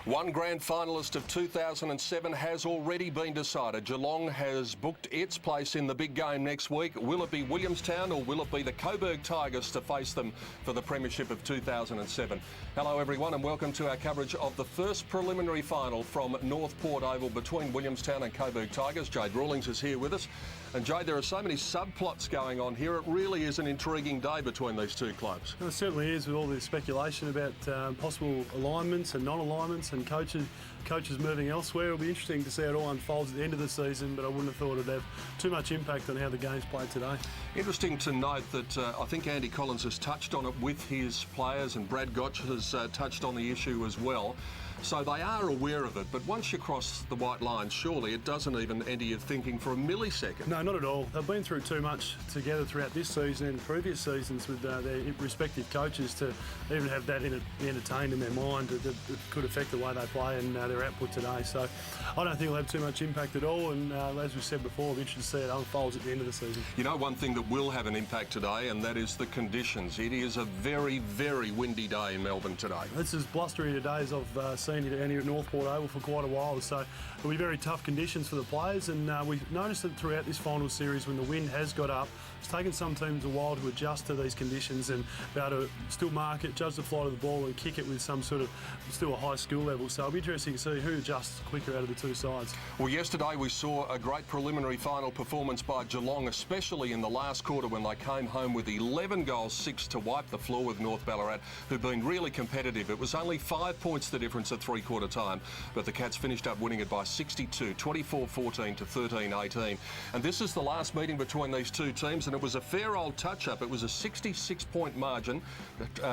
One grand finalist of 2007 has already been decided. Geelong has booked its place in the big game next week. Will it be Williamstown or will it be the Coburg Tigers to face them for the premiership of 2007? Hello everyone and welcome to our coverage of the first preliminary final from North Port Oval between Williamstown and Coburg Tigers. Jade Rawlings is here with us. And Jade, there are so many subplots going on here. It really is an intriguing day between these two clubs. It certainly is, with all the speculation about possible alignments and non-alignments and coaches moving elsewhere. It'll be interesting to see how it all unfolds at the end of the season, but I wouldn't have thought it'd have too much impact on how the game's played today. Interesting to note that I think Andy Collins has touched on it with his players, and Brad Gotch has touched on the issue as well. So they are aware of it, but once you cross the white line, surely it doesn't even enter your thinking for a millisecond. No, not at all. They've been through too much together throughout this season and previous seasons with their respective coaches to even have that entertained in their mind. It could affect the way they play and their output today. So I don't think it'll have too much impact at all, and as we said before, I'm interested to see how it unfolds at the end of the season. You know, one thing that will have an impact today, and that is the conditions. It is a very, very windy day in Melbourne today. It's as blustery today as I've seen it down here at North Port Oval for quite a while, so it'll be very tough conditions for the players, and we've noticed that throughout this final series when the wind has got up, it's taken some teams a while to adjust to these conditions and be able to still mark it, judge the flight of the ball and kick it with some sort of still a high skill level. So it'll be interesting to see who adjusts quicker out of the two sides. Well, yesterday we saw a great preliminary final performance by Geelong, especially in the last quarter when they came home with 11 goals, 6 to wipe the floor with North Ballarat, who've been really competitive. It was only 5 points the difference at three-quarter time, but the Cats finished up winning it by 62, 24-14 to 13-18. And this is the last meeting between these two teams, and it was a fair old touch-up. It was a 66-point margin.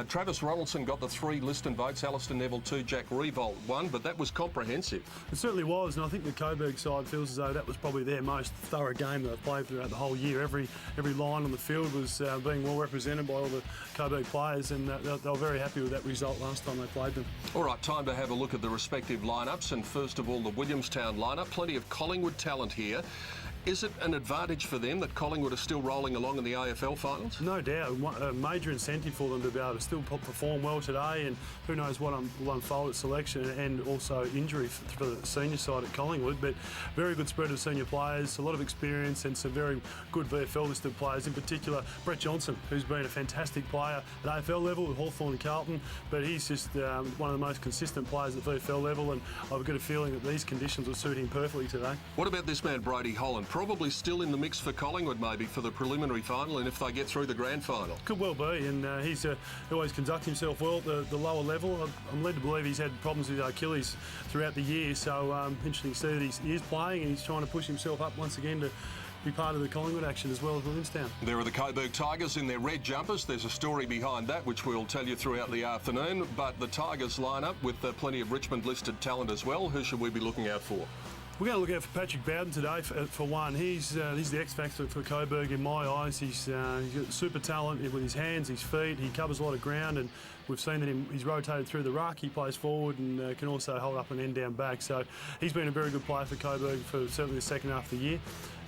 Travis Ronaldson got the 3 Liston votes, Alistair Neville 2, Jack Revolt 1, but that was comprehensive. It certainly was, and I think the Coburg side feels as though that was probably their most thorough game that they've played throughout the whole year. Every line on the field was being well represented by all the Coburg players, and they were very happy with that result last time they played them. All right, time to have a look at the respective lineups, and first of all the Williamstown lineup. Plenty of Collingwood talent here. Is it an advantage for them that Collingwood are still rolling along in the AFL finals? No doubt. A major incentive for them to be able to still perform well today, and who knows what will unfold at selection and also injury for the senior side at Collingwood. But very good spread of senior players, a lot of experience and some very good VFL listed players, in particular Brett Johnson, who's been a fantastic player at AFL level with Hawthorn and Carlton, but he's just one of the most consistent players at VFL level, and I've got a feeling that these conditions will suit him perfectly today. What about this man Brady Holland? Probably still in the mix for Collingwood maybe for the preliminary final, and if they get through the grand final. Could well be, and he's always conducted himself well at the lower level. I'm led to believe he's had problems with Achilles throughout the year, so interesting to see that he is playing and he's trying to push himself up once again to be part of the Collingwood action as well as Williamstown. There are the Coburg Tigers in their red jumpers. There's a story behind that which we'll tell you throughout the afternoon, but the Tigers lineup with plenty of Richmond listed talent as well. Who should we be looking out for? We're going to look out for Patrick Bowden today for one. He's the X factor for Coburg in my eyes. He's got super talent with his hands, his feet. He covers a lot of ground, and we've seen that he's rotated through the ruck. He plays forward and can also hold up and end down back. So he's been a very good player for Coburg for certainly the second half of the year.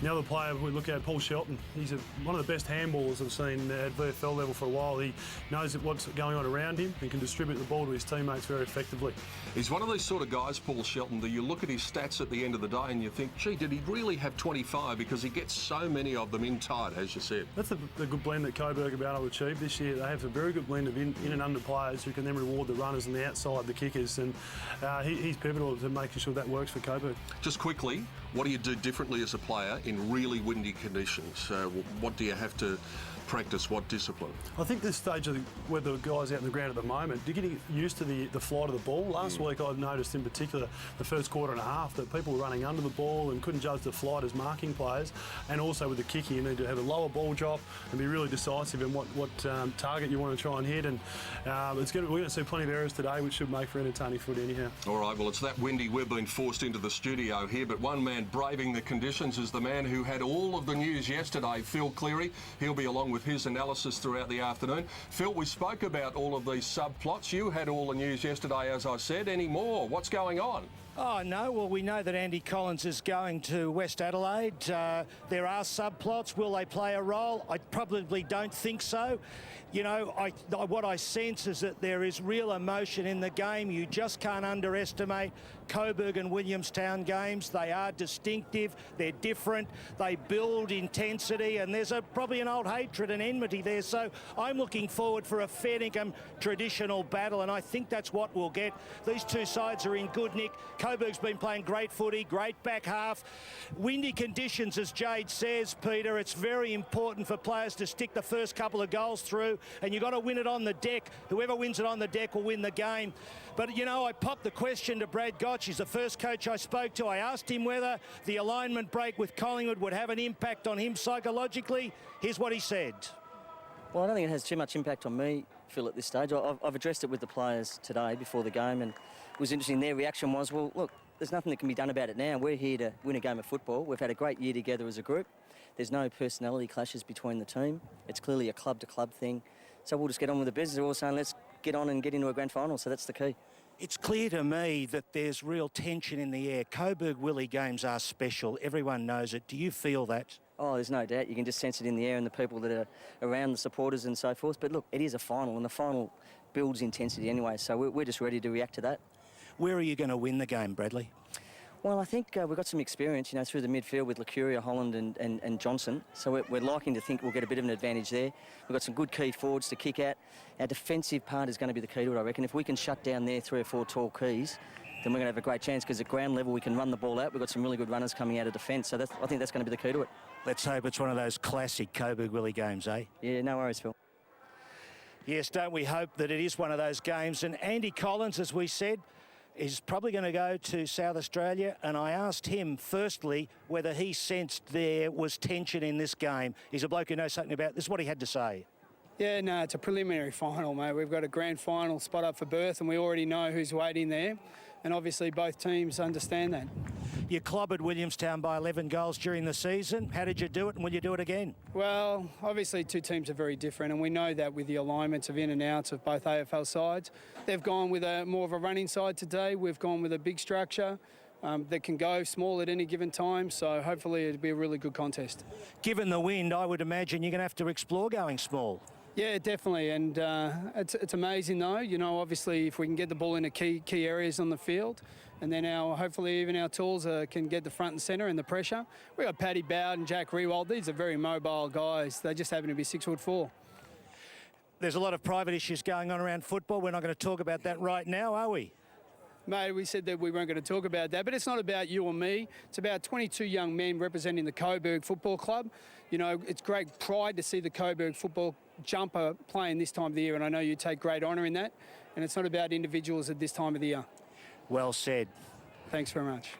The other player we look at, Paul Shelton. He's one of the best handballers I've seen at VFL level for a while. He knows what's going on around him and can distribute the ball to his teammates very effectively. He's one of these sort of guys, Paul Shelton, that you look at his stats at the end of the day and you think, gee, did he really have 25? Because he gets so many of them in tight, as you said. That's the good blend that Coburg are able to achieve this year. They have a very good blend of in and under players who can then reward the runners and the outside, the kickers, and he's pivotal to making sure that works for Coburg. Just quickly, what do you do differently as a player in really windy conditions? What do you have to practice? What discipline? I think this stage of where the guys out in the ground at the moment, they're getting used to the flight of the ball. Last week I've noticed in particular the first quarter and a half that people were running under the ball and couldn't judge the flight as marking players, and also with the kicking you need to have a lower ball drop and be really decisive in what target you want to try and hit, and we're going to see plenty of errors today which should make for entertaining footy anyhow. All right, well it's that windy we've been forced into the studio here, but one man braving the conditions is the man who had all of the news yesterday, Phil Cleary. He'll be along with his analysis throughout the afternoon. Phil, we spoke about all of these subplots. You had all the news yesterday, as I said. Any more? What's going on? Oh, no. Well, we know that Andy Collins is going to West Adelaide. There are subplots. Will they play a role? I probably don't think so. You know, what I sense is that there is real emotion in the game. You just can't underestimate Coburg and Williamstown games. They are distinctive. They're different. They build intensity, and there's probably an old hatred and enmity there. So I'm looking forward for a fair income traditional battle, and I think that's what we'll get. These two sides are in good nick. Coburg's been playing great footy, great back half. Windy conditions, as Jade says, Peter. It's very important for players to stick the first couple of goals through, and you've got to win it on the deck. Whoever wins it on the deck will win the game. But, you know, I popped the question to Brad Gotch. He's the first coach I spoke to. I asked him whether the alignment break with Collingwood would have an impact on him psychologically. Here's what he said. Well, I don't think it has too much impact on me, Phil, at this stage. I've addressed it with the players today before the game, and it was interesting. Their reaction was, well, look, there's nothing that can be done about it now. We're here to win a game of football. We've had a great year together as a group. There's no personality clashes between the team. It's clearly a club-to-club thing. So we'll just get on with the business. We're all saying, let's get on and get into a grand final. So that's the key. It's clear to me that there's real tension in the air. Coburg-Willie games are special. Everyone knows it. Do you feel that? Oh, there's no doubt. You can just sense it in the air and the people that are around, the supporters and so forth. But look, it is a final, and the final builds intensity anyway. So we're just ready to react to that. Where are you going to win the game, Bradley? Well, I think we've got some experience, you know, through the midfield with Lucuria, Holland and Johnson. So we're liking to think we'll get a bit of an advantage there. We've got some good key forwards to kick at. Our defensive part is going to be the key to it, I reckon. If we can shut down their 3 or 4 tall keys, then we're going to have a great chance, because at ground level we can run the ball out. We've got some really good runners coming out of defence, so I think that's going to be the key to it. Let's hope it's one of those classic Coburg-Willie games, eh? Yeah, no worries, Phil. Yes, don't we hope that it is one of those games. And Andy Collins, as we said, is probably going to go to South Australia, and I asked him firstly whether he sensed there was tension in this game. He's a bloke who knows something about this. Is what he had to say. Yeah, no, it's a preliminary final, mate. We've got a grand final spot up for berth, and we already know who's waiting there, and obviously both teams understand that. You clobbered Williamstown by 11 goals during the season. How did you do it, and will you do it again? Well, obviously two teams are very different, and we know that with the alignments of in and outs of both AFL sides. They've gone with more of a running side today. We've gone with a big structure that can go small at any given time, so hopefully it'll be a really good contest. Given the wind, I would imagine you're going to have to explore going small. Yeah, definitely, and it's amazing though. You know, obviously if we can get the ball into key areas on the field, and then hopefully even our tools can get the front and centre and the pressure. We got Paddy Bowden, Jack Rewald. These are very mobile guys. They just happen to be 6'4". There's a lot of private issues going on around football. We're not going to talk about that right now, are we? Mate, we said that we weren't going to talk about that, but it's not about you or me. It's about 22 young men representing the Coburg Football Club. You know, it's great pride to see the Coburg football jumper playing this time of the year, and I know you take great honour in that, and it's not about individuals at this time of the year. Well said. Thanks very much.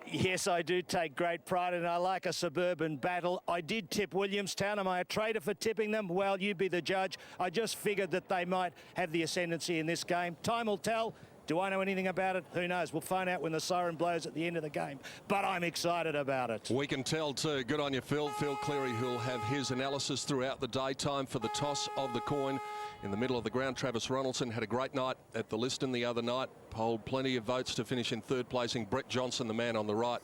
Yes, I do take great pride, and I like a suburban battle. I did tip Williamstown. Am I a traitor for tipping them? Well, you be the judge. I just figured that they might have the ascendancy in this game. Time will tell. Do I know anything about it? Who knows? We'll find out when the siren blows at the end of the game. But I'm excited about it. We can tell too. Good on you, Phil. Phil Cleary, who'll have his analysis throughout the daytime for the toss of the coin. In the middle of the ground, Travis Ronaldson had a great night at the Liston the other night. Polled plenty of votes to finish in third placing. Brett Johnson, the man on the right,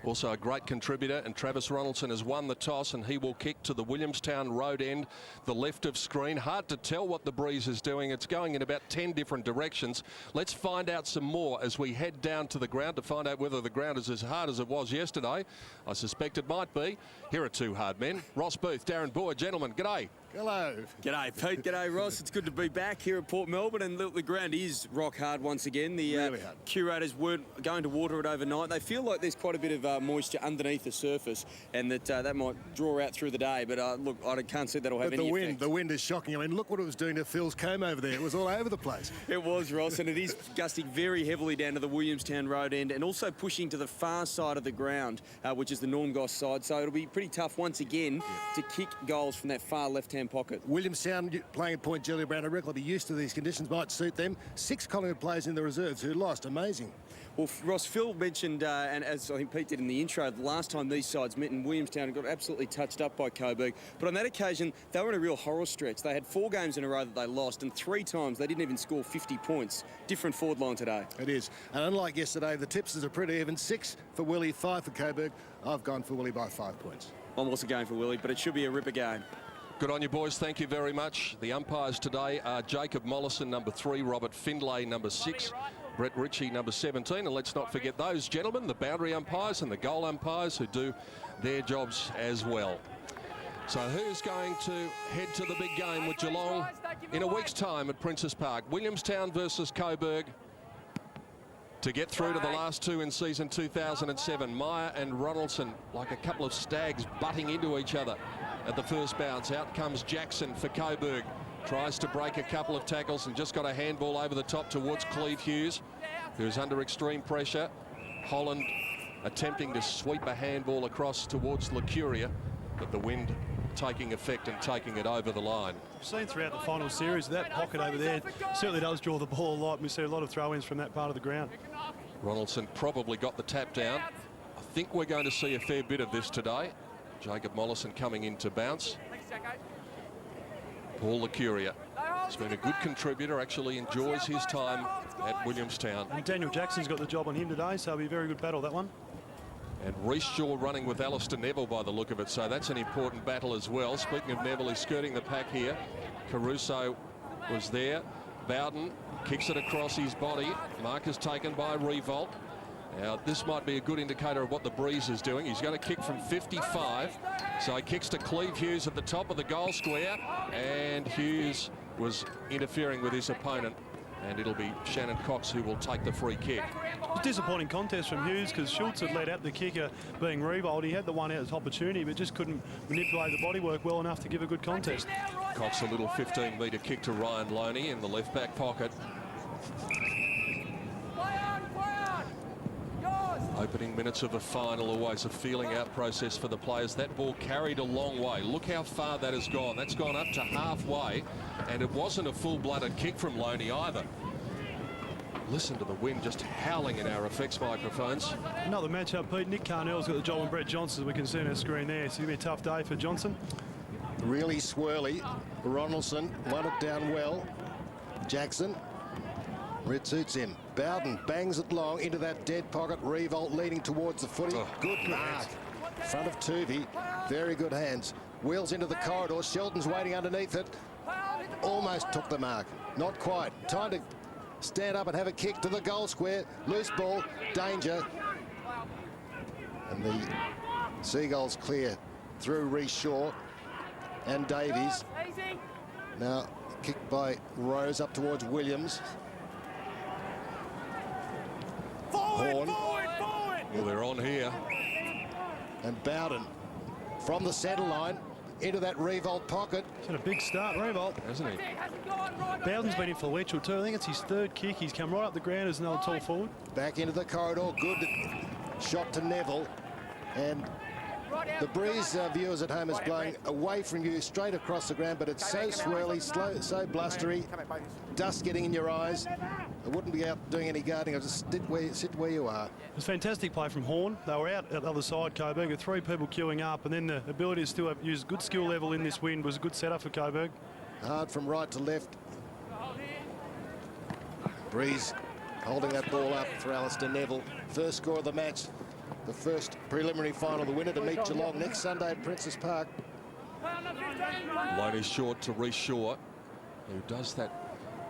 also a great contributor, and Travis Ronaldson has won the toss, and he will kick to the Williamstown road end, the left of screen. Hard to tell what the breeze is doing. It's going in about 10 different directions. Let's find out some more as we head down to the ground to find out whether the ground is as hard as it was yesterday. I suspect it might be. Here are two hard men. Ross Booth, Darren Boyd. Gentlemen, g'day. Hello. G'day, Pete. G'day, Ross. It's good to be back here at Port Melbourne, and the ground is rock hard once again. The really hard. Curators weren't going to water it overnight. They feel like there's quite a bit of moisture underneath the surface, and that might draw out through the day. But look, I can't see that'll have any effect. The wind is shocking. I mean, look what it was doing to Phil's comb over there. It was all over the place. It was, Ross, and it is gusting very heavily down to the Williamstown road end, and also pushing to the far side of the ground, which is the Normgoss side. So it'll be pretty tough once again to kick goals from that far left-hand right-hand pocket. Williamstown playing at Point Gellibrand, I reckon they'll be used to these conditions, might suit them. 6 Collingwood players in the reserves who lost. Amazing. Well, Ross, Phil mentioned, and as I think Pete did in the intro, the last time these sides met in Williamstown got absolutely touched up by Coburg. But on that occasion, they were in a real horror stretch. They had 4 games in a row that they lost, and 3 times they didn't even score 50 points. Different forward line today. It is. And unlike yesterday, the tipsters are pretty even. 6 for Willie, 5 for Coburg. I've gone for Willie by 5 points. I'm also going for Willie, but it should be a ripper game. Good on you, boys. Thank you very much. The umpires today are Jacob Mollison, number 3, Robert Findlay, number 6, Brett Ritchie, number 17. And let's not forget those gentlemen, the boundary umpires and the goal umpires, who do their jobs as well. So who's going to head to the big game with Geelong in a week's time at Princes Park? Williamstown versus Coburg. To get through to the last 2 in season 2007, Meyer and Ronaldson like a couple of stags butting into each other at the first bounce. Out comes Jackson for Coburg. Tries to break a couple of tackles and just got a handball over the top towards Cleve Hughes, who's under extreme pressure. Holland attempting to sweep a handball across towards Lacuria, but the wind taking effect and taking it over the line. We've seen throughout the final series that pocket over there certainly does draw the ball a lot. We see a lot of throw-ins from that part of the ground. Ronaldson probably got the tap down. I think we're going to see a fair bit of this today. Jacob Mollison coming in to bounce. Paul Lacuria has been a good contributor, actually enjoys his time at Williamstown. And Daniel Jackson's got the job on him today, so it'll be a very good battle, that one. And Reece Shaw running with Alistair Neville by the look of it, so that's an important battle as well. Speaking of Neville, he's skirting the pack here. Caruso was there. Bowden kicks it across his body. Mark is taken by Revolt. Now, this might be a good indicator of what the breeze is doing. He's going to kick from 55. So he kicks to Cleve Hughes at the top of the goal square. And Hughes was interfering with his opponent. And it'll be Shannon Cox who will take the free kick. A disappointing contest from Hughes because Schultz had let out the kicker being Revolt. He had the one out opportunity, but just couldn't manipulate the bodywork well enough to give a good contest. Cox a little 15-metre kick to Ryan Loney in the left-back pocket. Opening minutes of a final, always a feeling-out process for the players. That ball carried a long way. Look how far that has gone. That's gone up to halfway, and it wasn't a full-blooded kick from Loney either. Listen to the wind just howling in our effects microphones. Another matchup, Pete. Nick Carnell's got the job on Brett Johnson, as we can see on our screen there. So it'll be a tough day for Johnson. Really swirly. Ronaldson won it down well. Jackson. It suits him. Bowden bangs it long into that dead pocket. Revolt leading towards the footy. Good mark. Front of Tuvey. Very good hands. Wheels into the corridor. Sheldon's waiting underneath it. Almost took the mark. Not quite. Time to stand up and have a kick to the goal square. Loose ball. Danger. And the Seagulls clear through Reece Shaw and Davies. Now kicked by Rose up towards Williams. Horn. Well, they're on here. And Bowden from the centre line into that Revolt pocket. He's had a big start, Revolt, Hasn't he? Bowden's been influential too. I think it's his 3rd kick. He's come right up the ground as another tall forward. Back into the corridor. Good shot to Neville. And the breeze, viewers at home, is blowing away from you straight across the ground, but it's so swirly, slow, so blustery. Dust getting in your eyes. I wouldn't be out doing any gardening. I'll just sit where you are. It was fantastic play from Horn. They were out at the other side, Coburg, with 3 people queuing up, and then the ability to still use good skill level in this wind was a good setup for Coburg. Hard from right to left. Breeze holding that ball up for Alistair Neville. First score of the match. The first preliminary final. The winner to meet Geelong next Sunday at Princes Park. Loney short to Reece Shaw, who does that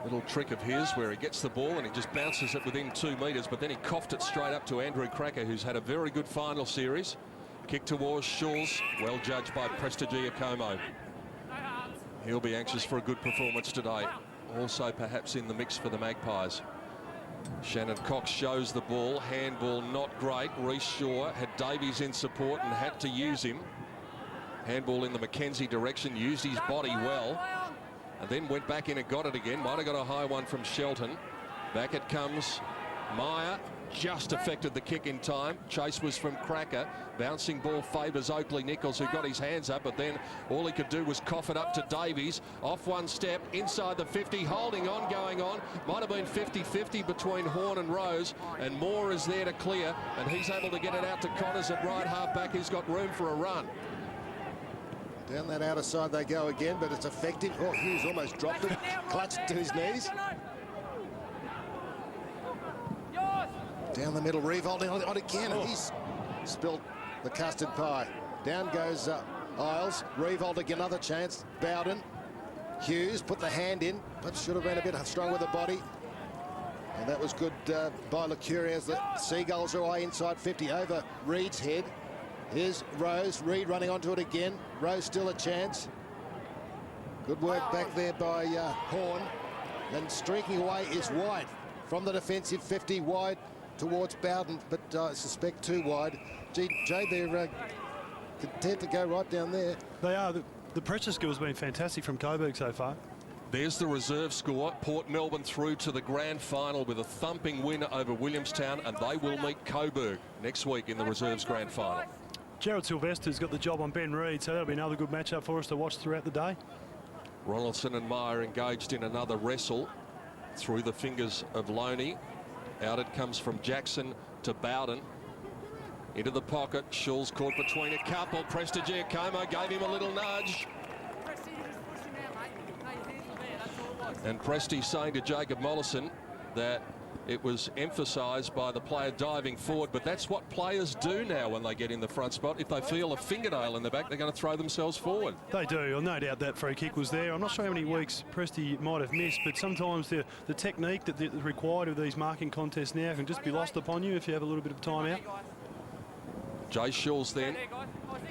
little trick of his where he gets the ball and he just bounces it within 2 metres, but then he coughed it straight up to Andrew Cracker, who's had a very good final series. Kick towards Shaw's, well judged by Prestigiacomo. He'll be anxious for a good performance today. Also perhaps in the mix for the Magpies. Shannon Cox shows the ball. Handball not great. Reece Shaw had Davies in support and had to use him. Handball in the Mackenzie direction. Used his body well. And then went back in and got it again. Might have got a high one from Shelton. Back it comes Meyer just affected the kick in time. Chase was from Cracker. Bouncing ball favours Oakley Nichols, who got his hands up, but then all he could do was cough it up to Davies. Off one step, inside the 50, holding on, going on. Might have been 50-50 between Horn and Rose, and Moore is there to clear, and he's able to get it out to Connors at right half-back. He's got room for a run. Down that outer side they go again, but it's effective. Oh, Hughes almost dropped it, clutched to his knees. Down the middle, revolting on again. He's spilled the custard pie. Down goes Isles. Revolt again, another chance. Bowden. Hughes put the hand in, but should have been a bit strong with the body. And that was good by LeCurie as the Seagulls are away inside 50 over Reed's head. Here's Rose. Reed running onto it again. Rose still a chance. Good work back there by Horn. And streaking away is White from the defensive 50 wide towards Bowden, but I suspect too wide. Gee, Jay, they're content to go right down there. They are. The pressure skill's been fantastic from Coburg so far. There's the reserve score. Port Melbourne through to the grand final with a thumping win over Williamstown, and they will meet Coburg next week in the reserves grand final. Gerald Sylvester's got the job on Ben Reed, so that'll be another good matchup for us to watch throughout the day. Ronaldson and Meyer engaged in another wrestle through the fingers of Loney. Out it comes from Jackson to Bowden. Into the pocket. Schulz caught between a couple. Prestigiacomo gave him a little nudge. And Presti saying to Jacob Mollison that it was emphasised by the player diving forward, but that's what players do now when they get in the front spot. If they feel a fingernail in the back, they're going to throw themselves forward. They do. No doubt that free kick was there. I'm not sure how many weeks Presti might have missed, but sometimes the technique that's required of these marking contests now can just be lost upon you if you have a little bit of time out. Jay Schulz then,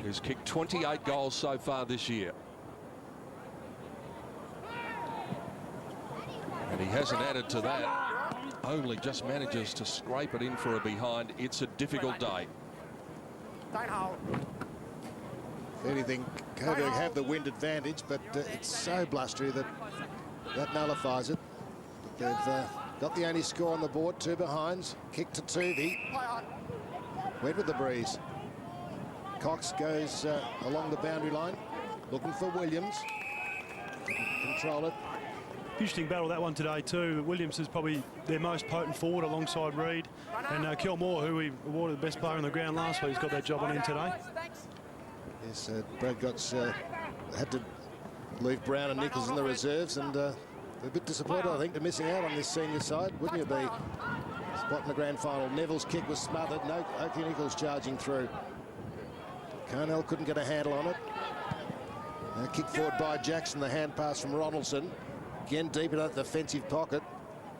who's kicked 28 goals so far this year. And he hasn't added to that. Only just manages to scrape it in for a behind. It's a difficult day. If anything, Coburg have the wind advantage, but it's so blustery that nullifies it. But they've got the only score on the board, 2 behinds. Kick to Tuvey. Went with the breeze. Cox goes along the boundary line, looking for Williams. Control it. Interesting battle that one today too. Williams is probably their most potent forward alongside Reed, and Kel Moore, who we awarded the best player on the ground last week, has got that job on him today. Yes, Brad Gotts had to leave Brown and Nichols in the reserves, and they're a bit disappointed, I think, to missing out on this senior side, wouldn't you be? Spot in the grand final. Neville's kick was smothered. No, Oakley Nichols charging through. Carnell couldn't get a handle on it. Kick forward by Jackson, the hand pass from Ronaldson. Again, deep in that defensive pocket.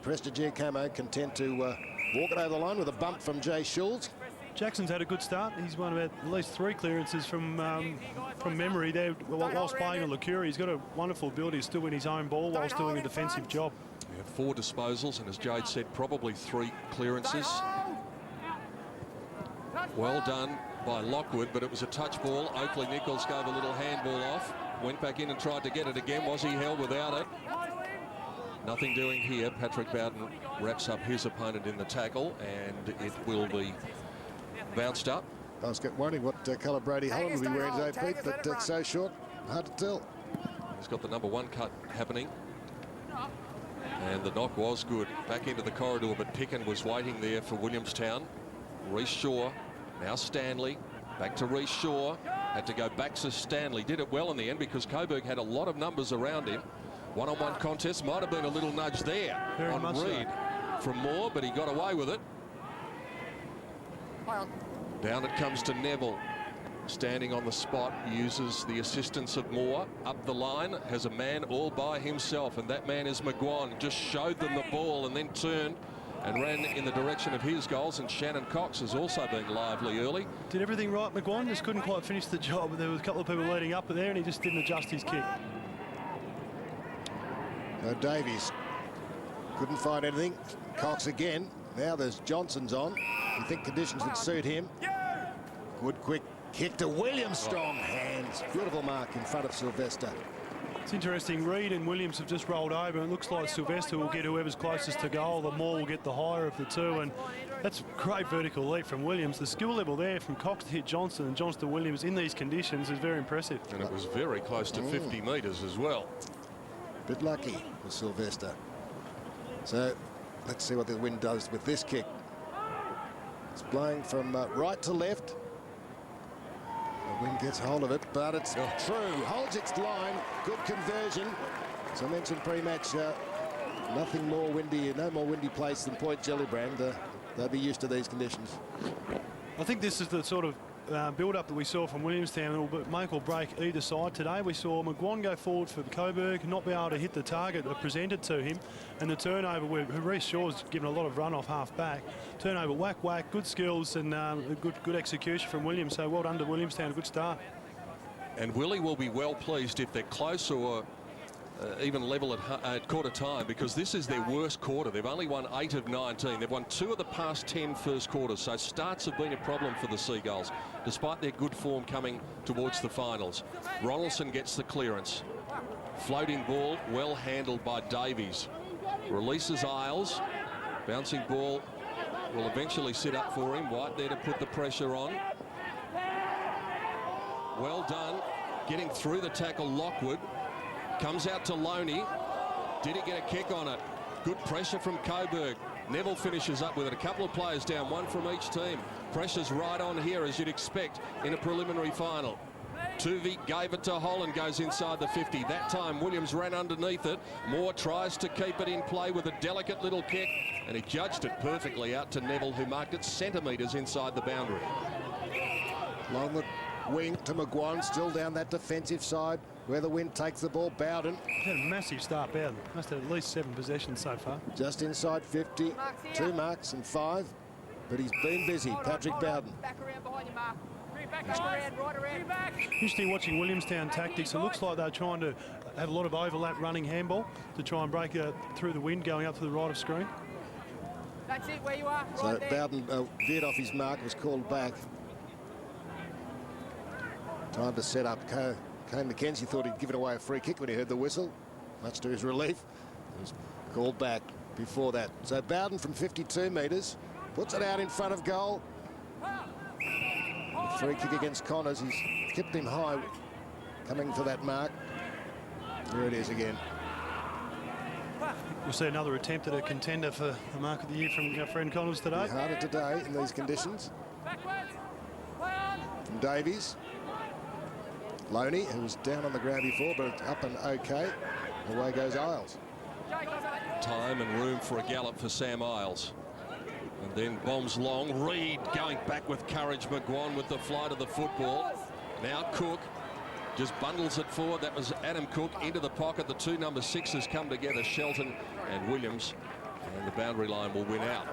Prestigiacomo content to walk it over the line with a bump from Jay Schulz. Jackson's had a good start. He's won about at least 3 clearances from memory there whilst playing on LeCurie. He's got a wonderful ability to still win his own ball whilst doing a defensive job. We have 4 disposals, and as Jade said, probably 3 clearances. Well done by Lockwood, but it was a touch ball. Oakley Nichols gave a little handball off. Went back in and tried to get it again. Was he held without it? Nothing doing here. Patrick Bowden wraps up his opponent in the tackle, and it will be bounced up. I was wondering what colour Brady Holland will be wearing today, Pete, but it's so short, hard to tell. He's got the number 1 cut happening. And the knock was good. Back into the corridor, but Picken was waiting there for Williamstown. Reece Shaw, now Stanley. Back to Reece Shaw. Had to go back to Stanley. Did it well in the end because Coburg had a lot of numbers around him. One-on-one contest. Might have been a little nudge there on Reed from Moore, but he got away with it. Down it comes to Neville. Standing on the spot, uses the assistance of Moore. Up the line, has a man all by himself, and that man is McGuan. Just showed them the ball and then turned and ran in the direction of his goals, and Shannon Cox has also been lively early. Did everything right, McGuan. Just couldn't quite finish the job. There was a couple of people leading up there, and he just didn't adjust his kick. Davies couldn't find anything. Cox again. Now there's Johnson's on. You think conditions would suit him. Good quick kick to Williams. Strong hands. Beautiful mark in front of Sylvester. It's interesting, Reid and Williams have just rolled over, and it looks like Sylvester will get whoever's closest to goal. The Moore will get the higher of the two, and that's a great vertical leap from Williams. The skill level there from Cox to hit Johnson and Johnson to Williams in these conditions is very impressive. And it was very close to 50 metres as well. Bit lucky for Sylvester. So let's see what the wind does with this kick. It's blowing from right to left. The wind gets hold of it, but it's true. Holds its line. Good conversion. As I mentioned pre-match, nothing more windy, no more windy place than Point Gellibrand. They'll be used to these conditions. I think this is the sort of build-up that we saw from Williamstown. It will make or break either side today. We saw McGuan go forward for Coburg, not be able to hit the target that presented to him, and the turnover where Reece Shaw's given a lot of run off half-back. Turnover, whack, good skills and good execution from Williams. So well done to Williamstown, a good start. And Willie will be well pleased if they're close or even level at quarter time, because this is their worst quarter. They've only won 8 of 19. They've won 2 of the past 10 first quarters, so starts have been a problem for the Seagulls, despite their good form coming towards the finals. Ronaldson gets the clearance. Floating ball, well handled by Davies. Releases Isles. Bouncing ball will eventually sit up for him. White there to put the pressure on. Well done. Getting through the tackle, Lockwood. Comes out to Loney. Did he get a kick on it? Good pressure from Coburg. Neville finishes up with it. A couple of players down, one from each team. Pressure's right on here, as you'd expect in a preliminary final. Tuvey gave it to Holland, goes inside the 50. That time Williams ran underneath it. Moore tries to keep it in play with a delicate little kick, and he judged it perfectly out to Neville, who marked it centimetres inside the boundary. Along the wing to McGuan, still down that defensive side where the wind takes the ball. Bowden. Had a massive start, Bowden. Must have at least 7 possessions so far. Just inside 50, 2 marks and 5, but he's been busy. Patrick Bowden. Back around behind you, Mark. Back around, right around. Interesting watching Williamstown tactics. It looks like they're trying to have a lot of overlap running handball to try and break through the wind going up to the right of screen. That's it, where you are. So Right there. Bowden veered off his mark, was called back. Time to set up. Kane McKenzie thought he'd given away a free kick when he heard the whistle, much to his relief. He was called back before that. So Bowden from 52 metres puts it out in front of goal. Free kick against Connors. He's kept him high, coming for that mark. There it is again. We'll see another attempt at a contender for the mark of the year from our friend Connors today. Harder today in these conditions. From Davies. Loney, who was down on the ground before, but up and okay. Away goes Isles. Time and room for a gallop for Sam Isles. And then bombs long. Reid going back with courage. McGuan with the flight of the football. Now Cook just bundles it forward. That was Adam Cook into the pocket. The 2 number 6s come together, Shelton and Williams. And the boundary line will win out.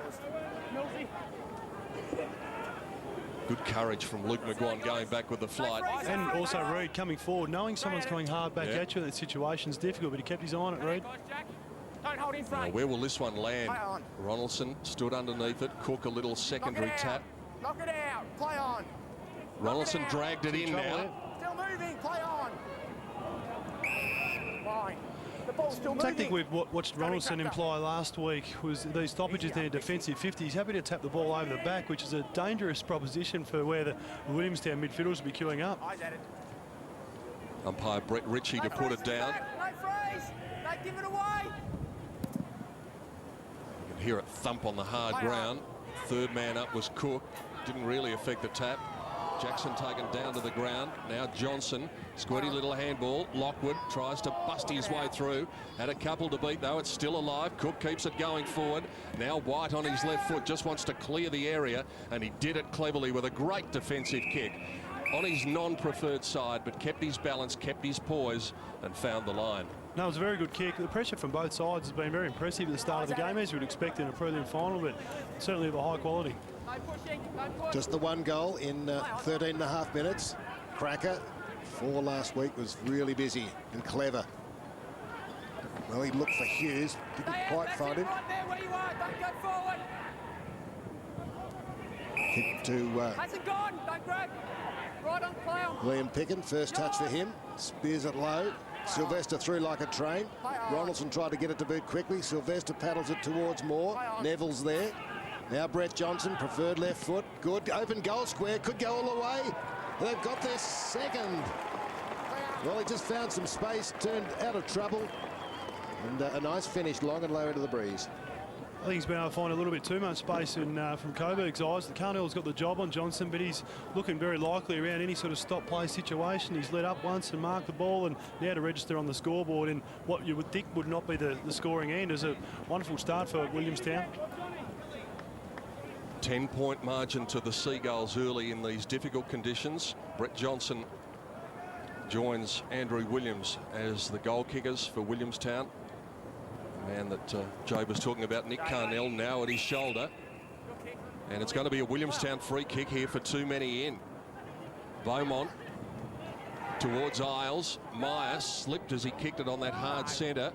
Good courage from Luke McGuan going back with the flight. And also Reid coming forward, knowing someone's coming hard back at you in that situation's difficult, but he kept his eye on it, Reid. Don't hold in Now, front. where will this one land? Ronaldson stood underneath it. Cook a little secondary tap. Knock it out. Play on. Ronaldson dragged it in now. Still moving. Play on. Fine. The ball's still moving. Tactic we've watched Ronaldson imply last week was these stoppages there, defensive 50. He's happy to tap the ball over the back, which is a dangerous proposition for where the Williamstown midfielders will be queuing up. Eyes at it. Umpire Brett Ritchie to put it down. No freeze. Don't give it away. You can hear it thump on the hard ground. Third man up was Cook. Didn't really affect the tap. Jackson taken down to the ground. Now Johnson, squirty little handball. Lockwood tries to bust his way through. Had a couple to beat though. It's still alive. Cook keeps it going forward. Now White on his left foot just wants to clear the area, and he did it cleverly with a great defensive kick on his non-preferred side, but kept his balance, kept his poise, and found the line. No, it was a very good kick. The pressure from both sides has been very impressive at the start of the game, as you would expect in a prelim final, but certainly of a high quality. No pushing. Don't push. Just the 1 goal in 13 and a half minutes. Cracker, 4 last week, was really busy and clever. Well, he looked for Hughes, didn't quite find him. Right there where you are. Don't go forward. Kick to Hasn't gone. Don't grab. Right on play on. William Picken, first touch for him. Spears it low. Sylvester through like a train. Ronaldson tried to get it to boot quickly. Sylvester paddles it towards Moore. Neville's there. Now Brett Johnson, preferred left foot. Good, open goal square, could go all the way. They've got their second. Well, he just found some space, turned out of trouble. And a nice finish, long and low into the breeze. I think he's been able to find a little bit too much space from Coburg's eyes. The Carnell's got the job on Johnson, but he's looking very likely around any sort of stop-play situation. He's let up once and marked the ball, and now to register on the scoreboard in what you would think would not be the scoring end is a wonderful start for Williamstown. 10-point margin to the Seagulls early in these difficult conditions. Brett Johnson joins Andrew Williams as the goal kickers for Williamstown. The man that Joe was talking about, Nick Carnell, now at his shoulder. And it's going to be a Williamstown free kick here for too many in. Beaumont towards Isles. Meyer slipped as he kicked it on that hard centre.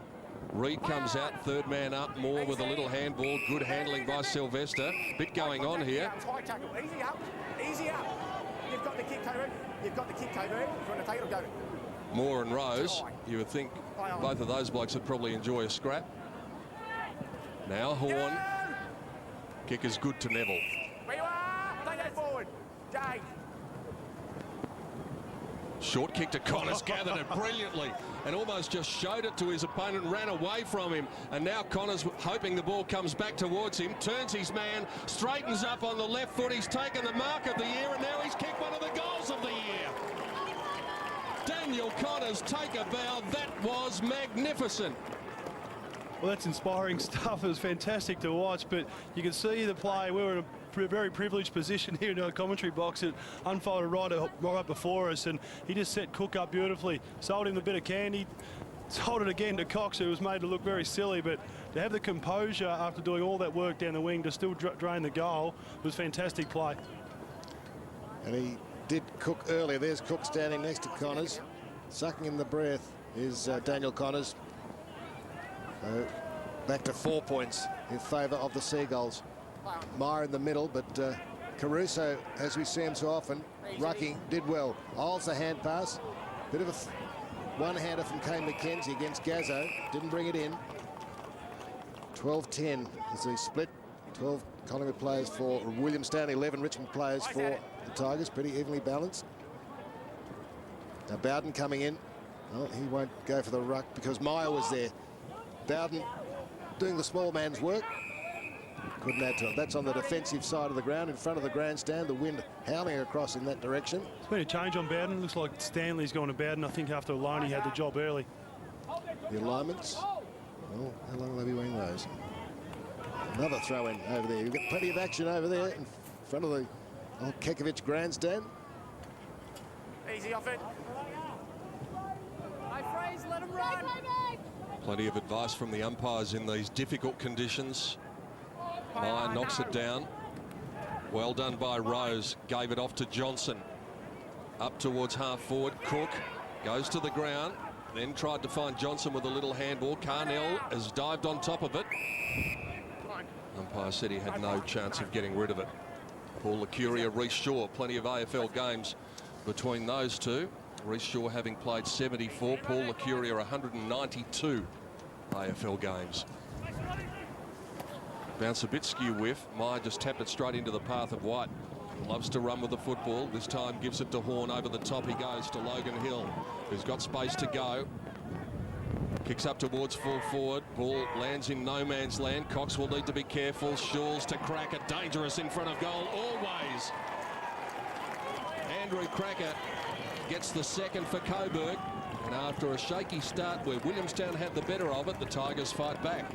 Reed comes out, third man up, Moore with a little handball. Good handling by Sylvester. Bit going on here. Easy up, easy up. You've got the kick, Coburg. You've got the kick, Coburg. If you want to take it, go. Moore and Rose, you would think both of those blokes would probably enjoy a scrap. Now Horn. Kick is good to Neville. Where you are, play that forward. Jay. Short kick to Connors, gathered it brilliantly and almost just showed it to his opponent, ran away from him. And now Connors, hoping the ball comes back towards him, turns his man, straightens up on the left foot. He's taken the mark of the year, and now he's kicked one of the goals of the year. Daniel Connors, take a bow. That was magnificent. Well, that's inspiring stuff. It was fantastic to watch, but you can see the play. We were in a very privileged position here in the commentary box. It unfolded right up before us, and he just set Cook up beautifully. Sold him a bit of candy, sold it again to Cox, who was made to look very silly, but to have the composure after doing all that work down the wing to still drain the goal was fantastic play. And he did Cook earlier. There's Cook standing next to Connors. Sucking in the breath is Daniel Connors. So back to 4 points in favour of the Seagulls. Meyer in the middle, but Caruso, as we see him so often, rucking, did well. Isles the hand pass. Bit of a one-hander from Kane McKenzie against Gazzo. Didn't bring it in. 12-10 as they split. 12 Collingwood players for Williamstown, 11 Richmond players for the Tigers. Pretty evenly balanced. Now Bowden coming in. Well, he won't go for the ruck because Meyer was there. Bowden doing the small man's work. Couldn't add to it. That's on the defensive side of the ground in front of the grandstand. The wind howling across in that direction. There's been a change on Bowden. Looks like Stanley's going to Bowden. I think after Alone he had the job early. The alignments. Well, how long will they be wearing those? Another throw in over there. You've got plenty of action over there in front of the old Kekovich grandstand. Easy off it. Hey, Fraser, let him run. Plenty of advice from the umpires in these difficult conditions. Meyer knocks it down. Well done by Rose. Gave it off to Johnson. Up towards half forward. Cook goes to the ground. Then tried to find Johnson with a little handball. Carnell has dived on top of it. Umpire said he had no chance of getting rid of it. Paul Licuria, Reece Shaw. Plenty of AFL games between those two. Reece Shaw having played 74. Paul Licuria 192 AFL games. Bounce a bit skew whiff. Meyer just tapped it straight into the path of White. Loves to run with the football. This time gives it to Horn. Over the top he goes to Logan Hill, who's got space to go. Kicks up towards full forward. Ball lands in no man's land. Cox will need to be careful. Shawls to Cracker. Dangerous in front of goal always. Andrew Cracker gets the second for Coburg. And after a shaky start where Williamstown had the better of it, the Tigers fight back.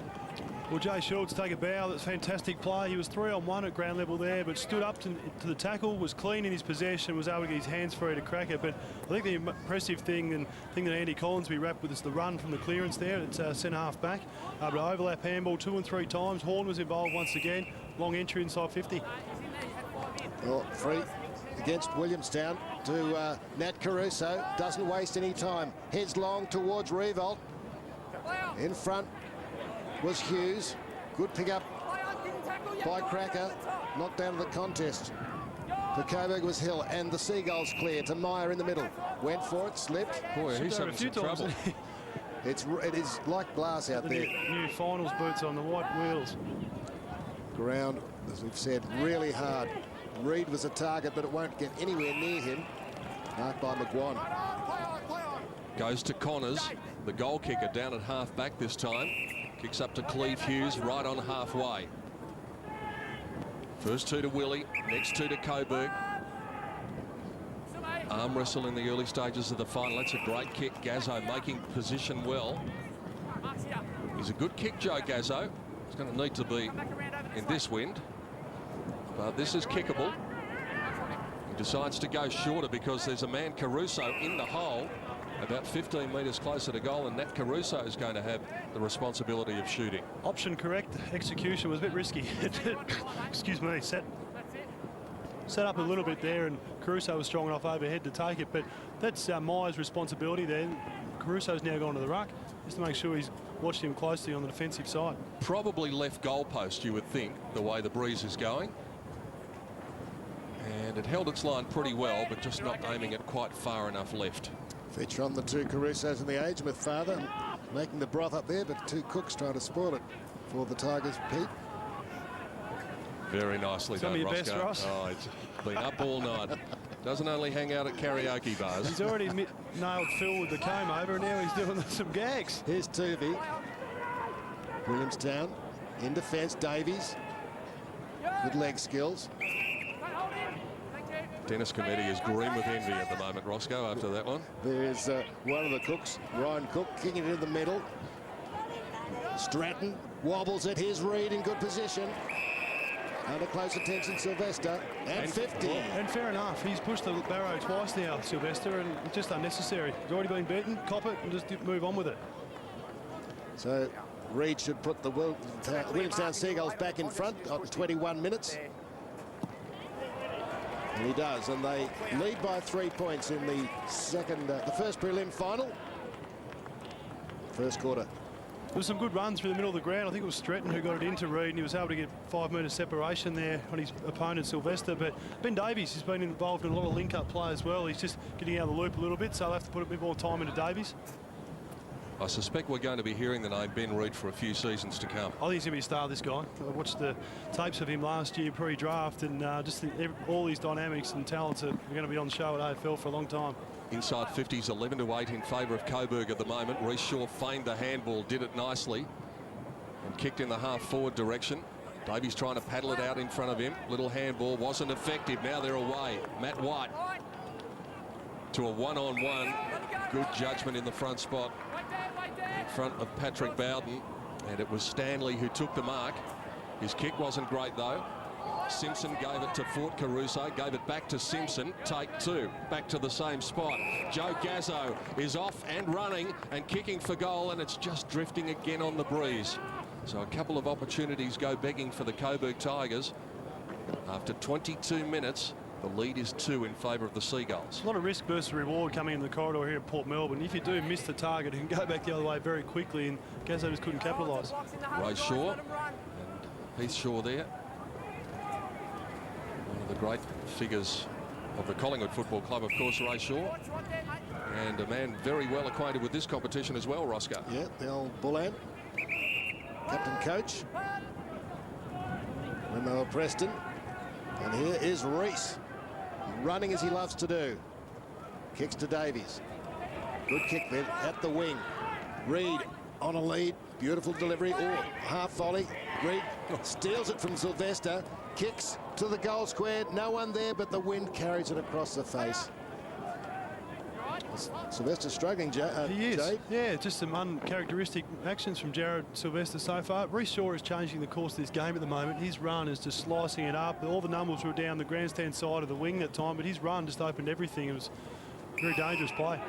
Well, Jay Schultz take a bow. That's fantastic play. He was 3-on-1 at ground level there, but stood up to the tackle, was clean in his possession, was able to get his hands free to crack it. But I think the impressive thing that Andy Collins be wrapped with is the run from the clearance there. It's centre half back. But overlap handball 2 and 3 times. Horn was involved once again. Long entry inside 50. Well, free against Williamstown to Nat Caruso. Doesn't waste any time. Heads long towards Revolt. In front was Hughes. Good pick up by Cracker. Knocked down to the contest. For Coburg was Hill, and the Seagulls clear to Meyer in the middle. Went for it, slipped. Boy, he's having some trouble. It is like glass out there. New finals boots on the white wheels. Ground, as we've said, really hard. Reid was a target, but it won't get anywhere near him. Marked by McGuan. Goes to Connors, the goal kicker, down at half back this time. Kicks up to Cleve Hughes, right on halfway. First two to Willie, next two to Coburg. Arm wrestle in the early stages of the final. That's a great kick. Gazzo making position well. He's a good kick, Joe Gazzo. He's going to need to be in this wind. But this is kickable. He decides to go shorter because there's a man, Caruso, in the hole about 15 metres closer to goal, and Nat Caruso is going to have the responsibility of shooting. Option correct. Execution was a bit risky. Excuse me. Set up a little bit there, and Caruso was strong enough overhead to take it, but that's Meyer's responsibility there. Caruso's now gone to the ruck just to make sure he's watched him closely on the defensive side. Probably left goalpost, you would think, the way the breeze is going. And it held its line pretty well, but just not aiming it quite far enough left. Feature on the two Carusos and the Agemouth father, making the broth up there, but two cooks trying to spoil it for the Tigers, Pete. Very nicely done, Roscoe. Best, Ross. Oh, it's been up all night. Doesn't only hang out at karaoke bars. He's already nailed Phil with the comb over, and now he's doing some gags. Here's Tuvey. Williamstown in defence. Davies. Good leg skills. Dennis Committee is green with envy at the moment, Roscoe, after that one. There's one of the cooks, Ryan Cook, kicking it in the middle. Stratton wobbles it. Here's Reid in good position. Under close attention, Sylvester, and 50. And fair enough, he's pushed the barrow twice now, Sylvester, and it's just unnecessary. He's already been beaten, cop it, and just move on with it. So Reid should put the Williamstown Seagulls back in front at 21 minutes. And he does, and they lead by 3 points in the first prelim final. First quarter. There was some good runs through the middle of the ground. I think it was Stratton who got it into Reid, and he was able to get 5 metre separation there on his opponent, Sylvester. But Ben Davies has been involved in a lot of link-up play as well. He's just getting out of the loop a little bit, so they'll have to put a bit more time into Davies. I suspect we're going to be hearing the name Ben Reid for a few seasons to come. I think he's going to be a star, this guy. I watched the tapes of him last year pre-draft, and just all these dynamics and talents are going to be on show at AFL for a long time. Inside 50s, 11-8 in favour of Coburg at the moment. Reece Shaw feigned the handball, did it nicely, and kicked in the half-forward direction. Davies trying to paddle it out in front of him. Little handball, wasn't effective. Now they're away. Matt White to a one-on-one. Good judgment in the front spot in front of Patrick Bowden, and it was Stanley who took the mark. His kick wasn't great, though. Simpson gave it to Fort Caruso, gave it back to Simpson. Take two, back to the same spot. Joe Gazzo is off and running and kicking for goal, and it's just drifting again on the breeze. So a couple of opportunities go begging for the Coburg Tigers. After 22 minutes, the lead is 2 in favour of the Seagulls. A lot of risk versus reward coming in the corridor here at Port Melbourne. If you do miss the target, you can go back the other way very quickly, and Gazzo just couldn't capitalise. Ray Shaw and Heath Shaw there. One of the great figures of the Collingwood Football Club, of course, Ray Shaw. And a man very well acquainted with this competition as well, Roscoe. Yeah, the old Bullan. Captain coach. When they were Preston. And here is Reece, running as he loves to do. Kicks to Davies. Good kick there at the wing. Reid on a lead. Beautiful delivery. Or half volley. Reid steals it from Sylvester. Kicks to the goal square. No one there, but the wind carries it across the face. Sylvester struggling, he is. Jay. Yeah, just some uncharacteristic actions from Jared Sylvester so far. Reece Shaw is changing the course of this game at the moment. His run is just slicing it up. All the numbers were down the grandstand side of the wing that time, but his run just opened everything. It was a very dangerous play.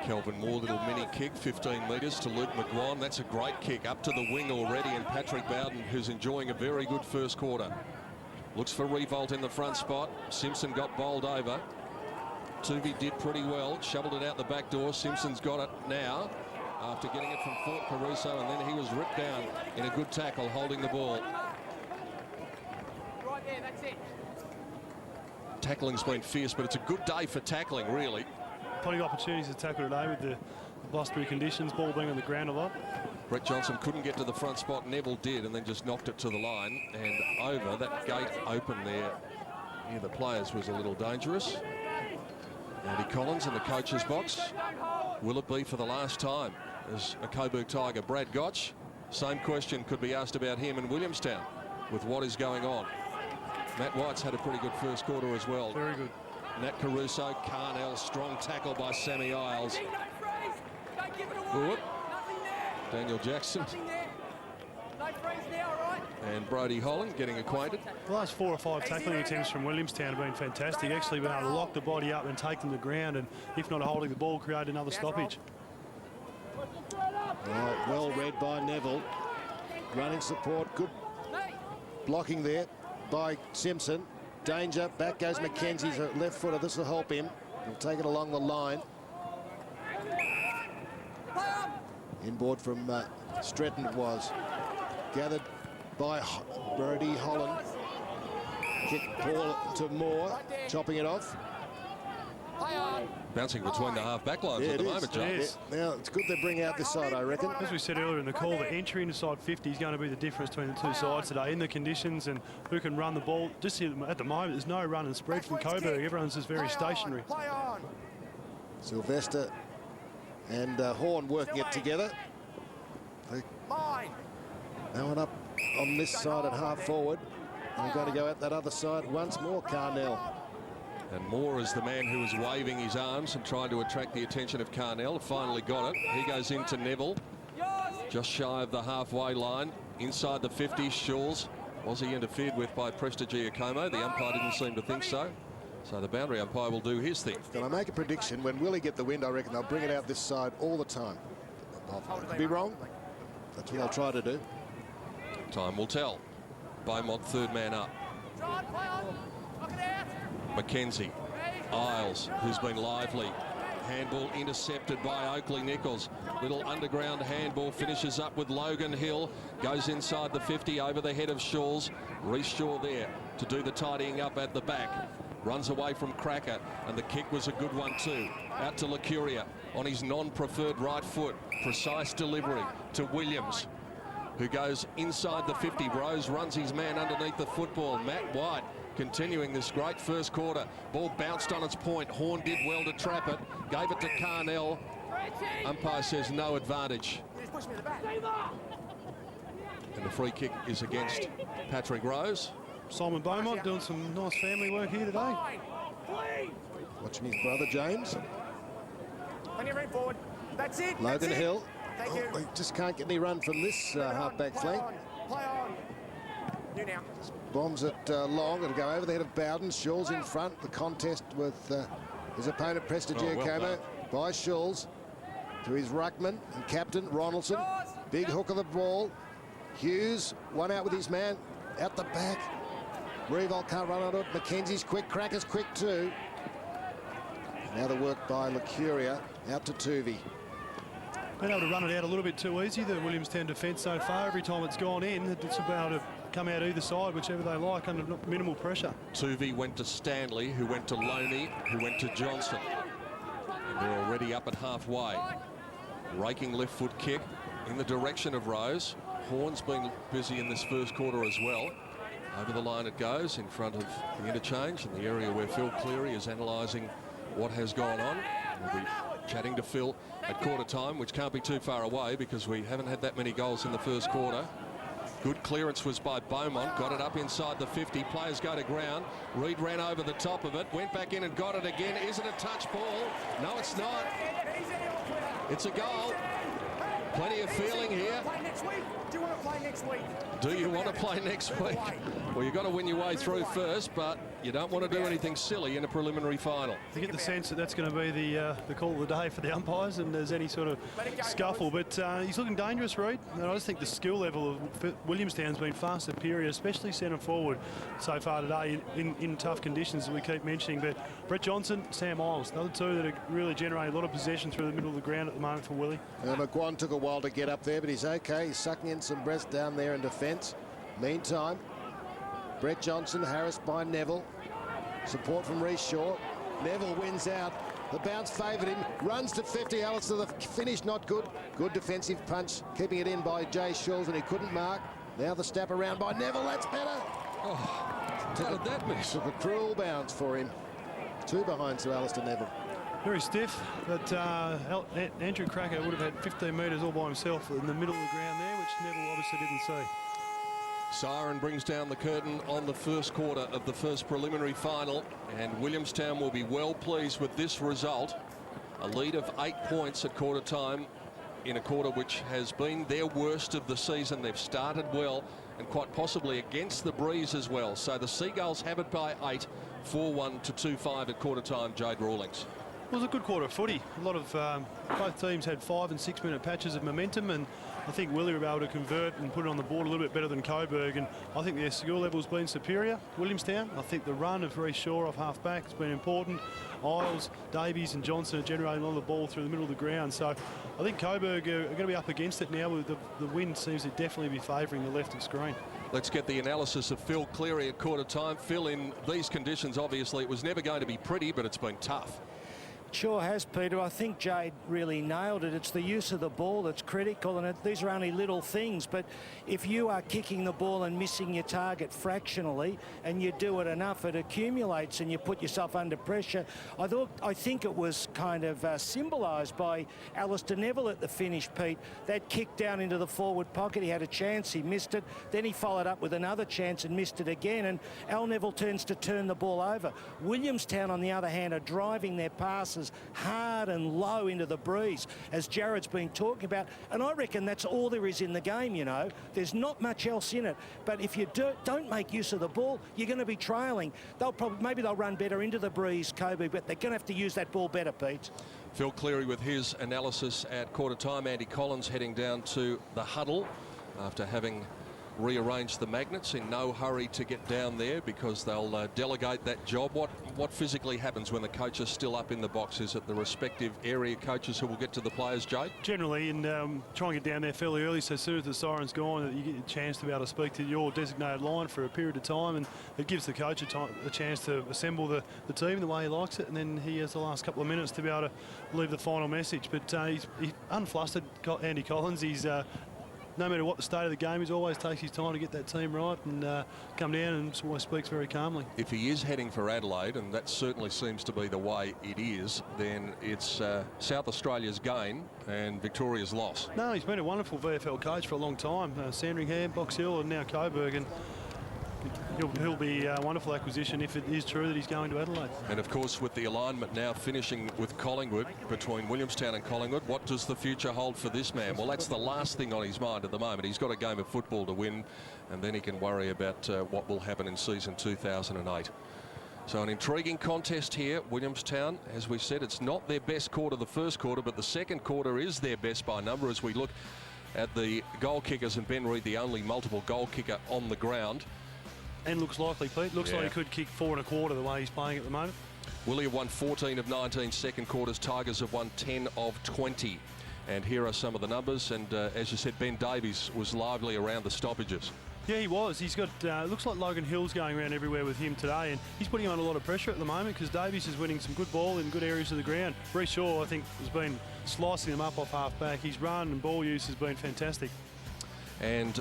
Kelvin Moore, little mini kick, 15 metres to Luke McGuan. That's a great kick up to the wing already, and Patrick Bowden, who's enjoying a very good first quarter. Looks for Revolt in the front spot. Simpson got bowled over. Tuvey did pretty well, shoveled it out the back door. Simpson's got it now after getting it from Fort Caruso, and then he was ripped down in a good tackle holding the ball. Right there, that's it. Tackling's been fierce, but it's a good day for tackling, really. Plenty of opportunities to tackle today with the blustery conditions, ball being on the ground a lot. Brett Johnson couldn't get to the front spot. Neville did, and then just knocked it to the line and over. That gate open there near the players was a little dangerous. Andy Collins in the coach's box. Will it be for the last time as a Coburg Tiger? Brad Gotch, same question could be asked about him in Williamstown with what is going on. Matt White's had a pretty good first quarter as well. Very good. Nat Caruso, Carnell, strong tackle by Sammy Isles. Whoop. Daniel Jackson. And Brady Holland getting acquainted. The last 4 or 5 tackling attempts from Williamstown have been fantastic. Actually been able to lock the body up and take them to ground, and if not holding the ball, create another stoppage. Oh, well read by Neville. Running support, good blocking there by Simpson. Danger, back goes Mackenzie's a left footer. This will help him. He'll take it along the line. Inboard from Stretton it was. Gathered by Brady Holland. Kick Paul to Moore, chopping it off. Bouncing between the half-back lines at the moment, John. Now, it's good they bring out this side, I reckon. As we said earlier in the call, the entry into side 50 is going to be the difference between the two sides today in the conditions and who can run the ball. Just at the moment, there's no run and spread from Coburg. Everyone's just very stationary. Sylvester and Horn working it together. No one up on this side at half forward. They're going to go at that other side once more, Carnell. And Moore is the man who is waving his arms and trying to attract the attention of Carnell. Finally got it. He goes into Neville. Just shy of the halfway line. Inside the 50, Shawls. Was he interfered with by Prestigiacomo? The umpire didn't seem to think so. So the boundary umpire will do his thing. Can I make a prediction? When Willie get the wind, I reckon they'll bring it out this side all the time. I could be wrong. That's what I'll try to do. Time will tell. Beaumont, third man up. Mackenzie, Isles, who's been lively. Handball intercepted by Oakley Nichols. Little underground handball, finishes up with Logan Hill. Goes inside the 50 over the head of Shawls. Reece Shaw there to do the tidying up at the back. Runs away from Cracker, and the kick was a good one too. Out to Lacuria on his non-preferred right foot. Precise delivery to Williams, who goes inside the 50. Rose runs his man underneath the football. Matt White continuing this great first quarter. Ball bounced on its point. Horn did well to trap it. Gave it to Carnell. Umpire says no advantage. And the free kick is against Patrick Rose. Simon Beaumont doing some nice family work here today. Watching his brother James. Plenty of room forward. That's it. Logan Hill. Thank you. He just can't get any run from this half-back flank. Play on. You now. Bombs it long. It'll go over the head of Bowden. Shawls in front. The contest with his opponent Prestigiacomo by Shawls to his ruckman and captain Ronaldson. Big hook of the ball. Hughes, one out with his man out the back. Revolt can't run onto it. Mackenzie's quick. Cracker's quick too. Now the work by Lacuria out to Tuvey. Been able to run it out a little bit too easy, the Williamstown defence so far. Every time it's gone in, it's about to come out either side, whichever they like, under minimal pressure. Tuvey went to Stanley, who went to Loney, who went to Johnson. And they're already up at halfway. Raking left foot kick in the direction of Rose. Horn's been busy in this first quarter as well. Over the line it goes in front of the interchange in the area where Phil Cleary is analysing what has gone on. We'll be chatting to Phil at quarter time, which can't be too far away because we haven't had that many goals in the first quarter. Good clearance was by Beaumont, got it up inside the 50. Players go to ground. Reed ran over the top of it, went back in and got it again. Is it a touch ball? No, it's not. It's a goal. Plenty of feeling here. Do you want to play next week? Do you want to play next week? Well, you've got to win your way through first, but you don't want to do anything silly in a preliminary final. You get the sense that that's going to be the call of the day for the umpires, and there's any sort of scuffle. But he's looking dangerous, Reed. And I just think the skill level of Williamstown's been far superior, especially centre forward so far today in tough conditions, as we keep mentioning. But Brett Johnson, Sam Isles, the other two that are really generating a lot of possession through the middle of the ground at the moment for Willie. McGuan took a while to get up there, but he's okay. He's sucking in some breath down there in defence. Meantime, Brett Johnson, harassed by Neville. Support from Reece Shaw. Neville wins out. The bounce favoured him. Runs to 50. Alistair, the finish not good. Good defensive punch. Keeping it in by Jay Shulls, and he couldn't mark. Now the snap around by Neville. That's better. Oh, how did that miss? Took a cruel bounce for him. 2 behind Sir Alistair Neville. Very stiff, but Andrew Cracker would have had 15 metres all by himself in the middle of the ground there, which Neville obviously didn't see. Siren brings down the curtain on the first quarter of the first preliminary final, and Williamstown will be well pleased with this result. A lead of 8 points at quarter time in a quarter which has been their worst of the season. They've started well and quite possibly against the breeze as well. So the Seagulls have it by 8, 4-1 to 2-5 at quarter time. Jade Rawlings. It was a good quarter of footy. A lot of both teams had 5 and 6 minute patches of momentum, and I think Willie were able to convert and put it on the board a little bit better than Coburg, and I think their skill level's been superior. Williamstown, I think the run of Reece Shaw off half back has been important. Isles, Davies and Johnson are generating on the ball through the middle of the ground, so I think Coburg are going to be up against it now. With the wind seems to definitely be favouring the left of screen. Let's get the analysis of Phil Cleary at quarter time. Phil, in these conditions, obviously it was never going to be pretty, but it's been tough. Sure has, Peter. I think Jade really nailed it. It's the use of the ball that's critical, and these are only little things, but if you are kicking the ball and missing your target fractionally and you do it enough, it accumulates and you put yourself under pressure. I think it was kind of symbolised by Alistair Neville at the finish, Pete. That kick down into the forward pocket, he had a chance, he missed it, then he followed up with another chance and missed it again, and Al Neville turns to turn the ball over. Williamstown, on the other hand, are driving their passes hard and low into the breeze, as Jared's been talking about, and I reckon that's all there is in the game. You know, there's not much else in it, but if you don't make use of the ball, you're going to be trailing. Maybe they'll run better into the breeze, Coburg, but they're going to have to use that ball better, Pete. Phil Cleary with his analysis at quarter time. Andy Collins heading down to the huddle after having rearrange the magnets, in no hurry to get down there because they'll delegate that job. What physically happens when the coach is still up in the box? Is it the respective area coaches who will get to the players, Jade? Generally, and try and get down there fairly early, so as soon as the siren's gone, you get a chance to be able to speak to your designated line for a period of time, and it gives the coach a chance to assemble the team the way he likes it, and then he has the last couple of minutes to be able to leave the final message. But he's unflustered, Andy Collins. He's no matter what the state of the game, he always takes his time to get that team right and come down, and always speaks very calmly. If he is heading for Adelaide, and that certainly seems to be the way it is, then it's South Australia's gain and Victoria's loss. No, he's been a wonderful VFL coach for a long time. Sandringham, Box Hill and now Coburg, and he'll be a wonderful acquisition if it is true that he's going to Adelaide. And of course, with the alignment now finishing with Collingwood, between Williamstown and Collingwood, what does the future hold for this man? Well, that's the last thing on his mind at the moment. He's got a game of football to win, and then he can worry about what will happen in season 2008. So an intriguing contest here. Williamstown, as we said, it's not their best quarter, the first quarter, but the second quarter is their best by number as we look at the goal kickers, and Ben Reid, the only multiple goal kicker on the ground. And looks likely, Pete. Looks like he could kick 4 1/4 the way he's playing at the moment. Willie have won 14 of 19 second quarters. Tigers have won 10 of 20. And here are some of the numbers. And as you said, Ben Davies was lively around the stoppages. Yeah, he was. He's got, looks like Logan Hill's going around everywhere with him today, and he's putting on a lot of pressure at the moment because Davies is winning some good ball in good areas of the ground. Reece Shaw, I think, has been slicing them up off half back. His run and ball use has been fantastic. And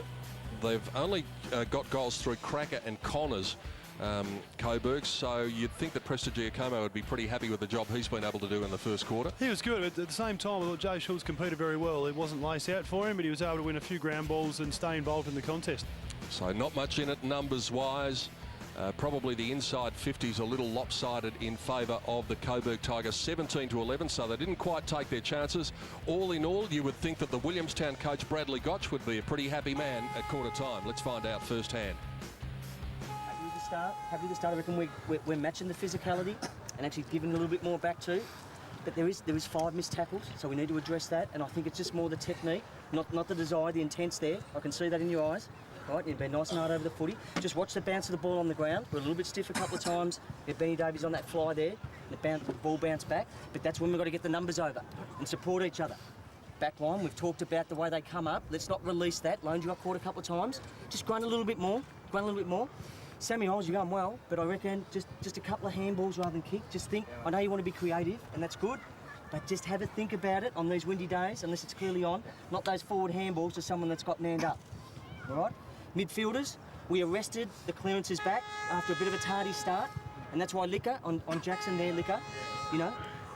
they've only got goals through Cracker and Connors, Coburg, so you'd think that Prestigiacomo would be pretty happy with the job he's been able to do in the first quarter. He was good, but at the same time, I thought Jay Schultz competed very well. It wasn't lace out for him, but he was able to win a few ground balls and stay involved in the contest. So not much in it numbers-wise. Probably the inside 50s a little lopsided in favour of the Coburg Tigers, 17 to 11, so they didn't quite take their chances. All in all, you would think that the Williamstown coach Bradley Gotch would be a pretty happy man at quarter time. Let's find out firsthand. Happy to start. I reckon we're matching the physicality and actually giving a little bit more back too. But there is 5 missed tackles, so we need to address that. And I think it's just more the technique, not the desire, the intent's there. I can see that in your eyes. Right, you've been nice and hard over the footy. Just watch the bounce of the ball on the ground. We're a little bit stiff a couple of times. Get Benny Davies on that fly there. The ball bounced back. But that's when we've got to get the numbers over and support each other. Back line, we've talked about the way they come up. Let's not release that. Loaned you up court a couple of times. Just grunt a little bit more. Grunt a little bit more. Sammy Holes, you're going well, but I reckon just a couple of handballs rather than kick. Just think, I know you want to be creative, and that's good, but just have a think about it on these windy days, unless it's clearly on. Not those forward handballs to someone that's got manned up. All right? Midfielders, we arrested the clearances back after a bit of a tardy start, and that's why Liquor on Jackson there, Liquor, you know,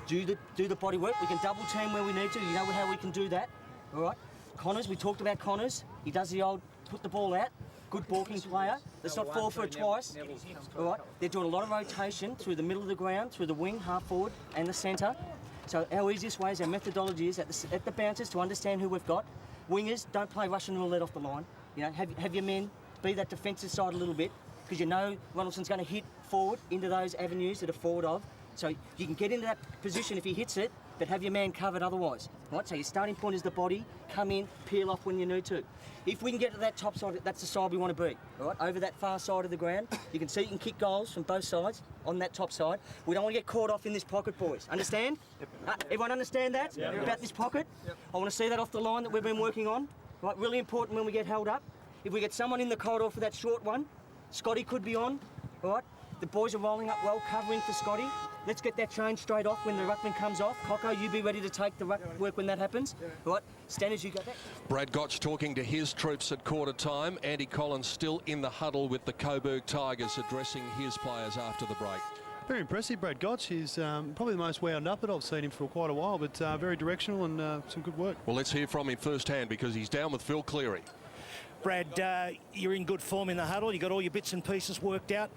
do the body work. We can double team where we need to. You know how we can do that. All right? Connors, we talked about Connors. He does the old put the ball out. Good balking player. Let's not fall for it twice. All right? They're doing a lot of rotation through the middle of the ground, through the wing, half forward, and the centre. So our easiest way is our methodology is at the bouncers to understand who we've got. Wingers, don't play Russian roulette off the line. You know, have your men be that defensive side a little bit, because you know Ronaldson's going to hit forward into those avenues that are forward of. So you can get into that position if he hits it, but have your man covered otherwise. Right? So your starting point is the body, come in, peel off when you need to. If we can get to that top side, that's the side we want to be. All right? Over that far side of the ground, you can see you can kick goals from both sides on that top side. We don't want to get caught off in this pocket, boys. Understand? Everyone understand that? About this pocket? I want to see that off the line that we've been working on. Right? Really important when we get held up. If we get someone in the corridor for that short one, Scotty could be on. All right? The boys are rolling up well, covering for Scotty. Let's get that change straight off when the ruckman comes off. Coco, you be ready to take the ruck work when that happens. Right, Stanners, you got that? Brad Gotch talking to his troops at quarter time. Andy Collins still in the huddle with the Coburg Tigers, addressing his players after the break. Very impressive, Brad Gotch. He's probably the most wound up that I've seen him for quite a while, but very directional and some good work. Well, let's hear from him firsthand, because he's down with Phil Cleary. Brad, you're in good form in the huddle. You got all your bits and pieces worked out.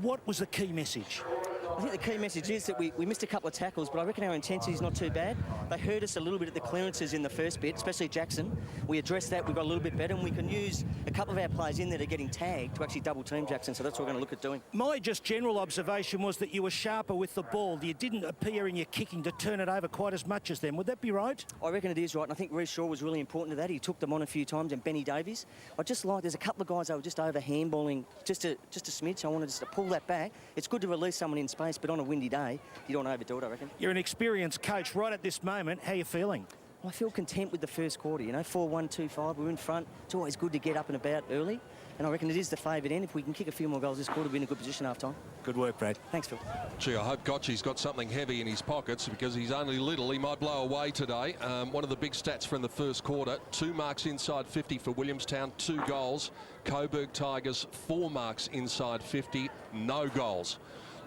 What was the key message? I think the key message is that we missed a couple of tackles, but I reckon our intensity is not too bad. They hurt us a little bit at the clearances in the first bit, especially Jackson. We addressed that, we got a little bit better, and we can use a couple of our players in there that are getting tagged to actually double team Jackson, so that's what we're going to look at doing. My just general observation was that you were sharper with the ball. You didn't appear in your kicking to turn it over quite as much as them. Would that be right? I reckon it is right, and I think Reece Shaw was really important to that. He took them on a few times, and Benny Davies. I just like, there's a couple of guys that were just over handballing just a smidge, so I wanted just to pull that back. It's good to release someone in space, but on a windy day, you don't want to overdo it, I reckon. You're an experienced coach right at this moment. How are you feeling? I feel content with the first quarter, you know, 4-1-2-5, we're in front. It's always good to get up and about early, and I reckon it is the favoured end. If we can kick a few more goals this quarter, we'll be in a good position half time. Good work, Brad. Thanks, Phil. Gee, I hope Gotchi's got something heavy in his pockets, because he's only little. He might blow away today. One of the big stats from the first quarter, 2 marks inside 50 for Williamstown, 2 goals. Coburg Tigers, 4 marks inside 50, no goals.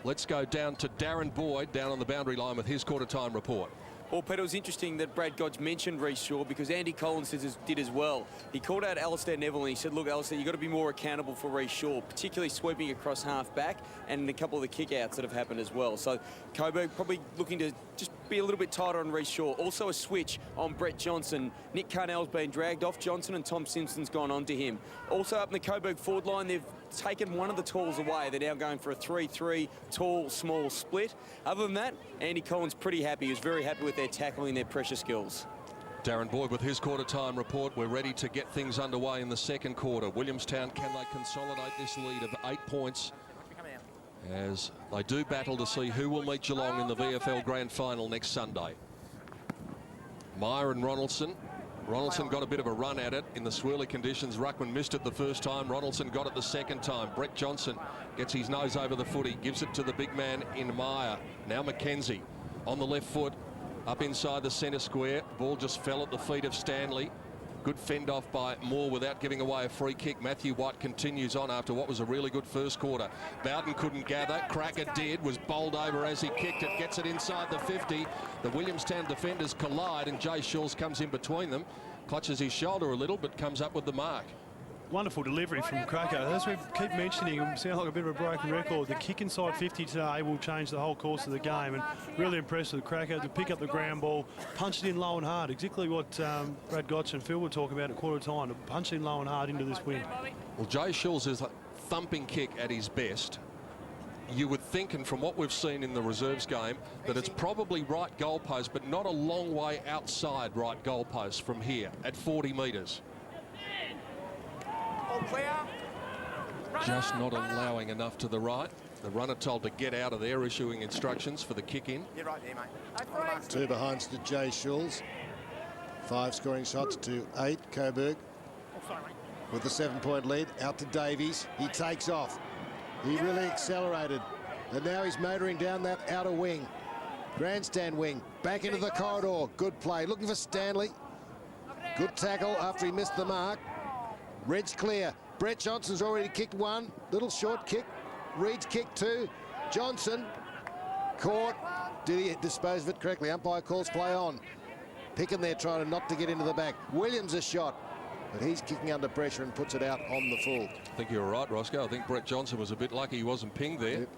Let's go down to Darren Boyd down on the boundary line with his quarter time report. Well, Peter, it was interesting that Brad Gotch mentioned Reece Shaw, because Andy Collins did as well. He called out Alistair Neville and he said, look, Alistair, you've got to be more accountable for Reece Shaw, particularly sweeping across half back and a couple of the kick-outs that have happened as well. So Coburg probably looking to just be a little bit tighter on Reece Shaw. Also a switch on Brett Johnson. Nick Carnell's been dragged off Johnson and Tom Simpson's gone on to him. Also up in the Coburg forward line, they've taken one of the talls away. They're now going for a 3-3 tall, small split. Other than that, Andy Collins pretty happy. He was very happy with their tackling, their pressure skills. Darren Boyd with his quarter time report. We're ready to get things underway in the second quarter. Williamstown, can they consolidate this lead of 8 points as they do battle to see who will meet Geelong in the VFL Grand Final next Sunday? Meyer and Ronaldson. Ronaldson got a bit of a run at it in the swirly conditions. Ruckman missed it the first time. Ronaldson got it the second time. Brett Johnson gets his nose over the footy, gives it to the big man in Meyer. Now McKenzie on the left foot, up inside the centre square. Ball just fell at the feet of Stanley. Good fend off by Moore without giving away a free kick. Matthew White continues on after what was a really good first quarter. Bowden couldn't gather. Cracker did, was bowled over as he kicked it. Gets it inside the 50. The Williamstown defenders collide and Jay Shawls comes in between them. Clutches his shoulder a little but comes up with the mark. Wonderful delivery from Cracker. As we keep mentioning, it sounds like a bit of a broken record. The kick inside 50 today will change the whole course of the game, and really impressed with Cracker to pick up the ground ball, punch it in low and hard. Exactly what Brad Gotch and Phil were talking about at quarter time, to punch in low and hard into this wind. Well, Jay Shawls is a thumping kick at his best. You would think, and from what we've seen in the reserves game, that it's probably right goalpost, but not a long way outside right goalpost from here at 40 metres. Just not allowing enough to the right. The runner told to get out of there, issuing instructions for the kick in. You're right there, mate. 2 behinds to Jay Shawls. 5 scoring shots to 8, Coburg. with the 7-point lead. Out to Davies. He takes off. He really accelerated. And now he's motoring down that outer wing. Grandstand wing. Back into the corridor. Good play. Looking for Stanley. Good tackle after he missed the mark. Red's clear. Brett Johnson's already kicked one. Little short kick. Reed's kicked two. Johnson caught. Did he dispose of it correctly? Umpire calls play on. Picking there trying to not to get into the back. Williams a shot, but he's kicking under pressure and puts it out on the full. I think you're right, Roscoe. I think Brett Johnson was a bit lucky he wasn't pinged there. Yep.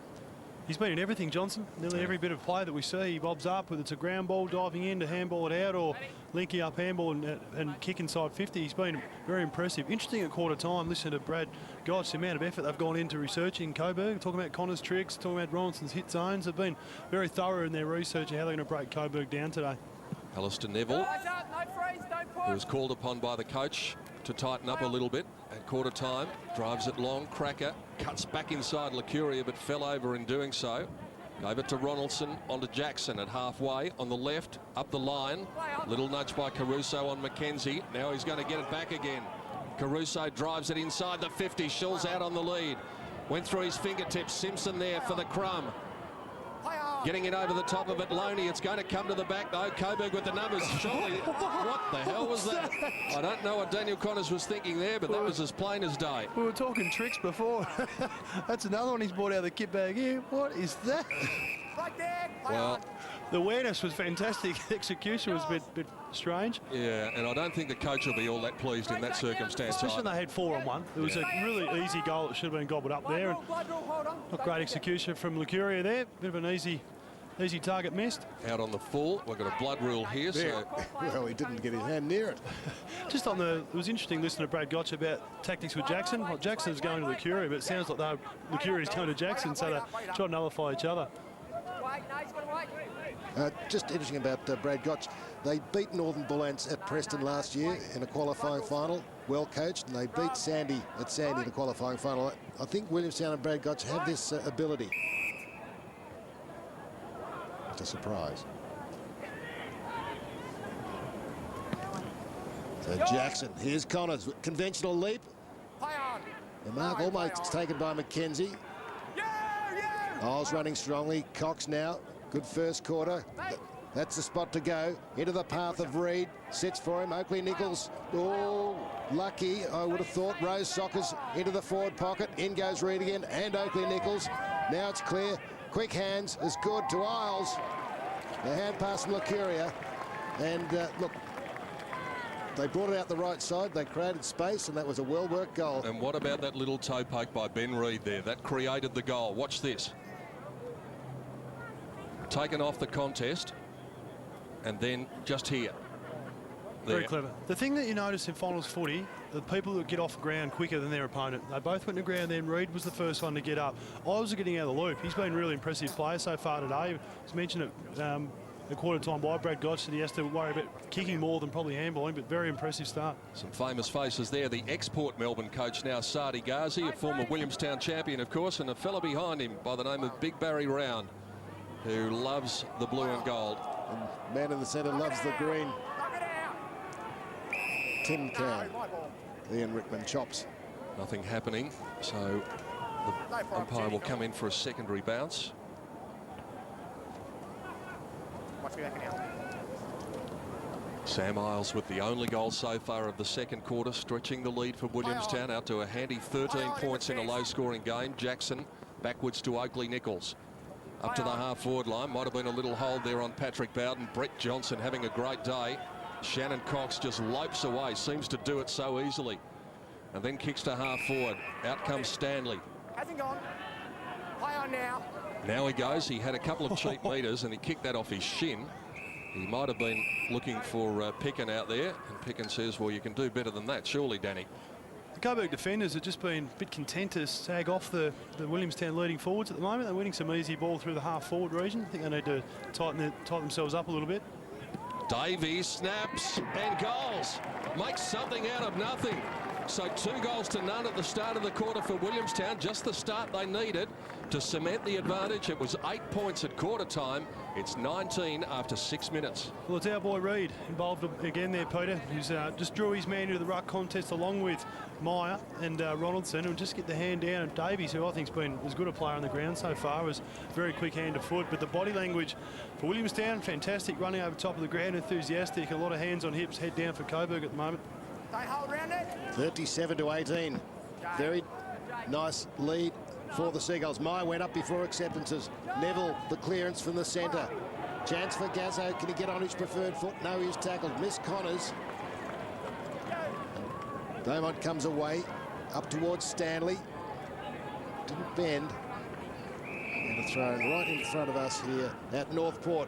He's been in everything, Johnson. Nearly every bit of play that we see, he bobs up, whether it's a ground ball, diving in to handball it out, or linking up handball and kick inside 50. He's been very impressive. Interesting at quarter time, listen to Brad Gotch, the amount of effort they've gone into researching Coburg, talking about Connor's tricks, talking about Robinson's hit zones. They've been very thorough in their research and how they're going to break Coburg down today. Alistair Neville, who was called upon by the coach to tighten up a little bit at quarter time, drives it long. Cracker cuts back inside Licuria but fell over in doing so. Gave it to Ronaldson, onto Jackson at halfway on the left, up the line. Little nudge by Caruso on McKenzie. Now he's going to get it back again. Caruso drives it inside the 50, Shulls out on the lead. Went through his fingertips. Simpson there for the crumb. Getting it over the top of it, Loney. It's going to come to the back though. Coburg with the numbers. Surely, what the hell was that? I don't know what Daniel Connors was thinking there, but that was as plain as day. We were talking tricks before. That's another one he's brought out of the kit bag here. What is that? Well, the awareness was fantastic. The execution was a bit strange. yeah, and I don't think the coach will be all that pleased in that circumstance. Especially when they had 4 on 1. It was a really easy goal that should have been gobbled up there. And not great execution from Licuria there. Bit of an easy target missed. Out on the full. We've got a blood rule here. So Well, he didn't get his hand near it. Just on the, it was interesting listening to Brad Gotch about tactics with Jackson. Well, Jackson's going to Licuria, but it sounds like Licuria's going to Jackson, so they're trying to nullify each other. Just interesting about Brad Gotch. They beat Northern Bullants at Preston last year in a qualifying final. Well coached, and they beat Sandy in the qualifying final. I think Williamstown and Brad Gotch have this ability. It's a surprise. So Jackson, here's Connors, conventional leap. The mark almost taken by McKenzie. Isles running strongly. Cox now. Good first quarter. That's the spot to go. Into the path of Reed. Sits for him. Oakley Nichols. Oh, lucky, I would have thought. Rose Sockers into the forward pocket. In goes Reed again. And Oakley Nichols. Now it's clear. Quick hands is good to Isles. The hand pass from Licuria. And look, they brought it out the right side. They created space, and that was a well-worked goal. and what about that little toe poke by Ben Reed there? That created the goal. Watch this. Taken off the contest, and then just here. There. Very clever. The thing that you notice in finals footy, the people that get off the ground quicker than their opponent. They both went to ground then. Reed was the first one to get up. Isles getting out of the loop. He's been a really impressive player so far today. As mentioned at quarter time by Brad Gotch that he has to worry about kicking more than probably handballing, but very impressive start. Some famous faces there. The export Melbourne coach now, Sadi Ghazi, a former Williamstown champion, of course, and a fella behind him by the name of Big Barry Round, who loves the blue and gold. And man in the centre loves the green. Tin can. Ian Rickman chops. Nothing happening, so the umpire will come in for a secondary bounce. Sam Isles with the only goal so far of the second quarter, stretching the lead for Williamstown out to a handy 13 points in a low-scoring game. Jackson backwards to Oakley Nichols. Up to the half-forward line. Might have been a little hold there on Patrick Bowden. Brett Johnson having a great day. Shannon Cox just lopes away, seems to do it so easily. And then kicks to half-forward. Out comes Stanley. Hasn't gone. Play on now. Now he goes. He had a couple of cheap meters and he kicked that off his shin. He might have been looking for Picken out there. And Picken says, well, you can do better than that, surely, Danny. The Coburg defenders have just been a bit content to sag off the Williamstown leading forwards at the moment. They're winning some easy ball through the half-forward region. I think they need to tighten themselves up a little bit. Davies snaps and goals. Makes something out of nothing. So 2 goals to none at the start of the quarter for Williamstown. Just the start they needed. to cement the advantage. It was 8 points at quarter time. It's 19 after 6 minutes. Well, it's our boy Reid involved again there, Peter, who's just drew his man into the ruck contest along with Meyer and Ronaldson, and just get the hand down. And Davies, who I think's been as good a player on the ground so far, was very quick hand to foot. But the body language for Williamstown, fantastic, running over top of the ground, enthusiastic, a lot of hands on hips, head down for Coburg at the moment. 37-18. Very nice lead for the Seagulls. Meyer went up before acceptances. Neville, the clearance from the centre. Chance for Gazzo. Can he get on his preferred foot? No, he's tackled. Miss Connors. Beaumont comes away up towards Stanley. Didn't bend. And a throw right in front of us here at Northport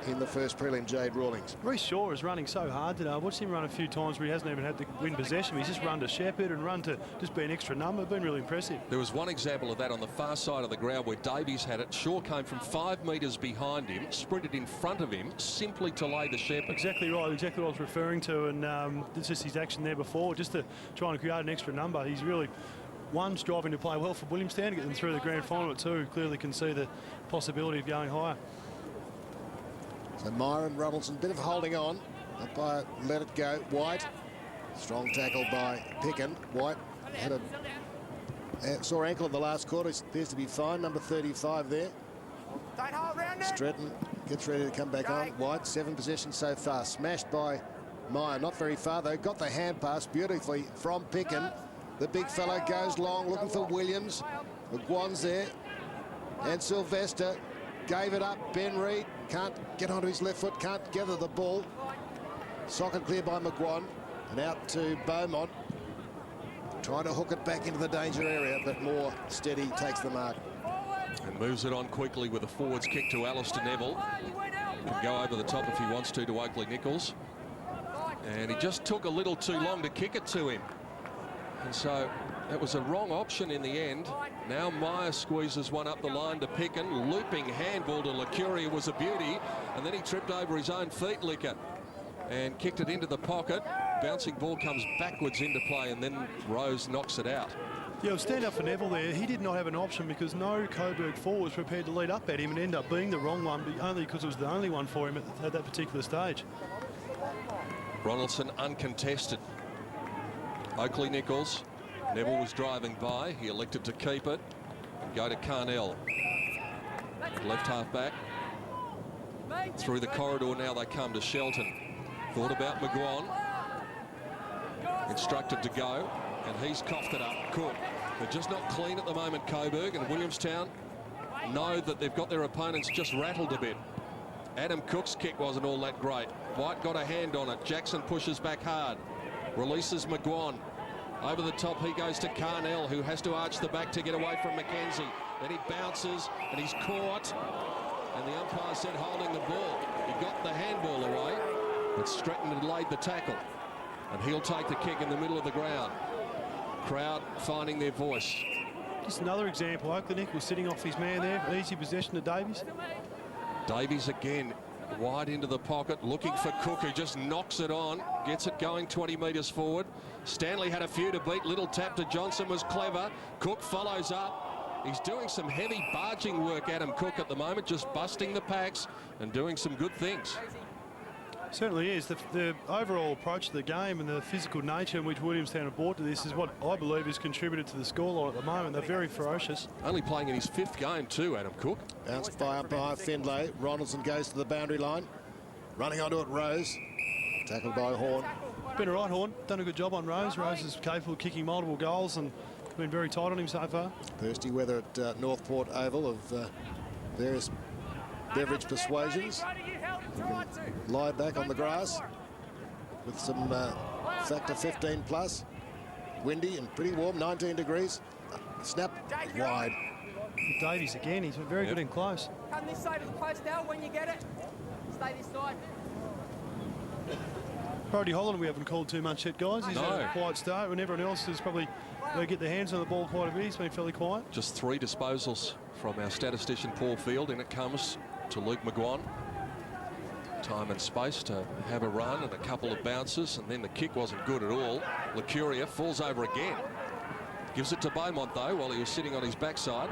in the first prelim, Jade Rawlings. Reece Shaw is running so hard today. I've watched him run a few times where he hasn't even had to win possession. He's just run to Shepherd and run to just be an extra number. Been really impressive. There was one example of that on the far side of the ground where Davies had it. Shaw came from 5 metres behind him, sprinted in front of him, simply to lay the Shepherd. Exactly right, exactly what I was referring to. And it's just his action there before, just to try and create an extra number. He's really, one, striving to play well for Williamstown to get them through the grand final, but two, clearly can see the possibility of going higher. So Meyer and Ronaldson, bit of holding on. Umpire let it go. White, strong tackle by Picken. White had a sore ankle in the last quarter. He appears to be fine. Number 35 there. Stretton gets ready to come back on. White, 7 possessions so far. Smashed by Meyer. Not very far though. Got the hand pass beautifully from Picken. The big fellow goes long, looking for Williams. McGuan's there. And Sylvester gave it up. Ben Reid can't get onto his left foot, can't gather the ball. Socket clear by McGuan, and out to Beaumont. Trying to hook it back into the danger area, but more steady takes the mark. And moves it on quickly with a forwards kick to Alistair Neville. Can go over the top if he wants to Oakley Nichols. And he just took a little too long to kick it to him. And so that was a wrong option in the end. Now Meyer squeezes one up the line to Picken. Looping handball to Licuria was a beauty. And then he tripped over his own feet, Licker, and kicked it into the pocket. Bouncing ball comes backwards into play, and then Rose knocks it out. Yeah, well, stand up for Neville there. He did not have an option because no Coburg forward was prepared to lead up at him and end up being the wrong one, but only because it was the only one for him at that particular stage. Ronaldson uncontested. Oakley Nichols. Neville was driving by. He elected to keep it and go to Carnell. Left half back. Through the corridor now they come to Shelton. Thought about McGuan. Instructed to go, and he's coughed it up. Cook. They're just not clean at the moment, Coburg, and Williamstown know that they've got their opponents just rattled a bit. Adam Cook's kick wasn't all that great. White got a hand on it. Jackson pushes back hard. Releases McGuan. Over the top he goes to Carnell, who has to arch the back to get away from Mackenzie. Then he bounces and he's caught. And the umpire said holding the ball. He got the handball away, but Stratton had laid the tackle. And he'll take the kick in the middle of the ground. Crowd finding their voice. Just another example. Oakley Nichols sitting off his man there. Easy possession to Davies. Davies again. Wide into the pocket, looking for Cook, who just knocks it on, gets it going 20 metres forward. Stanley had a few to beat. Little tap to Johnson was clever. Cook follows up. He's doing some heavy barging work, Adam Cook, at the moment, just busting the packs and doing some good things. Certainly is. The overall approach to the game and the physical nature in which Williamstown have brought to this is what I believe has contributed to the scoreline at the moment. They're very ferocious. Only playing in his 5th game too, Adam Cook. Bounced by umpire Findlay. Ronaldson goes to the boundary line. Running onto it, Rose. Tackled by Horn. Been all right, Horn. Done a good job on Rose. Rose is capable of kicking multiple goals and been very tight on him so far. Thirsty weather at Northport Oval of various beverage persuasions. Lie back on the grass with some factor 15 plus. Windy and pretty warm, 19 degrees. Snap wide. Davies again, he's very good in close. Come this side of the post now when you get it. Stay this side. Brady Holland we haven't called too much yet, guys. He's had a quiet start when everyone else has probably get their hands on the ball quite a bit. He's been fairly quiet. Just 3 disposals from our statistician Paul Field. In it comes to Luke McGuan. Time and space to have a run and a couple of bounces, and then the kick wasn't good at all. Licuria falls over again. Gives it to Beaumont though while he was sitting on his backside.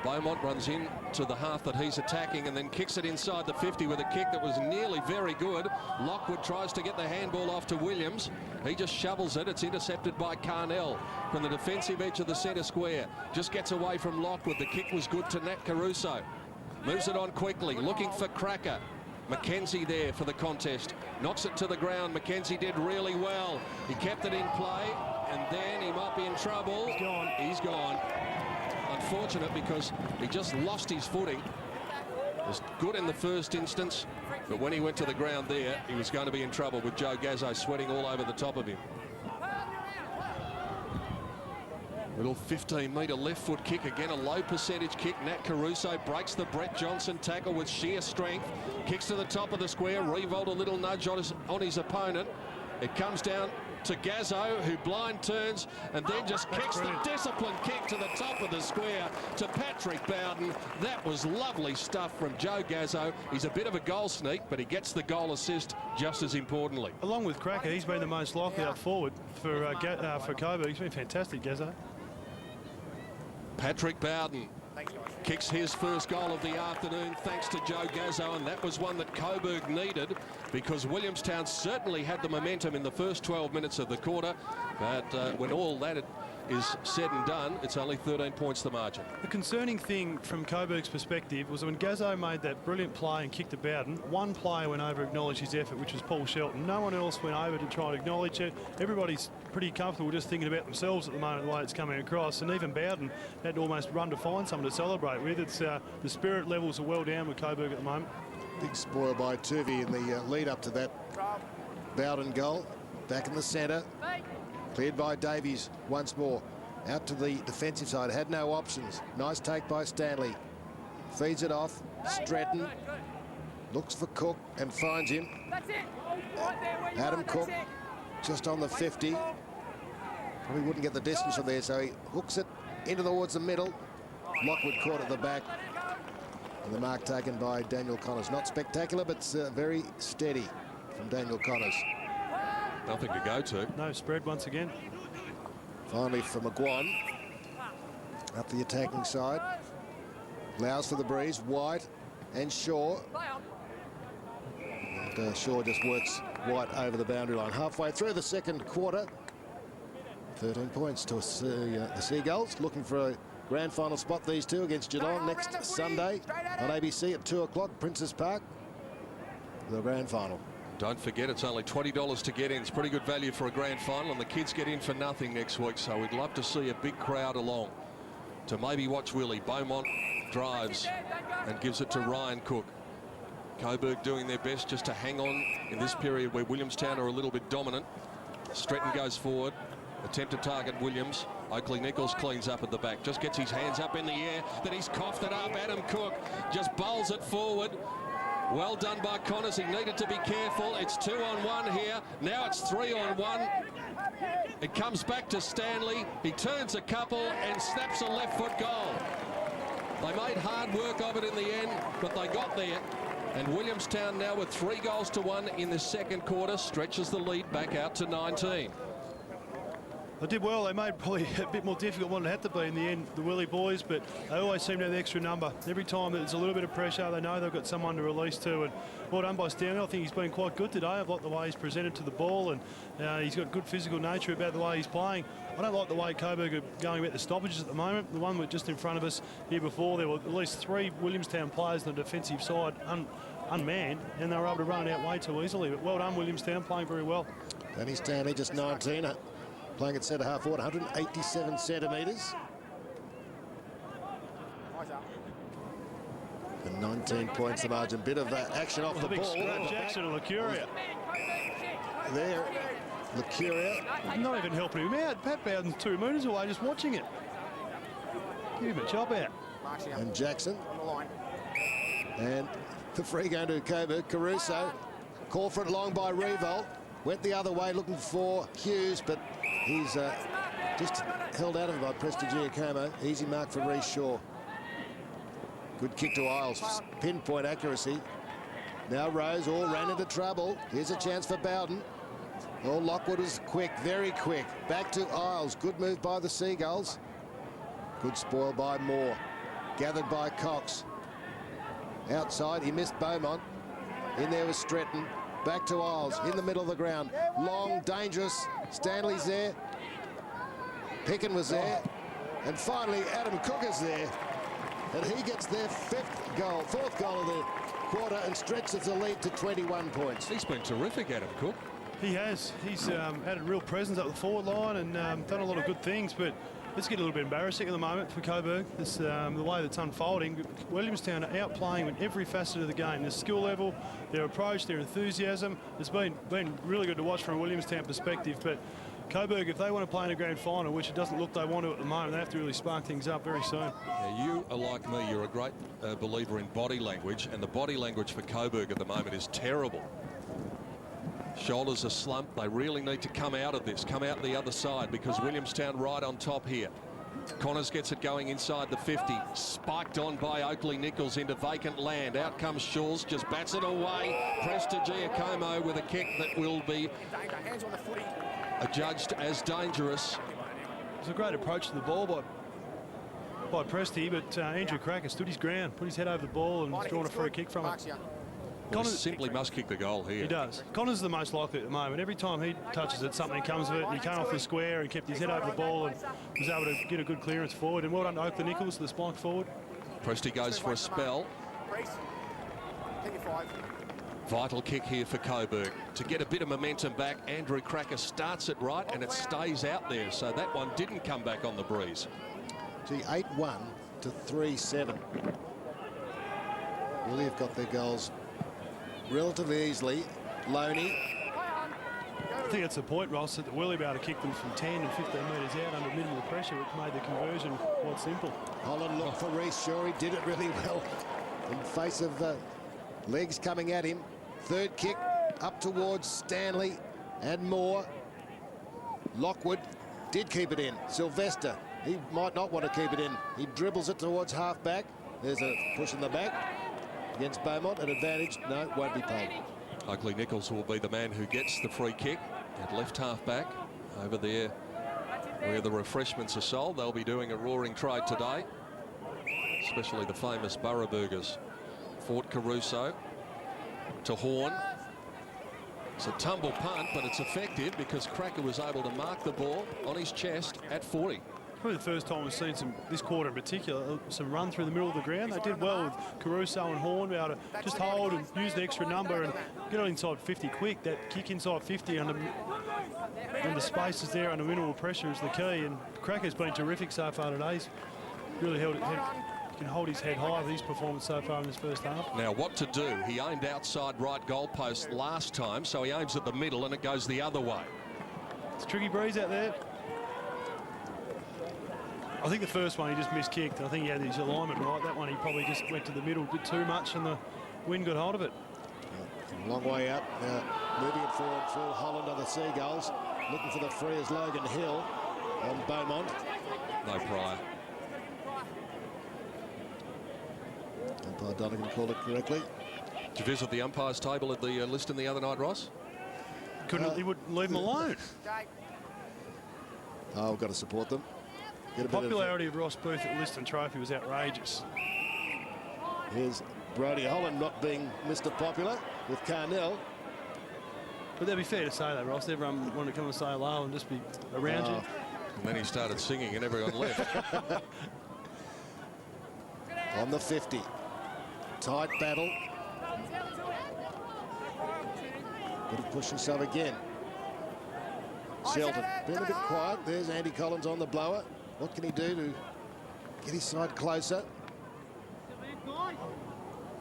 Beaumont runs in to the half that he's attacking and then kicks it inside the 50 with a kick that was nearly very good. Lockwood tries to get the handball off to Williams. He just shovels it. It's intercepted by Carnell from the defensive edge of the centre square. Just gets away from Lockwood. The kick was good to Nat Caruso. Moves it on quickly, looking for Cracker. Mackenzie there for the contest. Knocks it to the ground. Mackenzie did really well. He kept it in play, and then he might be in trouble. He's gone. He's gone. Unfortunate because he just lost his footing. It was good in the first instance, but when he went to the ground there, he was going to be in trouble with Joe Gazzo sweating all over the top of him. Little 15-metre left foot kick, again a low percentage kick. Nat Caruso breaks the Brett Johnson tackle with sheer strength. Kicks to the top of the square. Revolt a little nudge on his opponent. It comes down to Gazzo, who blind turns and then just kicks the disciplined kick to the top of the square to Patrick Bowden. That was lovely stuff from Joe Gazzo. He's a bit of a goal sneak, but he gets the goal assist just as importantly. Along with Cracker, he's been the most likely up forward for Coburg. He's been fantastic, Gazzo. Patrick Bowden kicks his first goal of the afternoon thanks to Joe Gazzo, and that was one that Coburg needed because Williamstown certainly had the momentum in the first 12 minutes of the quarter, but when all that is said and done, it's only 13 points the margin. The concerning thing from Coburg's perspective was when Gazzo made that brilliant play and kicked to Bowden, one player went over to acknowledge his effort, which was Paul Shelton. No one else went over to try and acknowledge it. Everybody's pretty comfortable just thinking about themselves at the moment, the way it's coming across, and even Bowden had to almost run to find someone to celebrate with. It's the spirit levels are well down with Coburg at the moment. Big spoil by Tuvey in the lead up to that Bowden goal. Back in the centre. Cleared by Davies once more. Out to the defensive side. Had no options. Nice take by Stanley. Feeds it off. Stratton. Looks for Cook and finds him. Adam Cook just on the 50. Probably wouldn't get the distance from there, so he hooks it into towards the middle. Lockwood caught at the back. And the mark taken by Daniel Connors. Not spectacular, but very steady from Daniel Connors. Nothing to go to. No spread once again. Finally for McGuan. Up the attacking side. Allows for the breeze. White and Shaw. And Shaw just works White over the boundary line. Halfway through the second quarter. 13 points to the Seagulls. Looking for a grand final spot, these two, against Geelong next Sunday on ABC at 2 o'clock, Princes Park. The grand final. Don't forget, it's only $20 to get in. It's pretty good value for a grand final, and the kids get in for nothing next week, so we'd love to see a big crowd along to maybe watch Willie. Beaumont drives and gives it to Ryan Cook. Coburg doing their best just to hang on in this period where Williamstown are a little bit dominant. Stretton goes forward, attempt to target Williams. Oakley Nichols cleans up at the back, just gets his hands up in the air, then he's coughed it up. Adam Cook just bowls it forward. Well done by Connors. He needed to be careful. It's 2-on-1 here. Now it's 3-on-1. It comes back to Stanley. He turns a couple and snaps a left foot goal. They made hard work of it in the end, but they got there. And Williamstown now with 3-1 in the second quarter stretches the lead back out to 19. They did well. They made probably a bit more difficult than it had to be in the end, the Willie boys, but they always seem to have the extra number. Every time there's a little bit of pressure, they know they've got someone to release to. And well done by Stanley. I think he's been quite good today. I've liked the way he's presented to the ball, and he's got good physical nature about the way he's playing. I don't like the way Coburg are going about the stoppages at the moment. The one just in front of us here before, there were at least 3 Williamstown players on the defensive side unmanned, and they were able to run it out way too easily. But well done, Williamstown, playing very well. Danny Stanley, just 19. Playing at centre half forward, 187 centimetres. And 19 points the margin. Bit of action off the ball. Jackson and Lucuria. There, Lucuria. Not even helping him out. Pat Bowden's 2 metres away just watching it. Give him a chop out. And Jackson. And the free going to Coburg. Caruso. Call for it long by Revolt. Went the other way looking for Hughes, but he's just held out of it by Prestigiacomo. Easy mark for Reece Shaw. Good kick to Isles. Pinpoint accuracy. Now Rose all ran into trouble. Here's a chance for Bowden. Oh, Lockwood is quick, very quick. Back to Isles. Good move by the Seagulls. Good spoil by Moore. gathered by Cox. Outside, he missed Beaumont. In there was Stretton. Back to Isles, in the middle of the ground. Long, dangerous. Stanley's there. Pickin was there. And finally, Adam Cook is there. And he gets their fourth goal of the quarter and stretches the lead to 21 points. He's been terrific, Adam Cook. He has. He's added real presence up the forward line and done a lot of good things, but it's getting a little bit embarrassing at the moment for Coburg. This, the way that's unfolding. Williamstown are outplaying in every facet of the game. Their skill level, their approach, their enthusiasm. It's been really good to watch from a Williamstown perspective, but Coburg, if they want to play in a grand final, which it doesn't look they want to at the moment, they have to really spark things up very soon. Yeah, you are like me. You're a great believer in body language, and the body language for Coburg at the moment is terrible. Shoulders are slumped. They really need to come out of this, come out the other side, because Williamstown right on top here. Connors gets it going inside the 50. Spiked on by Oakley Nichols into vacant land. Out comes Shawls, just bats it away. Prestigiacomo with a kick that will be adjudged as dangerous. It's a great approach to the ball by Presti, but Andrew Cracker stood his ground, put his head over the ball and drawn a free kick from it. Well, Connors simply must kick the goal here. He does. Connors is the most likely at the moment. Every time he touches it, something comes of it. He came off the square and kept his head over the ball and was able to get a good clearance forward. And well done to Oakley Nichols, the spike forward. Presti goes for a spell. Vital kick here for Coburg. To get a bit of momentum back, Andrew Cracker starts it right and it stays out there. So that one didn't come back on the breeze. Gee, 8-1 to 3-7. Willie have got their goals relatively easily. Loney. I think it's the point, Ross, that the Willie be able to kick them from 10 and 15 metres out under minimal pressure, which made the conversion quite simple. Holland looked for Reece Shaw. He did it really well in face of legs coming at him. Third kick up towards Stanley and Moore. Lockwood did keep it in. Sylvester, he might not want to keep it in. He dribbles it towards half-back. There's a push in the back against Beaumont. An advantage. No, won't be paid. Oakley Nichols will be the man who gets the free kick at left half-back over there where the refreshments are sold. They'll be doing a roaring trade today, especially the famous Borough Burgers. Fort Caruso to Horn. It's a tumble punt, but it's effective because Cracker was able to mark the ball on his chest at 40. Probably the first time we've seen this quarter in particular, some run through the middle of the ground. They did well with Caruso and Horn, be able to just hold and use the extra number and get it inside 50 quick. That kick inside 50 and the spaces there under minimal pressure is the key. And Cracker's been terrific so far today. He's really can hold his head high with his performance so far in this first half. Now what to do? He aimed outside right goalpost last time, so he aims at the middle and it goes the other way. It's a tricky breeze out there. I think the first one he just miskicked. I think he had his alignment right. That one he probably just went to the middle a bit too much and the wind got hold of it. A long way out. Moving it forward for Holland are the Seagulls. Looking for the free is Logan Hill on Beaumont. No prior. Umpire Donegan called it correctly. Did you visit the umpires table at the Liston the other night, Ross? He wouldn't leave him alone. Oh, we've got to support them. The popularity of Ross Booth at the Liston Trophy was outrageous. Here's Brady Holland not being Mr. Popular with Carnell. But that'd be fair to say that, Ross. Everyone wanted to come and say hello and just be around you. And then he started singing and everyone left. On the 50. Tight battle. Got to push himself again. Shelton been a bit quiet. There's Andy Collins on the blower. What can he do to get his side closer?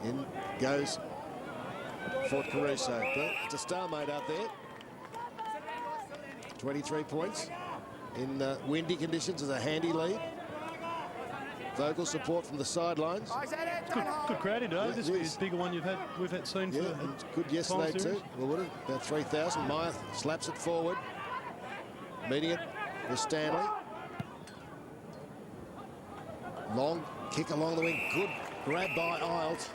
In goes Fort Caruso. But it's a stalemate out there. 23 points in windy conditions is a handy lead. Vocal support from the sidelines. Good crowd today. This is the bigger one we've had seen for good yesterday too. Well, would have about 3,000. Meyer slaps it forward. Meeting it with Stanley. Long kick along the wing. Good grab by Isles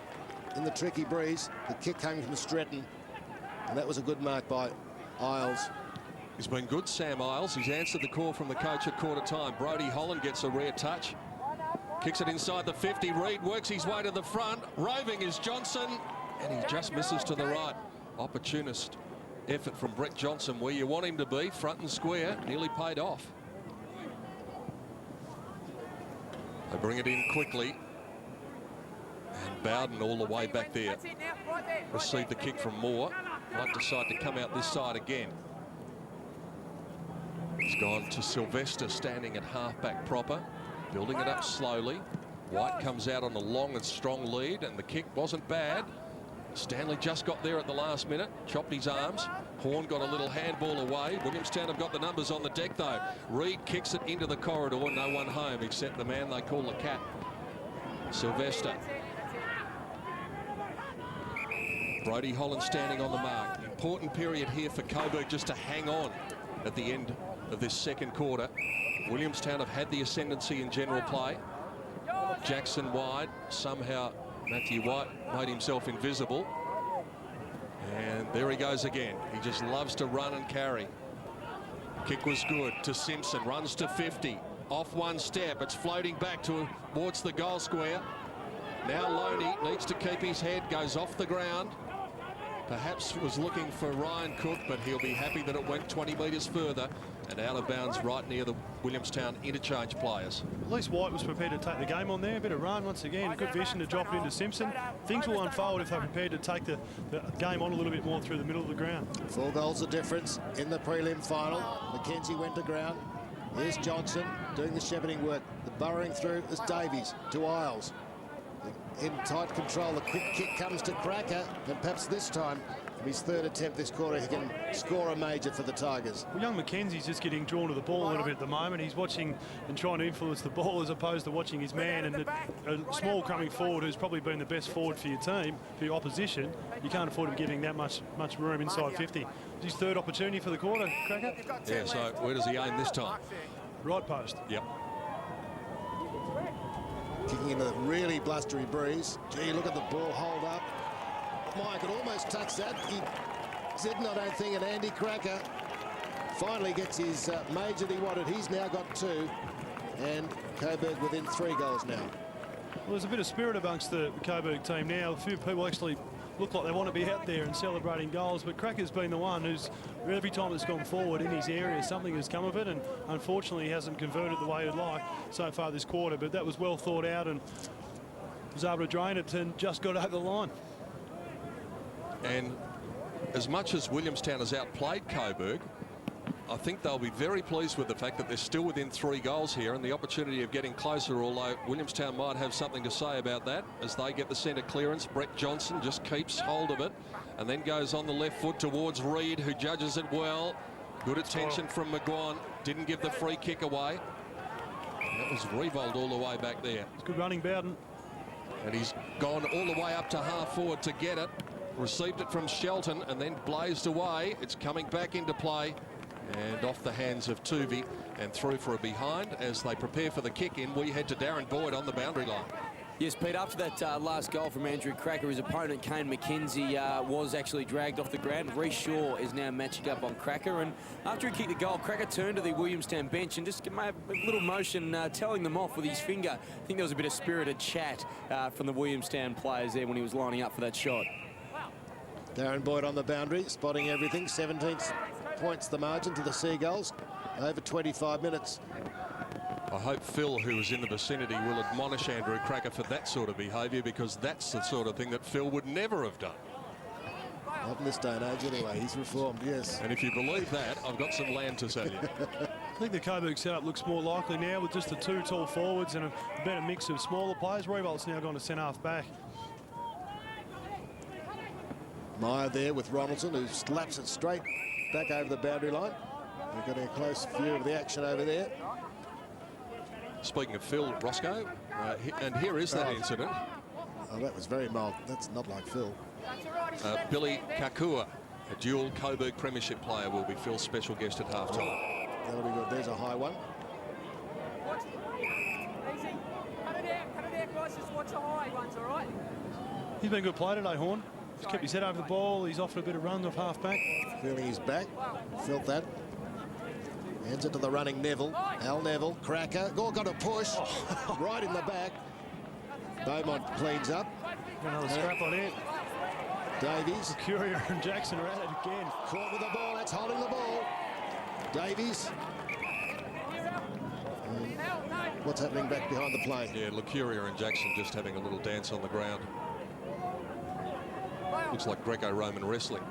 in the tricky breeze. The kick came from Stretton. And that was a good mark by Isles. He's been good, Sam Isles. He's answered the call from the coach at quarter time. Brady Holland gets a rare touch. Kicks it inside the 50. Reid works his way to the front. Roving is Johnson, and he just misses to the right. Opportunist effort from Brett Johnson, where you want him to be, front and square. Nearly paid off. They bring it in quickly. And Bowden all the way back there. Received the kick from Moore. Might decide to come out this side again. It's gone to Sylvester, standing at half-back proper. Building it up slowly. White comes out on a long and strong lead, and the kick wasn't bad. Stanley just got there at the last minute, chopped his arms. Horn got a little handball away. Williamstown have got the numbers on the deck, though. Reid kicks it into the corridor. No one home except the man they call the Cat, Sylvester. Brady Holland standing on the mark. Important period here for Coburg just to hang on at the end of this second quarter. Williamstown have had the ascendancy in general play. Jackson wide. Somehow Matthew White made himself invisible. And there he goes again. He just loves to run and carry. Kick was good to Simpson. Runs to 50. Off one step. It's floating back towards the goal square. Now Loney needs to keep his head. Goes off the ground. Perhaps was looking for Ryan Cook, but he'll be happy that it went 20 metres further and out of bounds right near the Williamstown interchange players. At least White was prepared to take the game on there. A bit of run once again. Good vision to drop it into Simpson. Things will unfold if they're prepared to take the game on a little bit more through the middle of the ground. 4 goals of difference in the prelim final. McKenzie went to ground. Here's Johnson doing the shepherding work. The burrowing through is Davies to Isles. In tight control, the quick kick comes to Cracker, and perhaps this time, from his 3rd attempt this quarter, he can score a major for the Tigers. Well, young McKenzie's just getting drawn to the ball a little bit at the moment. He's watching and trying to influence the ball as opposed to watching his man, and a small coming forward who's probably been the best forward for your team, for your opposition. You can't afford him giving that much room inside 50. It's his 3rd opportunity for the quarter, Cracker. Yeah, so where does he aim this time? Right post. Yep. Kicking into the really blustery breeze. Gee, look at the ball hold up. Mike could almost touch that. He didn't, I don't think, and Andy Cracker finally gets his major that he wanted. He's now got 2, and Coburg within 3 goals now. Well, there's a bit of spirit amongst the Coburg team now. A few people actually look like they want to be out there and celebrating goals, but Cracker's been the one who's, every time it's gone forward in his area, something has come of it, and unfortunately he hasn't converted the way he'd like so far this quarter, but that was well thought out and was able to drain it and just got over the line. And as much as Williamstown has outplayed Coburg, I think they'll be very pleased with the fact that they're still within 3 goals here and the opportunity of getting closer, although Williamstown might have something to say about that as they get the centre clearance. Brett Johnson just keeps hold of it and then goes on the left foot towards Reid, who judges it well. Good attention from McGuan. Didn't give the free kick away. And that was Revolt all the way back there. It's good running, Bowden. And he's gone all the way up to half forward to get it. Received it from Shelton and then blazed away. It's coming back into play. And off the hands of Tuvey and through for a behind as they prepare for the kick in. We head to Darren Boyd on the boundary line. Yes, Pete, after that last goal from Andrew Cracker, his opponent, Kane McKenzie, was actually dragged off the ground. Reece Shaw is now matching up on Cracker. And after he kicked the goal, Cracker turned to the Williamstown bench and just made a little motion telling them off with his finger. I think there was a bit of spirited chat from the Williamstown players there when he was lining up for that shot. Darren Boyd on the boundary, spotting everything. 17 points the margin to the Seagulls over 25 minutes. I hope Phil, who was in the vicinity, will admonish Andrew Cracker for that sort of behaviour, because that's the sort of thing that Phil would never have done. Not in this day and age anyway. He's reformed, yes. And if you believe that, I've got some land to sell you. I think the Coburg setup looks more likely now with just the 2 tall forwards and a better mix of smaller players. Revolt's now gone to centre-half back. Meyer there with Ronaldson, who slaps it straight back over the boundary line. We're getting a close view of the action over there. Speaking of Phil, Roscoe, and here is that incident. Oh, that was very mild. That's not like Phil. Billy Kakua, a dual Coburg premiership player, will be Phil's special guest at half-time. That'll be good. There's a high one. Easy. Cut it out, guys. Just watch the high ones, all right? He's been a good player today, Horn. He's kept his head over the ball. He's offered a bit of run off half-back. Feeling his back. Felt that. Hands it to the running Neville. Al Neville, cracker. Got a push. Right in the back. Beaumont cleans up. Another scrap on it. Davies. Courier and Jackson are at it again. Caught with the ball. That's holding the ball. Davies. What's happening back behind the play? Yeah, Courier and Jackson just having a little dance on the ground. Looks like Greco-Roman wrestling.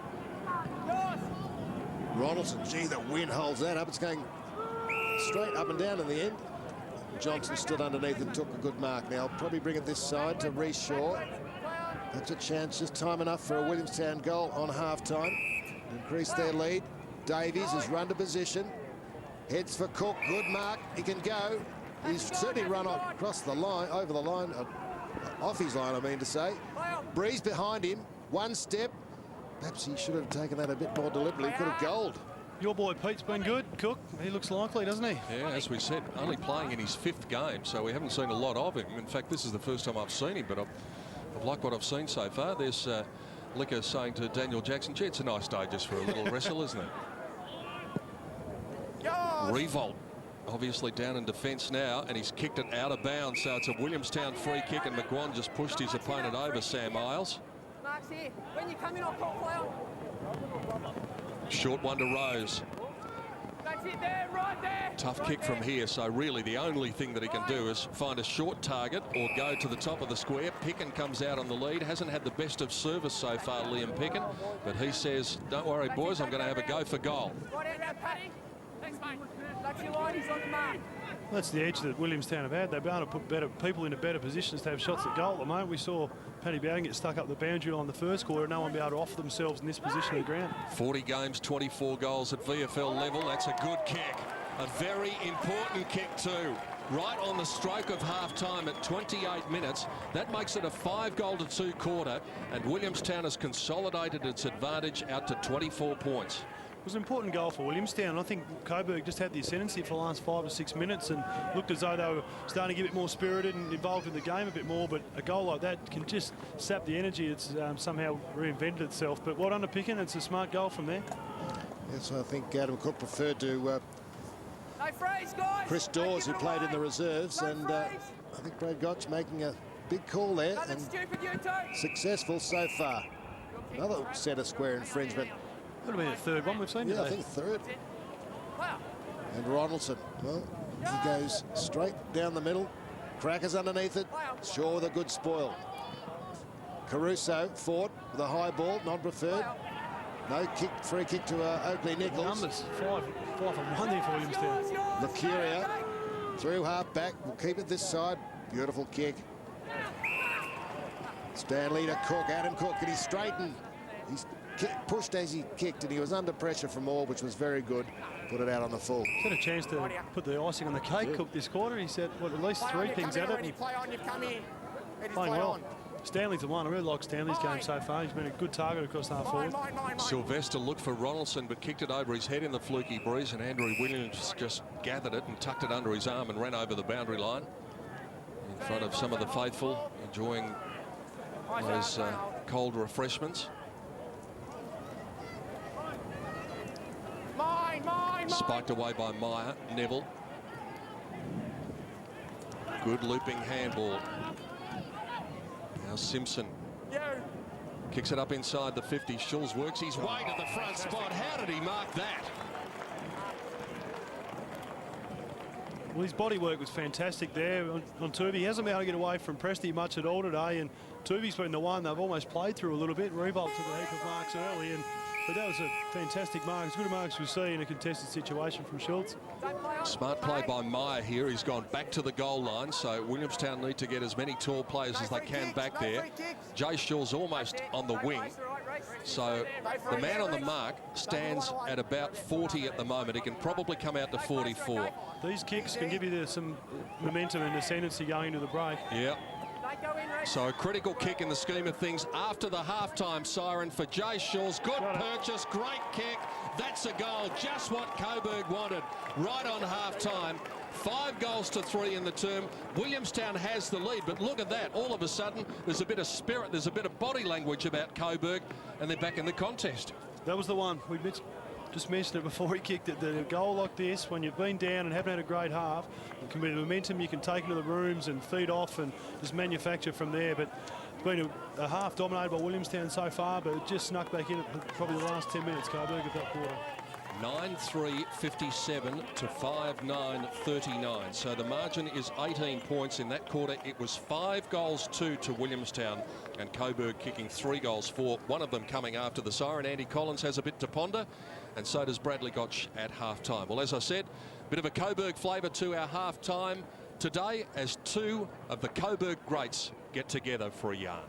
Ronaldson, gee, the wind holds that up. It's going straight up and down in the end. Johnson stood underneath and took a good mark. Now, probably bring it this side to Reece Shaw. That's a chance, just time enough for a Williamstown goal on half-time. Increase their lead. Davies has run to position. Heads for Cook, good mark. He can go. He's certainly run across the line, over the line, off his line, I mean to say. Breeze behind him, one step. Perhaps he should have taken that a bit more deliberately. Could have goaled. Your boy Pete's been good, Cook. He looks likely, doesn't he? Yeah, as we said, only playing in his 5th game, so we haven't seen a lot of him. In fact, this is the first time I've seen him, but I've liked what I've seen so far. There's Licker saying to Daniel Jackson, gee, it's a nice day just for a little wrestle, isn't it? Revolt, obviously down in defence now, and he's kicked it out of bounds, so it's a Williamstown free kick, and McGuan just pushed his opponent over, Sam Miles. Mark's here. When you come in, I'll call player. Short one to Rose. That's it there, right there. Tough kick from here, so really the only thing that he can do is find a short target or go to the top of the square. Picken comes out on the lead. Hasn't had the best of service so far, Liam Picken, but he says, don't worry, boys, I'm going to have a go for goal. Right out there, Paddy. Thanks, mate. That's your line. He's on the mark. That's the edge that Williamstown have had. They've been able to put people into better positions to have shots at goal at the moment. We saw Paddy Bowden get stuck up the boundary line the first quarter. No one be able to offer themselves in this position of the ground. 40 games, 24 goals at VFL level. That's a good kick. A very important kick too. Right on the stroke of half-time at 28 minutes. That makes it a 5-goal-to-2 quarter, and Williamstown has consolidated its advantage out to 24 points. It was an important goal for Williamstown. I think Coburg just had the ascendancy for the last 5 or 6 minutes and looked as though they were starting to get a bit more spirited and involved in the game a bit more. But a goal like that can just sap the energy. It's somehow reinvented itself. But what under Picken, it's a smart goal from there. Yes, I think Adam Cook preferred to Freeze, guys. Chris Dawes, who played in the reserves. And I think Brad Gotch making a big call there. Nothing And stupid, you two. successful so far. Another centre square infringement. Could have been a third one we've seen Yeah, today. I think third. Wow. And Ronaldson, well, he goes straight down the middle. Crackers underneath it. Shaw with a good spoil. Caruso fought with a high ball, non-preferred. No kick, free kick to Oakley Nichols. Numbers, 5 for 1 there for Williamstown. Mercuria through half back. We'll keep it this side. Beautiful kick. Stanley to Cook, Adam Cook, and he's straightened. He's pushed as he kicked, and he was under pressure from all, which was very good. Put it out on the full. He's had a chance to put the icing on the cake, Cook, this quarter. He said, what, at least 3 things at it. Play on, you've come in. Playing well. Stanley's the one. I really like Stanley's game so far. He's been a good target across half forward. Sylvester looked for Ronaldson, but kicked it over his head in the fluky breeze, and Andrew Williams just gathered it and tucked it under his arm and ran over the boundary line in front of some of the faithful, enjoying those cold refreshments. Spiked away by Meyer. Neville. Good looping handball. Now Simpson kicks it up inside the 50. Schulz works his way to the front spot. How did he mark that? Well, his body work was fantastic there on Tooby. He hasn't been able to get away from Presty much at all today, and Tooby's been the one they've almost played through a little bit. Revolt took a heap of marks early, but that was a fantastic mark, as good a mark as we see in a contested situation from Schultz. Smart play by Meyer here. He's gone back to the goal line, so Williamstown need to get as many tall players as they can back there. Jay Shaw's almost on the wing, so the man on the mark stands at about 40 at the moment. He can probably come out to 44. These kicks can give you some momentum and ascendancy going into the break. Yeah. So a critical kick in the scheme of things after the halftime siren for Jay Shaw's. Good purchase, great kick. That's a goal, just what Coburg wanted right on halftime. 5 goals to 3 in the term. Williamstown has the lead, but look at that. All of a sudden, there's a bit of spirit, there's a bit of body language about Coburg, and they're back in the contest. That was the one. We just mentioned it before he kicked it, that a goal like this, when you've been down and haven't had a great half, it can be the momentum you can take into the rooms and feed off and just manufacture from there. But it's been a half dominated by Williamstown so far, but it just snuck back in at probably the last 10 minutes, Coburg, of that quarter. 9-3-57 to 5-9-39. So the margin is 18 points in that quarter. It was 5-2 to Williamstown, and Coburg kicking 3 goals for, one of them coming after the siren. Andy Collins has a bit to ponder, and so does Bradley Gotch at half-time. Well, as I said, a bit of a Coburg flavour to our half-time today as 2 of the Coburg greats get together for a yarn.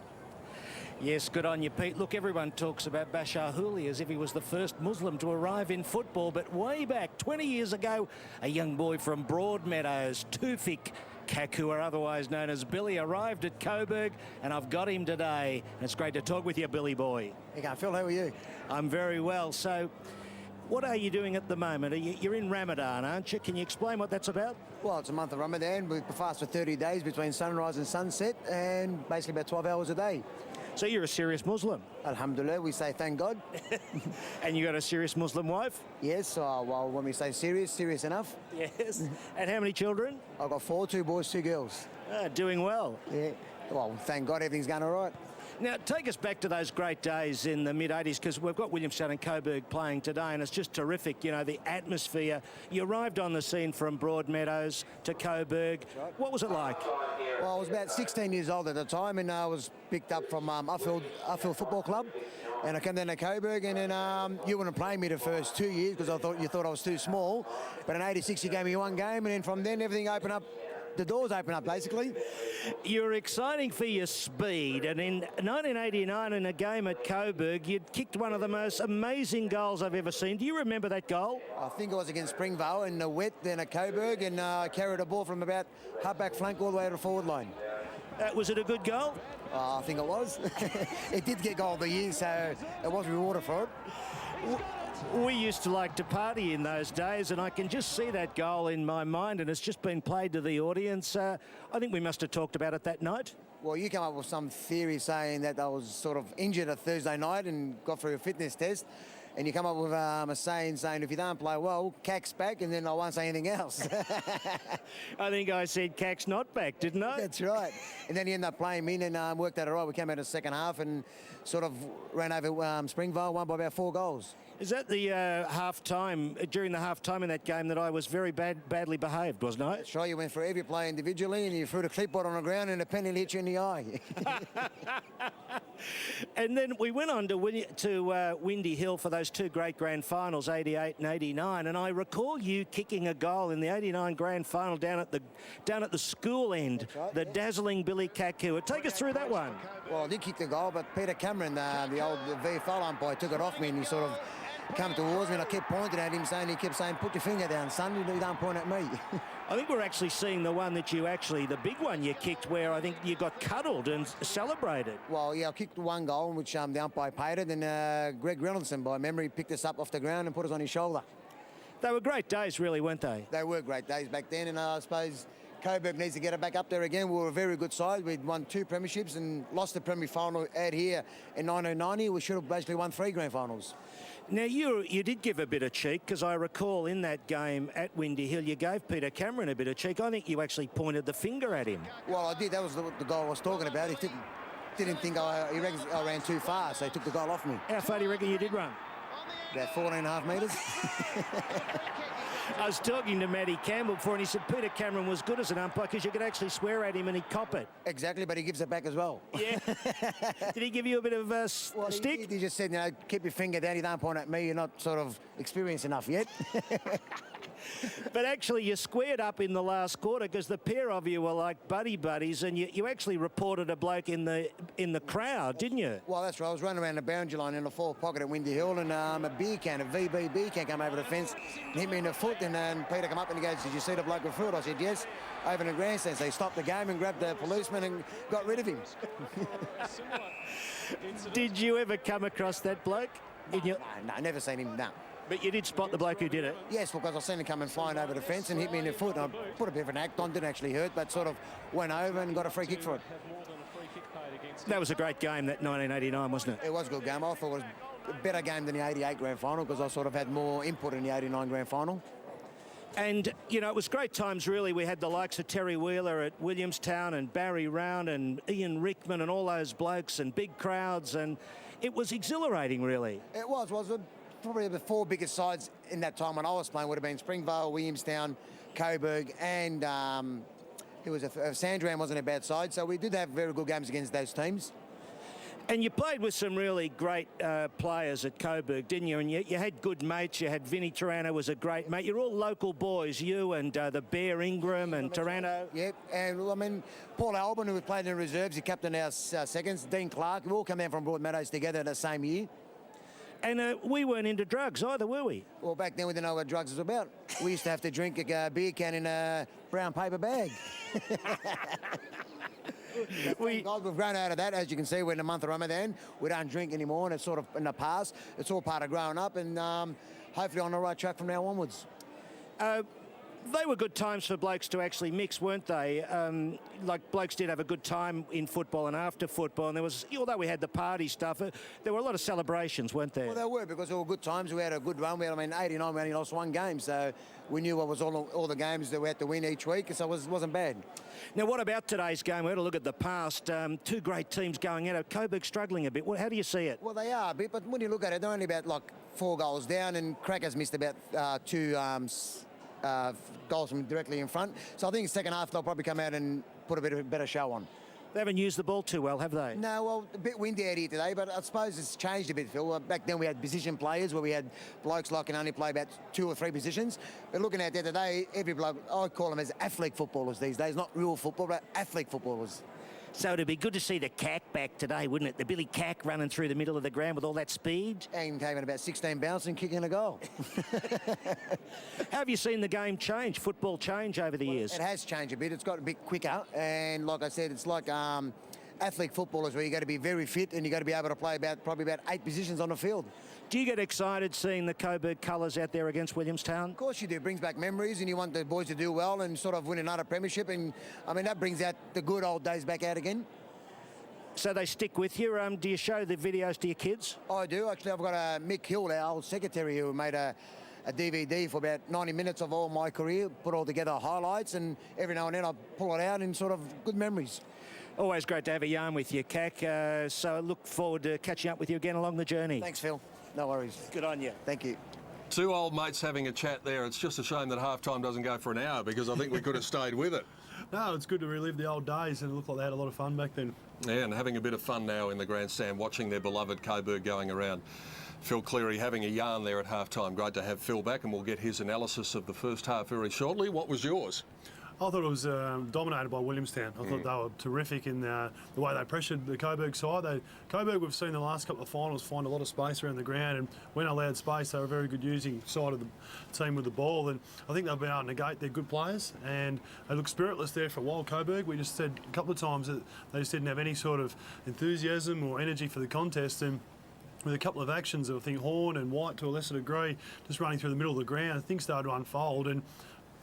Yes, good on you, Pete. Look, everyone talks about Bashar Houli as if he was the first Muslim to arrive in football, but way back 20 years ago, a young boy from Broadmeadows, Tufik Kaku, or otherwise known as Billy, arrived at Coburg, and I've got him today. And it's great to talk with you, Billy boy. Hey, Phil, how are you? I'm very well. So, what are you doing at the moment? You're in Ramadan, aren't you? Can you explain what that's about? Well, it's a month of Ramadan. We fast for 30 days between sunrise and sunset, and basically about 12 hours a day. So you're a serious Muslim? Alhamdulillah, we say thank God. And you got a serious Muslim wife? Yes, well, when we say serious, serious enough. Yes. And how many children? I've got 4, 2 boys, 2 girls. Doing well. Yeah, well, thank God everything's going all right. Now, take us back to those great days in the mid-'80s, because we've got Williamstown and Coburg playing today, and it's just terrific, you know, the atmosphere. You arrived on the scene from Broadmeadows to Coburg. Right. What was it like? Well, I was about 16 years old at the time, and I was picked up from Uffield Football Club, and I came down to Coburg, and then you wouldn't play me the first 2 years because you thought I was too small. But in '86, you gave me 1 game, and then from then everything opened up. The doors open up, basically. You're exciting for your speed, and in 1989 in a game at Coburg, you'd kicked one of the most amazing goals I've ever seen. Do you remember that goal? I think it was against Springvale in the wet, then at Coburg, and carried a ball from about half-back flank all the way to the forward line. Was it a good goal? I think it was. It did get goal of the year, so it was rewarded for it. We used to like to party in those days, and I can just see that goal in my mind, and it's just been played to the audience. I think we must have talked about it that night. Well, you come up with some theory saying that I was sort of injured a Thursday night and got through a fitness test, and you come up with a saying if you don't play well, Cac's back, and then I won't say anything else. I think I said Cac's not back, didn't I? That's right. And then he ended up playing me, and worked out all right. We came out in the second half and sort of ran over Springvale, won by about 4 goals. Is that the half-time, during the half-time in that game, that I was very badly behaved, wasn't I? That's right. You went for every play individually, and you threw the clipboard on the ground, and the penny hit you in the eye. And then we went on to Windy Hill for those 2 great grand finals, 88 and 89, and I recall you kicking a goal in the 89 grand final down at the school end, right, the dazzling Billy Kaku. Take us through that one. Well, I did kick the goal, but Peter Cameron, the old VFL umpire, took it off me, and he sort of come towards me, and I kept pointing at him, he kept saying, "Put your finger down, son, you don't point at me." I think we're actually seeing the one that the big one you kicked, where I think you got cuddled and celebrated. Well, yeah, I kicked 1 goal, which the umpire paid it, and Greg Reynoldson, by memory, picked us up off the ground and put us on his shoulder. They were great days, really, weren't they? They were great days back then, and I suppose Coburg needs to get it back up there again. We were a very good side. We'd won 2 premierships and lost the Premier final out here in 1990. We should have basically won 3 grand finals. Now, you did give a bit of cheek, because I recall in that game at Windy Hill, you gave Peter Cameron a bit of cheek. I think you actually pointed the finger at him. Well, I did. That was the goal I was talking about. He didn't think he reckons I ran too far, so he took the goal off me. How far do you reckon you did run? About 14.5 metres. I was talking to Matty Campbell before, and he said Peter Cameron was good as an umpire because you could actually swear at him and he'd cop it. Exactly, but he gives it back as well. Yeah. Did he give you a bit of a stick? He just said, keep your finger down, you don't point at me, you're not sort of experienced enough yet. But actually, you squared up in the last quarter, because the pair of you were like buddies, and you actually reported a bloke in the crowd, didn't you? Well, that's right. I was running around the boundary line in the 4th pocket at Windy Hill, and a VB beer can, come over the fence and hit me in the foot, and then Peter come up and he goes, "Did you see the bloke with foot?" I said, "Yes," over in the grandstand. So he stopped the game and grabbed the policeman and got rid of him. Did you ever come across that bloke? No, never seen him, no. But you did spot the bloke who did it? Yes, because I seen him coming flying over the fence and hit me in the foot. And I put a bit of an act on, didn't actually hurt, but sort of went over and got a free kick for it. That was a great game, that 1989, wasn't it? It was a good game. I thought it was better game than the 88 grand final because I sort of had more input in the 89 grand final. And, you know, it was great times, really. We had the likes of Terry Wheeler at Williamstown and Barry Round and Ian Rickman and all those blokes and big crowds, and it was exhilarating, really. It was probably the 4 biggest sides in that time when I was playing would have been Springvale, Williamstown, Coburg, and Sandringham wasn't a bad side, so we did have very good games against those teams. And you played with some really great players at Coburg, didn't you? And you had good mates. You had Vinnie Taranto was a great mate. You're all local boys, you and the Bear Ingram and Taranto. Yep, and I mean, Paul Albin, who played in the reserves, he captained our seconds. Dean Clark, we all come down from Broadmeadows together the same year. And we weren't into drugs either, were we? Well, back then we didn't know what drugs was about. We used to have to drink a beer can in a brown paper bag. We've grown out of that. As you can see, we're in the month of Ramadan. We don't drink anymore, and it's sort of in the past. It's all part of growing up, and hopefully on the right track from now onwards. They were good times for blokes to actually mix, weren't they? Like, blokes did have a good time in football and after football, and there was, although we had the party stuff, there were a lot of celebrations, weren't there? Well, there were, because they were good times. We had a good run. 89, we only lost 1 game, so we knew what was all the games that we had to win each week, so it wasn't bad. Now, what about today's game? We had a look at the past. 2 great teams going at it. Coburg struggling a bit. How do you see it? Well, they are a bit, but when you look at it, they're only about, 4 goals down, and Crackers missed about 2 goals from directly in front. So I think second half they'll probably come out and put a better show on. They haven't used the ball too well, have they? No, well, a bit windy out here today, but I suppose it's changed a bit, Phil. Back then we had position players where we had blokes like can only play about 2 or 3 positions. But looking out there today, every bloke, I call them as athlete footballers these days, not real football, but athlete footballers. So it'd be good to see the Cack back today, wouldn't it? The Billy Cack running through the middle of the ground with all that speed. And came in about 16 bounce and kicking a goal. How have you seen the game change, football change over the years? It has changed a bit. It's got a bit quicker. And like I said, it's like athlete footballers where you got to be very fit and you got to be able to play probably about 8 positions on the field. Do you get excited seeing the Coburg colours out there against Williamstown? Of course you do. It brings back memories and you want the boys to do well and sort of win another premiership. And, that brings out the good old days back out again. So they stick with you. Do you show the videos to your kids? I do. Actually, I've got Mick Hill, our old secretary, who made a DVD for about 90 minutes of all my career, put all together highlights, and every now and then I pull it out in sort of good memories. Always great to have a yarn with you, Cack. So I look forward to catching up with you again along the journey. Thanks, Phil. No worries. Good on you. Thank you. 2 old mates having a chat there. It's just a shame that half-time doesn't go for an hour because I think we could have stayed with it. No, it's good to relive the old days, and it looked like they had a lot of fun back then. Yeah, and having a bit of fun now in the grandstand, watching their beloved Coburg going around. Phil Cleary having a yarn there at half-time. Great to have Phil back, and we'll get his analysis of the first half very shortly. What was yours? I thought it was dominated by Williamstown. I thought they were terrific in the way they pressured the Coburg side. Coburg, we've seen the last couple of finals find a lot of space around the ground, and when allowed space, they were very good using side of the team with the ball. And I think they've been able to negate their good players, and they looked spiritless there for a while, Coburg. We just said a couple of times that they just didn't have any sort of enthusiasm or energy for the contest. And with a couple of actions, I think Horn and White to a lesser degree, just running through the middle of the ground, things started to unfold. And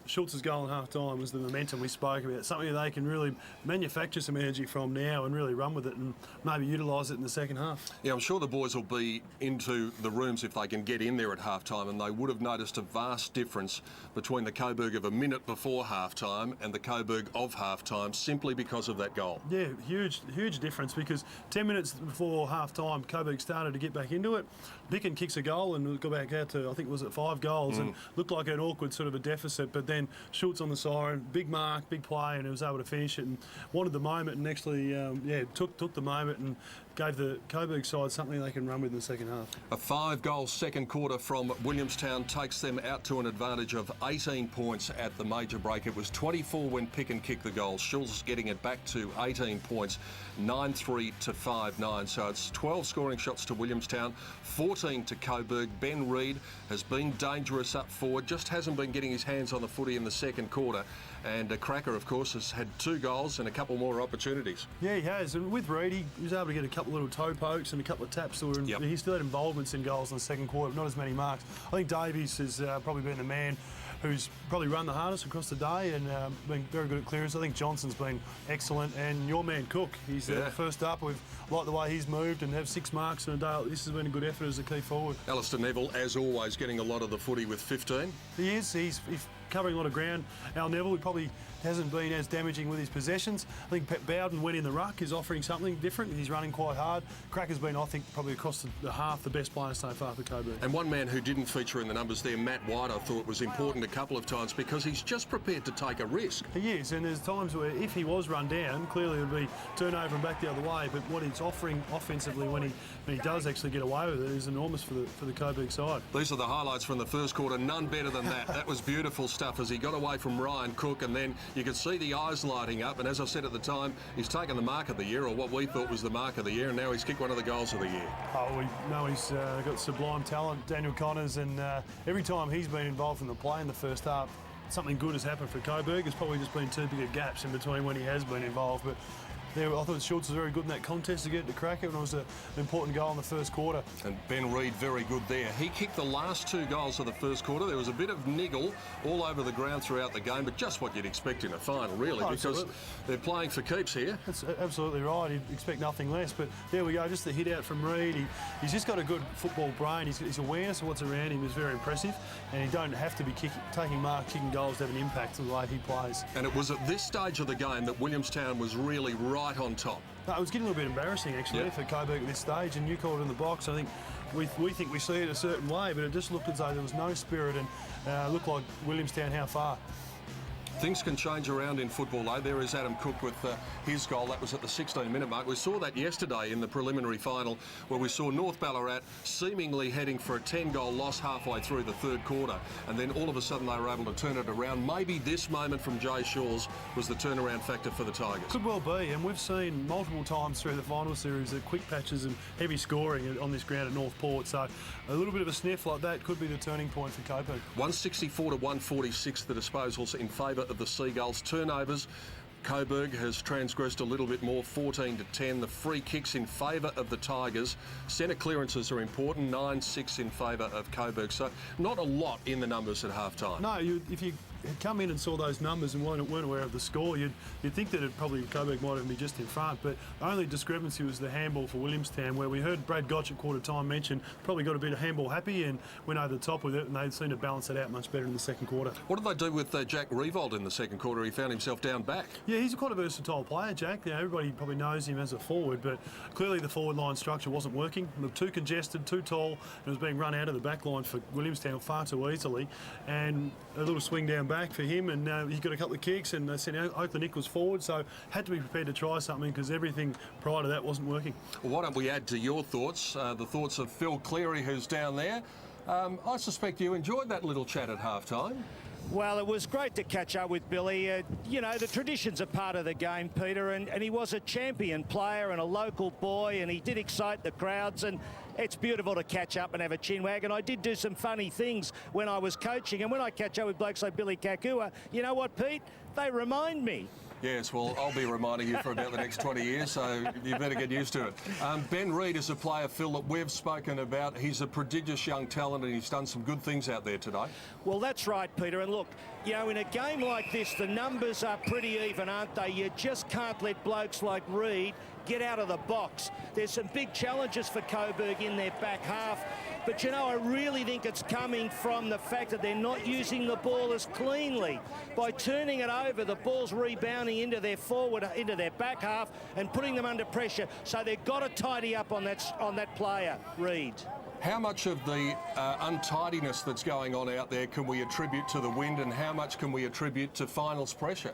Schultz's goal at half-time was the momentum we spoke about, something that they can really manufacture some energy from now and really run with it and maybe utilise it in the second half. Yeah, I'm sure the boys will be into the rooms if they can get in there at half-time, and they would have noticed a vast difference between the Coburg of a minute before half-time and the Coburg of half-time simply because of that goal. Yeah, huge difference, because 10 minutes before half-time, Coburg started to get back into it. Bicken kicks a goal and got back out to, I think, was it 5 goals, and looked like an awkward sort of a deficit, but then Schultz on the siren, big mark, big play, and he was able to finish it and wanted the moment, and actually, took the moment and gave the Coburg side something they can run with in the second half. A 5-goal second quarter from Williamstown takes them out to an advantage of 18 points at the major break. It was 24 when Picken kicked the goal. Schultz getting it back to 18 points, 9-3 to 5-9. So it's 12 scoring shots to Williamstown, 14 to Coburg. Ben Reid has been dangerous up forward, just hasn't been getting his hands on the footy in the second quarter. And Cracker, of course, has had 2 goals and a couple more opportunities. Yeah, he has. And with Reid, he was able to get a couple of little toe pokes and a couple of taps. He still had involvements in goals in the second quarter, but not as many marks. I think Davies has probably been the man who's probably run the hardest across the day and been very good at clearance. I think Johnson's been excellent, and your man Cook, he's first up. We've liked the way he's moved and have 6 marks in a day. This has been a good effort as a key forward. Alistair Neville, as always, getting a lot of the footy with 15. He is. He's covering a lot of ground. Al Neville, he probably hasn't been as damaging with his possessions. I think Bowden went in the ruck, is offering something different. He's running quite hard. Cracker's been, I think, probably across the half the best player so far for Coburg. And one man who didn't feature in the numbers there, Matt White, I thought was important a couple of times because he's just prepared to take a risk. He is, and there's times where if he was run down, clearly it would be turnover and back the other way. But what he's offering offensively when he does actually get away with it is enormous for the Coburg side. These are the highlights from the first quarter. None better than that. That was beautiful stuff as he got away from Ryan Cook, and then you could see the eyes lighting up. And as I said at the time, he's taken the mark of the year, or what we thought was the mark of the year, and now he's kicked one of the goals of the year. Oh, we know he's got sublime talent, Daniel Connors, and every time he's been involved in the play in the first half, something good has happened for Coburg. It's probably just been 2 big gaps in between when he has been involved, but there, I thought Schultz was very good in that contest to get to Cracker, and it was an important goal in the first quarter. And Ben Reid very good there. He kicked the last 2 goals of the first quarter. There was a bit of niggle all over the ground throughout the game, but just what you'd expect in a final, really, because they're playing for keeps here. That's absolutely right. You'd expect nothing less, but there we go, just the hit out from Reid. He's just got a good football brain. His awareness of what's around him is very impressive, and he don't have to be taking marks, kicking goals to have an impact on the way he plays. And it was at this stage of the game that Williamstown was really right on top. No, it was getting a little bit embarrassing, actually, for Coburg at this stage, and you called it in the box. I think we think we see it a certain way, but it just looked as though there was no spirit, and looked like Williamstown how far. Things can change around in football, though. There is Adam Cook with his goal. That was at the 16-minute mark. We saw that yesterday in the preliminary final where we saw North Ballarat seemingly heading for a 10-goal loss halfway through the third quarter. And then all of a sudden they were able to turn it around. Maybe this moment from Jay Shaw's was the turnaround factor for the Tigers. Could well be, and we've seen multiple times through the final series that quick patches and heavy scoring on this ground at North Port. So a little bit of a sniff like that could be the turning point for Coburg. 164 to 146 the disposals in favour of the Seagulls. Turnovers, Coburg has transgressed a little bit more, 14 to 10. The free kicks in favour of the Tigers. Centre clearances are important, 9-6 in favour of Coburg. So not a lot in the numbers at half-time. No, if you had come in and saw those numbers and weren't aware of the score, you'd think that Coburg might even be just in front. But the only discrepancy was the handball for Williamstown, where we heard Brad Gotch at quarter time mention probably got a bit of handball happy and went over the top with it, and they seemed to balance it out much better in the second quarter. What did they do with Jack Revolt in the second quarter? He found himself down back. Yeah, he's quite a versatile player, Jack. You know, everybody probably knows him as a forward, but clearly the forward line structure wasn't working. Looked too congested, too tall, and it was being run out of the back line for Williamstown far too easily. And a little swing down back for him, and he got a couple of kicks, and they sent Oakland Nick was forward, so had to be prepared to try something because everything prior to that wasn't working. Well, why don't we add to your thoughts, the thoughts of Phil Cleary, who's down there. I suspect you enjoyed that little chat at half-time. Well, it was great to catch up with Billy. You know, the traditions are part of the game, Peter, and he was a champion player and a local boy, and he did excite the crowds, and it's beautiful to catch up and have a chin wag. And I did do some funny things when I was coaching, and when I catch up with blokes like Billy Kakua, you know what, Pete? They remind me. Yes, well, I'll be reminding you for about the next 20 years, so you better get used to it. Ben Reid is a player, Phil, that we've spoken about. He's a prodigious young talent, and he's done some good things out there today. Well, that's right, Peter. And look, you know, in a game like this, the numbers are pretty even, aren't they? You just can't let blokes like Reid get out of the box. There's some big challenges for Coburg in their back half. But, you know, I really think it's coming from the fact that they're not using the ball as cleanly. By turning it over, the ball's rebounding into their back half and putting them under pressure. So they've got to tidy up on that player, Reid. How much of the untidiness that's going on out there can we attribute to the wind, and how much can we attribute to finals pressure?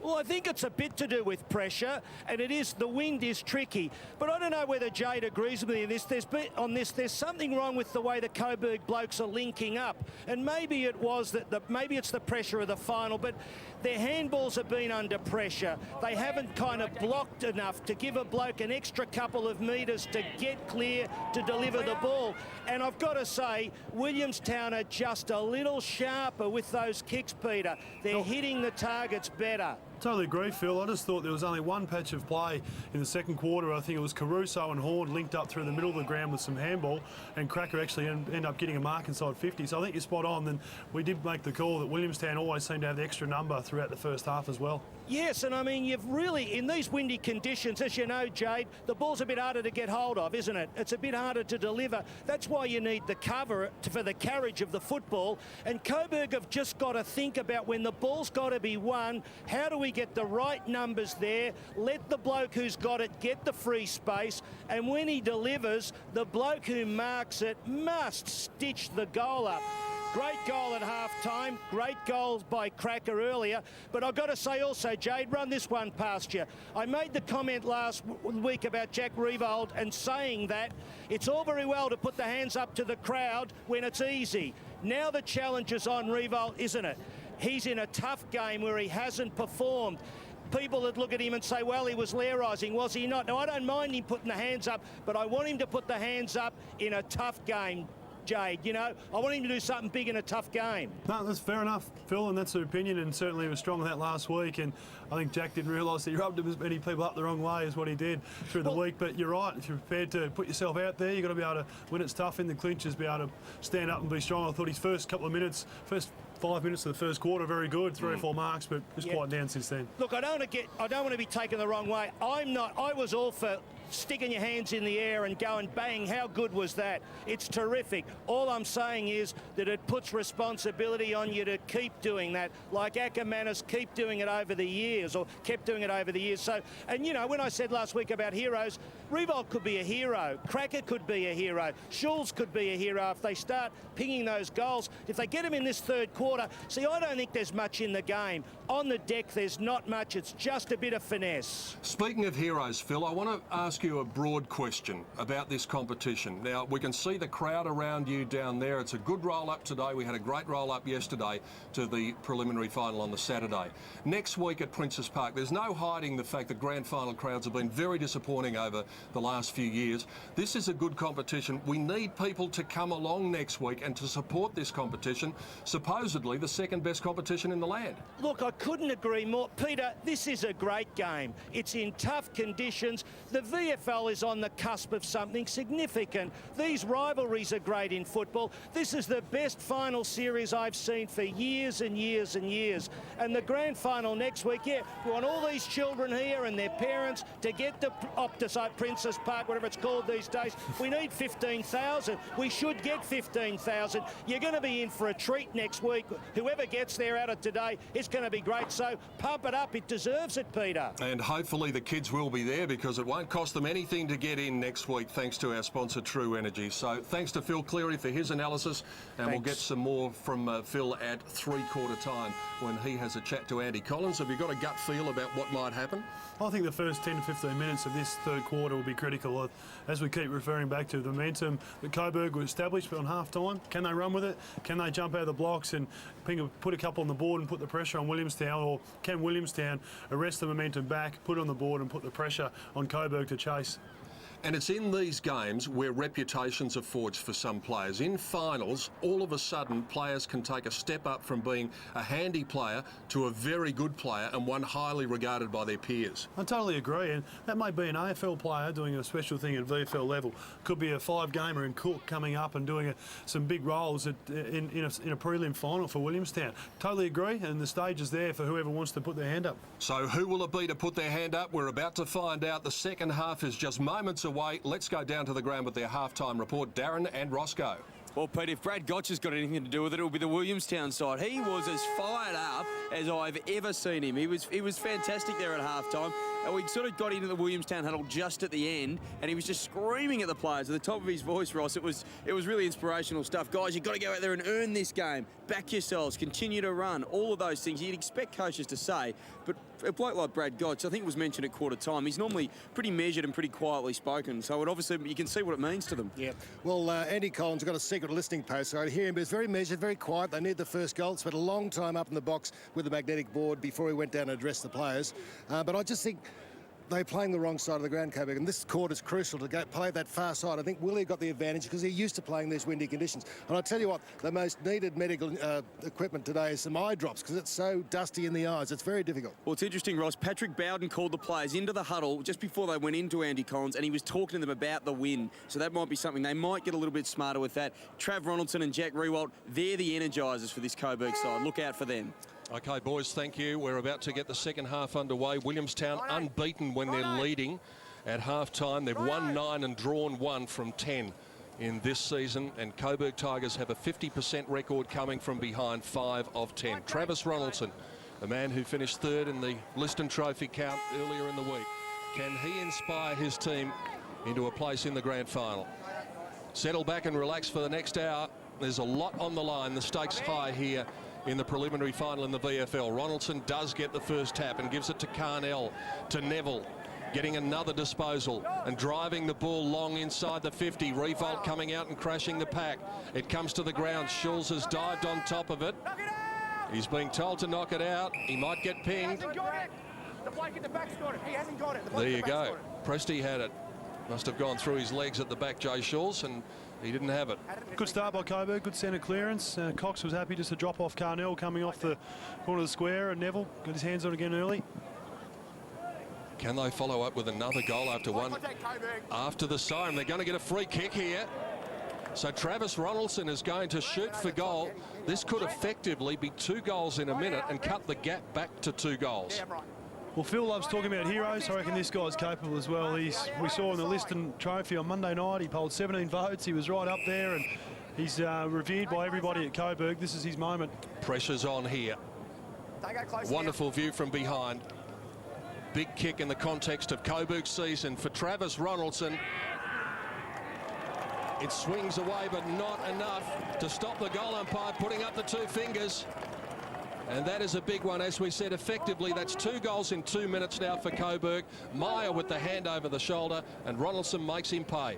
Well, I think it's a bit to do with pressure, and the wind is tricky. But I don't know whether Jade agrees with me there's something wrong with the way the Coburg blokes are linking up. And maybe it was maybe it's the pressure of the final, but their handballs have been under pressure. They haven't kind of blocked enough to give a bloke an extra couple of metres to get clear to deliver the ball. And I've got to say, Williamstown are just a little sharper with those kicks, Peter. They're hitting the targets better. Totally agree, Phil. I just thought there was only one patch of play in the second quarter. I think it was Caruso and Horn linked up through the middle of the ground with some handball, and Cracker actually end up getting a mark inside 50. So I think you're spot on. Then we did make the call that Williamstown always seemed to have the extra number throughout the first half as well. Yes, and I mean, you've really, in these windy conditions, as you know, Jade, the ball's a bit harder to get hold of, isn't it? It's a bit harder to deliver. That's why you need the cover for the carriage of the football. And Coburg have just got to think about when the ball's got to be won, how do we get the right numbers there, let the bloke who's got it get the free space, and when he delivers, the bloke who marks it must stitch the goal up. Great goal at half-time, great goals by Cracker earlier, but I've got to say also, Jade, run this one past you. I made the comment last week about Jack Revold and saying that it's all very well to put the hands up to the crowd when it's easy. Now the challenge is on Revold, isn't it? He's in a tough game where he hasn't performed. People that look at him and say, well, he was lairising, was he not? Now, I don't mind him putting the hands up, but I want him to put the hands up in a tough game, Jade. You know, I want him to do something big in a tough game. No, that's fair enough, Phil, and that's the opinion, and certainly he was strong on that last week, and I think Jack didn't realise that he rubbed as many people up the wrong way as what he did through the week. But you're right, if you're prepared to put yourself out there, you've got to be able to, when it's tough in the clinches, be able to stand up and be strong. I thought his first couple of minutes, first 5 minutes of the first quarter, very good, 3 or 4 marks, but just quite down since then. Look, I don't want to be taken the wrong way. I was all for sticking your hands in the air and going bang. How good was that? It's terrific. All I'm saying is that it puts responsibility on you to keep doing that, like Ackermanis keep doing it over the years, or kept doing it over the years. So, and you know, when I said last week about heroes, Revolt could be a hero, Cracker could be a hero, Schulz could be a hero if they start pinging those goals. If they get them in this third quarter, see, I don't think there's much in the game. On the deck, there's not much. It's just a bit of finesse. Speaking of heroes, Phil, I want to ask you a broad question about this competition. Now, we can see the crowd around you down there. It's a good roll-up today. We had a great roll-up yesterday to the preliminary final on the Saturday. Next week at Princes Park, there's no hiding the fact that grand final crowds have been very disappointing over the last few years. This is a good competition. We need people to come along next week and to support this competition, supposedly the second best competition in the land. Look, I couldn't agree more. Peter, this is a great game. It's in tough conditions. The VFL is on the cusp of something significant. These rivalries are great in football. This is the best final series I've seen for years and years and years. And the grand final next week, we want all these children here and their parents to get to Optus Princes Park, whatever it's called these days. We need 15,000. We should get 15,000. You're going to be in for a treat next week. Whoever gets there out of today, it's going to be great. So pump it up. It deserves it, Peter. And hopefully the kids will be there, because it won't cost them anything to get in next week, thanks to our sponsor True Energy. So thanks to Phil Cleary for his analysis, and we'll get some more from Phil at three-quarter time when he has a chat to Andy Collins. Have you got a gut feel about what might happen? I think the first 10 to 15 minutes of this third quarter will be critical. As we keep referring back to the momentum that Coburg was established on half-time, can they run with it? Can they jump out of the blocks and put a couple on the board and put the pressure on Williamstown, or can Williamstown arrest the momentum back, put it on the board and put the pressure on Coburg to chase? And it's in these games where reputations are forged for some players. In finals, all of a sudden, players can take a step up from being a handy player to a very good player, and one highly regarded by their peers. I totally agree, and that may be an AFL player doing a special thing at VFL level. Could be a 5-gamer in Cook coming up and doing some big roles in a prelim final for Williamstown. Totally agree, and the stage is there for whoever wants to put their hand up. So who will it be to put their hand up? We're about to find out. The second half is just moments away. Let's go down to the ground with their halftime report. Darren and Roscoe. Well, Pete, if Brad Gotch has got anything to do with it, it'll be the Williamstown side. He was as fired up as I've ever seen him. He was fantastic there at halftime. And we sort of got into the Williamstown huddle just at the end, and he was just screaming at the players at the top of his voice, Ross. It was really inspirational stuff. Guys, you've got to go out there and earn this game. Back yourselves, continue to run, all of those things you'd expect coaches to say. But a bloke like Brad Gotch, I think it was mentioned at quarter time, he's normally pretty measured and pretty quietly spoken. So it obviously, you can see what it means to them. Yeah. Well, Andy Collins got a secret listening post, so I hear him, but it's very measured, very quiet. They need the first goal. Spent a long time up in the box with the magnetic board before he went down and addressed the players. But I just think they're playing the wrong side of the ground, Coburg, and this court is crucial to play that far side. I think Willie got the advantage because he's used to playing these windy conditions. And I tell you what, the most needed medical equipment today is some eye drops because it's so dusty in the eyes. It's very difficult. Well, it's interesting, Ross. Patrick Bowden called the players into the huddle just before they went into Andy Collins, and he was talking to them about the wind. So that might be something. They might get a little bit smarter with that. Trav Ronaldson and Jack Riewoldt, they're the energisers for this Coburg side. Look out for them. OK, boys, thank you. We're about to get the second half underway. Williamstown unbeaten when they're leading at half-time. They've won 9 and drawn 1 from 10 in this season. And Coburg Tigers have a 50% record coming from behind 5 of 10. Travis Ronaldson, the man who finished 3rd in the Liston Trophy count earlier in the week. Can he inspire his team into a place in the grand final? Settle back and relax for the next hour. There's a lot on the line. The stakes high here in the preliminary final in the VFL. Ronaldson does get the first tap and gives it to Carnell, to Neville, getting another disposal and driving the ball long inside the 50. Riewoldt coming out and crashing the pack. It comes to the ground. Schulz has dived on top of it. He's being told to knock it out. He might get pinged. The bloke at the back's got it. He hasn't got it. There you go. Presty had it. Must have gone through his legs at the back, Jay Schulz, and he didn't have it. Good start by Coburg, good centre clearance. Cox was happy just to drop off Carnell coming off the corner of the square, and Neville got his hands on it again early. Can they follow up with another goal after one? After the siren, they're going to get a free kick here. So Travis Ronaldson is going to shoot for goal. This could effectively be 2 goals in a minute and cut the gap back to 2 goals. Well, Phil loves talking about heroes. I reckon this guy's capable as well. We saw in the Liston Trophy on Monday night, he polled 17 votes. He was right up there, and he's revered by everybody at Coburg. This is his moment. Pressure's on here. Wonderful view from behind. Big kick in the context of Coburg's season for Travis Ronaldson. It swings away, but not enough to stop the goal umpire putting up the 2 fingers. And that is a big one. As we said, effectively, that's 2 goals in 2 minutes now for Coburg. Meyer with the hand over the shoulder, and Ronaldson makes him pay.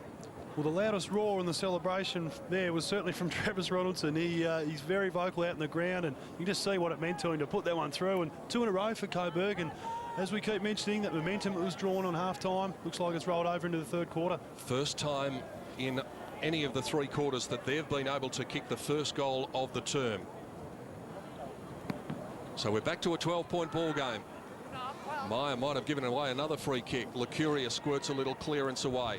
Well, the loudest roar in the celebration there was certainly from Travis Ronaldson. He's very vocal out in the ground, and you can just see what it meant to him to put that one through. And 2 in a row for Coburg. And as we keep mentioning, that momentum that was drawn on half-time looks like it's rolled over into the 3rd quarter. First time in any of the 3 quarters that they've been able to kick the first goal of the term. So we're back to a 12-point ball game. Meyer might have given away another free kick. Lucuria squirts a little clearance away.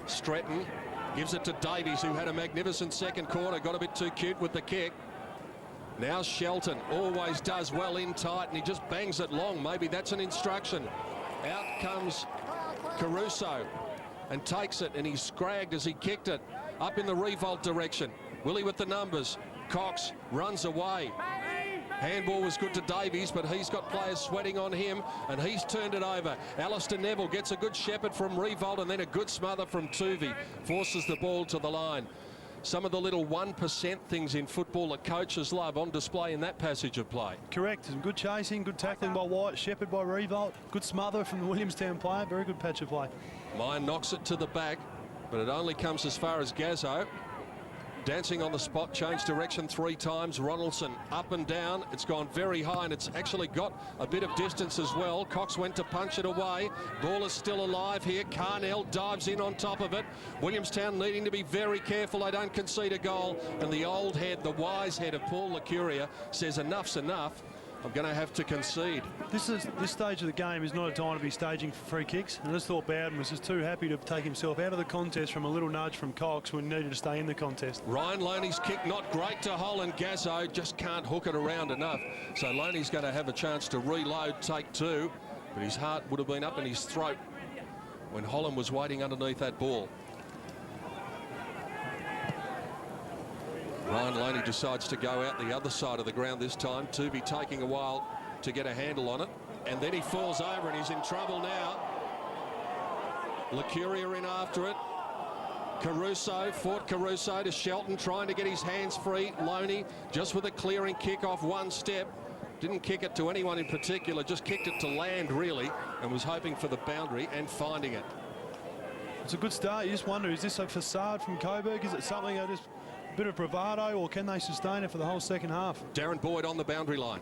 Stretton gives it to Davies, who had a magnificent second quarter, got a bit too cute with the kick. Now Shelton always does well in tight, and he just bangs it long. Maybe that's an instruction. Out comes Caruso and takes it, and he scragged as he kicked it up in the Riewoldt direction. Willie with the numbers. Cox runs away. Handball was good to Davies, but he's got players sweating on him, and he's turned it over. Alistair Neville gets a good shepherd from Riewoldt, and then a good smother from Tuvey. Forces the ball to the line. Some of the little 1% things in football that coaches love on display in that passage of play. Correct. Some good chasing, good tackling by White, shepherd by Riewoldt, good smother from the Williamstown player. Very good patch of play. Meyer knocks it to the back, but it only comes as far as Gazzo. Dancing on the spot, changed direction 3 times. Ronaldson up and down. It's gone very high, and it's actually got a bit of distance as well. Cox went to punch it away. Ball is still alive here. Carnell dives in on top of it. Williamstown needing to be very careful they don't concede a goal. And the old head, the wise head of Paul Lucuria says enough's enough. I'm going to have to concede. This stage of the game is not a time to be staging for free kicks. And I just thought Bowden was just too happy to take himself out of the contest from a little nudge from Cox when he needed to stay in the contest. Ryan Loney's kick not great to Holland. Gazzo just can't hook it around enough. So Loney's going to have a chance to reload, take 2. But his heart would have been up in his throat when Holland was waiting underneath that ball. Ryan Loney decides to go out the other side of the ground this time. Tuvey taking a while to get a handle on it. And then he falls over and he's in trouble now. Lucuria in after it. Caruso, fought Caruso to Shelton, trying to get his hands free. Loney just with a clearing kick off 1 step. Didn't kick it to anyone in particular, just kicked it to land really, and was hoping for the boundary and finding it. It's a good start. You just wonder, is this a facade from Coburg? Is it something that is bit of bravado, or can they sustain it for the whole second half? Darren Boyd on the boundary line.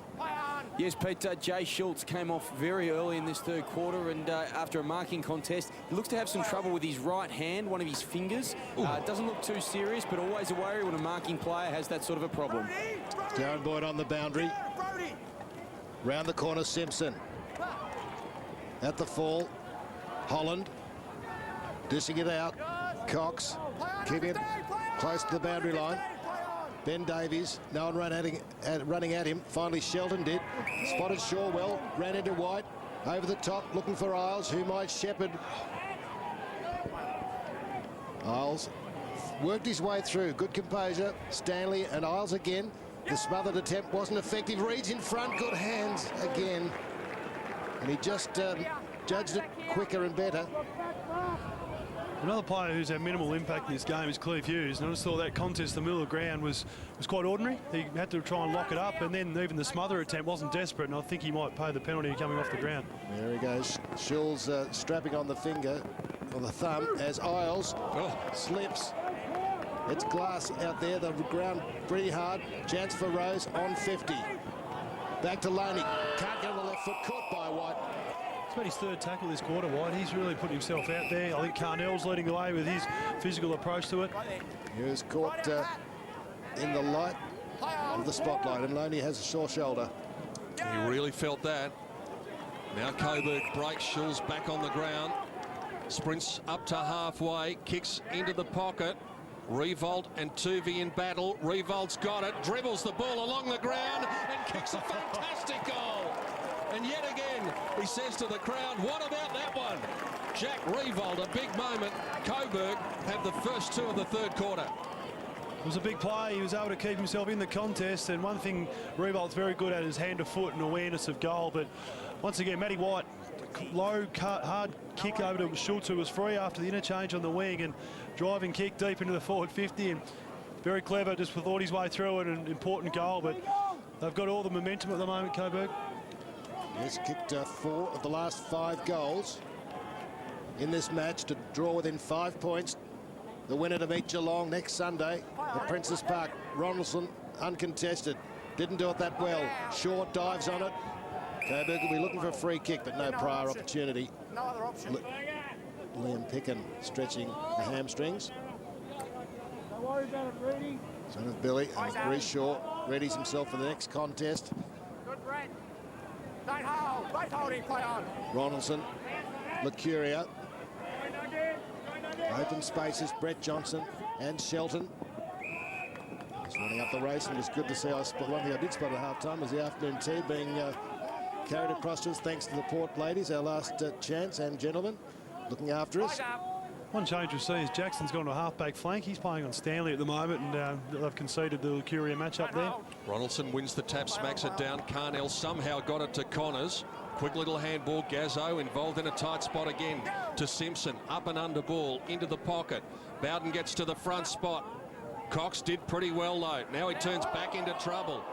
Yes, Pete, Jay Schultz came off very early in this third quarter, and after a marking contest, he looks to have some trouble with his right hand, one of his fingers. Doesn't look too serious, but always a worry when a marking player has that sort of a problem. Darren Boyd on the boundary. Round the corner, Simpson. At the fall, Holland. Dishing it out. Cox keeping it close to the boundary line. Ben Davies, no one running at him. Finally, Shelton did. Spotted Shawwell, ran into White. Over the top, looking for Isles, who might shepherd. Isles worked his way through. Good composure. Stanley and Isles again. The smothered attempt wasn't effective. Reed's in front. Good hands again. And he just judged it quicker and better. Another player who's had minimal impact in this game is Cleve Hughes. And I just thought that contest, the middle of the ground, was quite ordinary. He had to try and lock it up, and then even the smother attempt wasn't desperate, and I think he might pay the penalty coming off the ground. There he goes. Schulz strapping on the finger, or the thumb, as Isles slips. It's glass out there, the ground pretty hard. Chance for Rose on 50. Back to Loney. Can't get on the left foot, caught by White. It's been his third tackle this quarter, White. He's really put himself out there. I think Carnell's leading the way with his physical approach to it. He was caught in the light of the spotlight, and Loney has a sore shoulder. He really felt that. Now Coburg breaks, Schulz back on the ground. Sprints up to halfway, kicks into the pocket. Revolt and Tuvey in battle. Revolt's got it, dribbles the ball along the ground and kicks a fantastic goal. And yet again, he says to the crowd, what about that one? Jack Revolt, a big moment. Coburg have the first two of the third quarter. It was a big play. He was able to keep himself in the contest, and one thing Revolt's very good at is hand to foot and awareness of goal. But once again, Matty White, low cut, hard kick over to Schultz, who was free after the interchange on the wing, and driving kick deep into the forward 50, and very clever, just thought his way through it, an important goal. But they've got all the momentum at the moment, Coburg. He's kicked 4 of the last 5 goals in this match to draw within 5 points. The winner to meet Geelong next Sunday at Princess Park. Ronaldson uncontested. Didn't do it that well. Shaw dives on it. Coburg will be looking for a free kick, but no prior opportunity. No other option. Liam Picken stretching the hamstrings. Don't worry about it, Brady. Son of Billy and Reece Shaw readies himself for the next contest. Good, Brett. Don't hold. Both holding, play on. Ronaldson, Lacuria. Open spaces, Brett Johnson and Shelton. He's running up the race, and it's good to see. One thing I did spot at half-time was the afternoon tea being carried across to us, thanks to the Port ladies, our last chance, and gentlemen looking after us. One change we've seen is Jackson's gone to a half-back flank. He's playing on Stanley at the moment, and they've conceded the Curia match up there. Ronaldson wins the tap, smacks it down. Carnell somehow got it to Connors. Quick little handball. Gazzo involved in a tight spot again to Simpson. Up and under ball into the pocket. Bowden gets to the front spot. Cox did pretty well though. Now he turns back into trouble.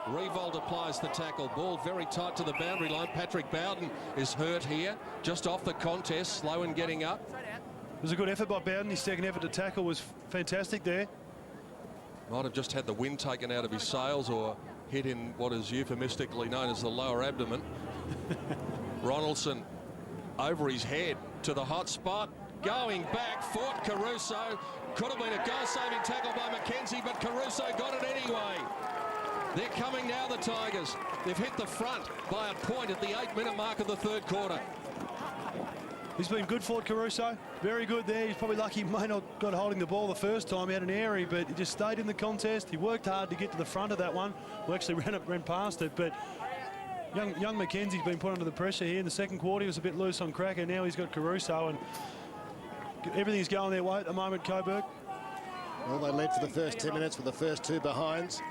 Revolt applies the tackle. Ball very tight to the boundary line. Patrick Bowden is hurt here. Just off the contest. Slow in getting up. It was a good effort by Bowden. His second effort to tackle was fantastic there. Might have just had the wind taken out of his sails or hit in what is euphemistically known as the lower abdomen. Ronaldson over his head to the hot spot. Going back, fought Caruso. Could have been a goal-saving tackle by McKenzie, but Caruso got it anyway. They're coming now, the Tigers. They've hit the front by a point at the 8-minute mark of the third quarter. He's been good for Caruso. Very good there. He's probably lucky he may not got holding the ball the first time. He had an airy, but he just stayed in the contest. He worked hard to get to the front of that one. We actually ran past it, but young McKenzie's been put under the pressure here. In the second quarter, he was a bit loose on Cracker. Now he's got Caruso, and everything's going their way at the moment, Coburg. Well, they led for the first 10 minutes with the first 2 behinds.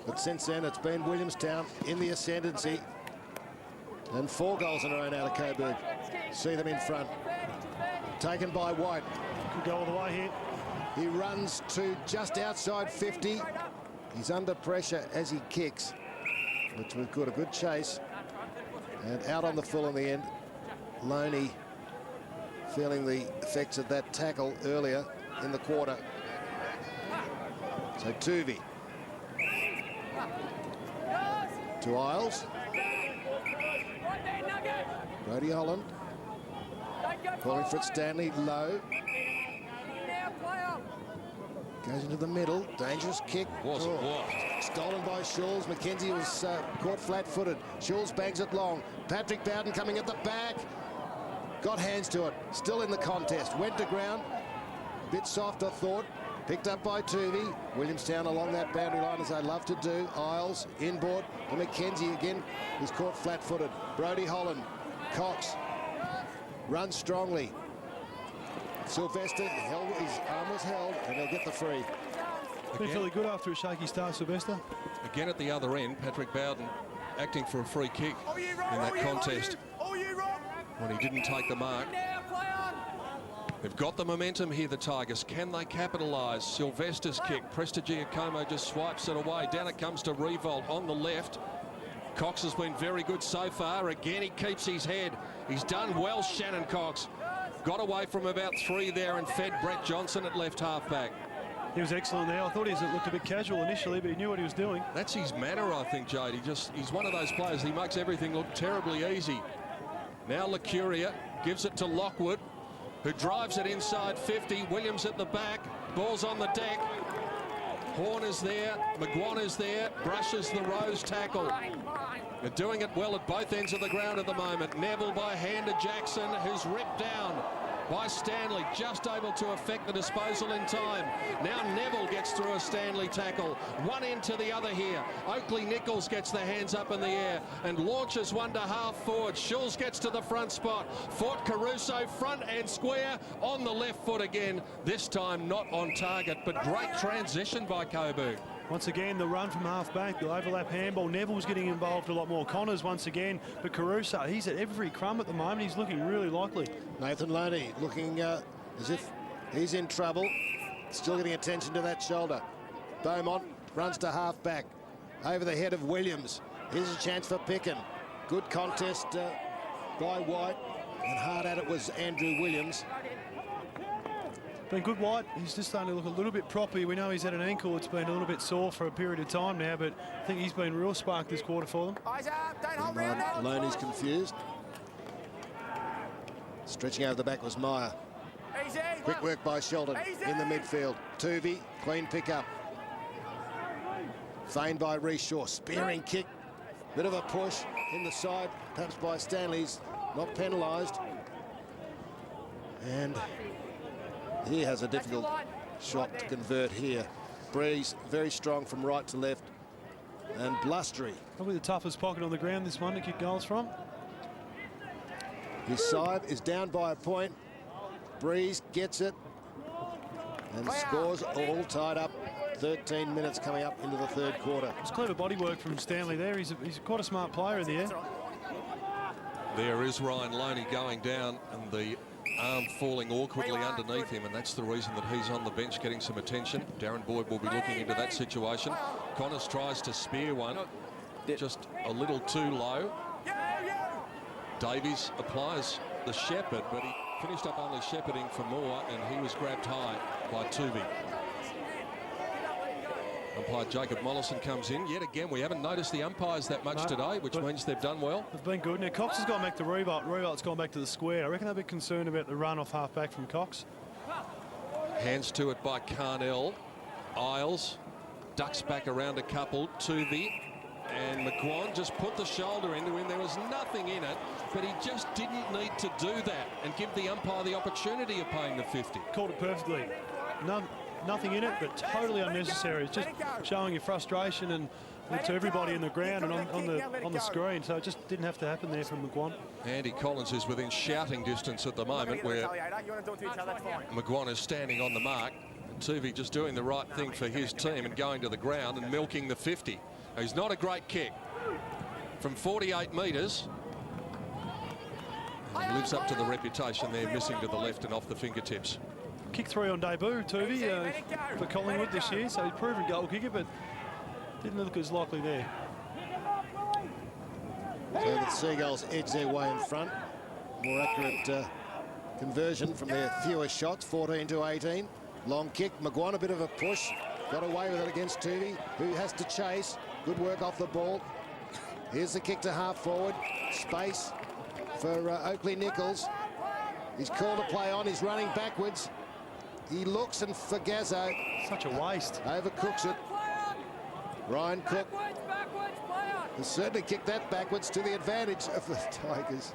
But since then, it's been Williamstown in the ascendancy. And 4 goals in a row out of Coburg. See them in front. Taken by White. Could go all the way here. He runs to just outside 50. He's under pressure as he kicks, which was good. A good chase. And out on the full in the end. Loney feeling the effects of that tackle earlier in the quarter. So Tuvey To Isles. Brady Holland. Calling for it, Stanley low. Goes into the middle. Dangerous kick. Stolen by Schulz. McKenzie was caught flat-footed. Schulz bangs it long. Patrick Bowden coming at the back. Got hands to it. Still in the contest. Went to ground. Bit soft, I thought. Picked up by Tuvey. Williamstown along that boundary line, as they love to do. Isles inboard. And McKenzie again is caught flat-footed. Brady Holland. Cox runs strongly. Sylvester, his arm was held, and they'll get the free. Been fairly good after a shaky start, Sylvester. Again at the other end, Patrick Bowden acting for a free kick in that contest when he didn't take the mark. They've got the momentum here, the Tigers. Can they capitalise? Sylvester's kick. Prestigiacomo just swipes it away. Down it comes to Revolt on the left. Cox has been very good so far. Again, he keeps his head. He's done well, Shannon Cox. Got away from about 3 there and fed Brett Johnson at left half-back. He was excellent there. I thought he looked a bit casual initially, but he knew what he was doing. That's his manner, I think, Jade. He's one of those players, he makes everything look terribly easy. Now Licuria gives it to Lockwood, who drives it inside 50. Williams at the back. Ball's on the deck. Horn is there. McGuan is there. Brushes the Rose tackle. They're doing it well at both ends of the ground at the moment. Neville by hand to Jackson, who's ripped down by Stanley, just able to effect the disposal in time. Now Neville gets through a Stanley tackle. One end to the other here. Oakley Nichols gets the hands up in the air and launches one to half forward. Schulz gets to the front spot. Fort Caruso front and square on the left foot again. This time not on target, but great transition by Coburg. Once again, the run from half-back, the overlap handball. Neville's getting involved a lot more. Connors once again, but Caruso, he's at every crumb at the moment. He's looking really likely. Nathan Loney looking as if he's in trouble. Still getting attention to that shoulder. Beaumont runs to half-back. Over the head of Williams. Here's a chance for Picken. Good contest by White. And hard at it was Andrew Williams. Been good, White. He's just starting to look a little bit proppy. We know he's had an ankle. It's been a little bit sore for a period of time now, but I think he's been real spark this quarter for them. Loney's confused. Stretching over the back was Meyer. Quick work by Sheldon in the midfield. Tuvey, clean pick-up. Feigned by Reece Shaw. Spearing kick. Bit of a push in the side, perhaps by Stanley's. Not penalised. And he has a difficult shot to convert here. Breeze very strong from right to left, and blustery. Probably the toughest pocket on the ground, this one, to kick goals from. His side is down by a point. Breeze gets it and scores, all tied up. 13 minutes coming up into the third quarter. It's clever body work from Stanley there. He's quite a smart player in the air. There is Ryan Loney going down, and the arm falling awkwardly underneath him, and that's the reason that he's on the bench getting some attention. Darren Boyd will be looking into that situation. Connors tries to spear one, just a little too low. Davies applies the shepherd, but he finished up only shepherding for more, and he was grabbed high by Tuvey. Umpire Jacob Mollison comes in. Yet again, we haven't noticed the umpires that much today, which means they've done well. They've been good. Now, Cox has gone back to Revolt. Revolt's gone back to the square. I reckon they're a bit concerned about the run off half-back from Cox. Hands to it by Carnell. Isles ducks back around a couple. Tuvey and McGuan just put the shoulder into him. There was nothing in it, but he just didn't need to do that and give the umpire the opportunity of paying the 50. Called it perfectly. Nothing in it, but totally unnecessary. It's just showing your frustration and to everybody in the ground and on the screen. So it just didn't have to happen there from McGuan. Andy Collins is within shouting distance at the moment, where McGuan is standing on the mark. And Tuvey just doing the right thing for his team and going to the ground and milking the 50. He's not a great kick from 48 metres. He lives up to the reputation there, missing to the left and off the fingertips. Kick 3 on debut, Tuvey, for Collingwood this year, so he's proven goal kicker, but didn't look as likely there. So the Seagulls edge their way in front. More accurate conversion from their fewer shots, 14 to 18. Long kick, McGuan a bit of a push. Got away with it against Tuvey, who has to chase. Good work off the ball. Here's the kick to half forward. Space for Oakley Nichols. He's called a play on. He's running backwards. He looks, and for Gazzo. Such a waste. Overcooks it. Ryan Cook has certainly kicked that backwards to the advantage of the Tigers.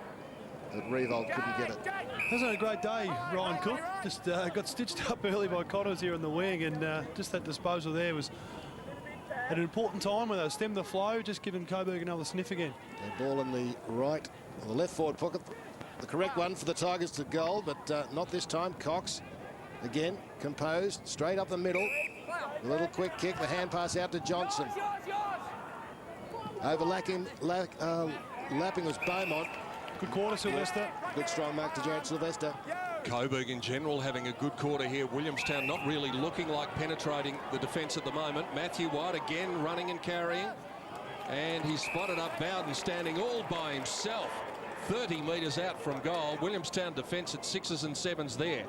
But Revolt couldn't get it. Hasn't had a great day, Ryan Cook. Just got stitched up early by Connors here in the wing, and just that disposal there was at an important time when they stemmed the flow, just giving Coburg another sniff again. The ball in the right, or the left forward pocket. The correct one for the Tigers to goal, but not this time. Cox, again, composed, straight up the middle. A little quick kick, the hand pass out to Johnson. Overlapping was Beaumont. Good quarter, Sylvester. Good strong mark to Jared Sylvester. Coburg in general having a good quarter here. Williamstown not really looking like penetrating the defence at the moment. Matthew White again running and carrying. And he spotted up Bowden standing all by himself. 30 metres out from goal. Williamstown defence at 6s and 7s there.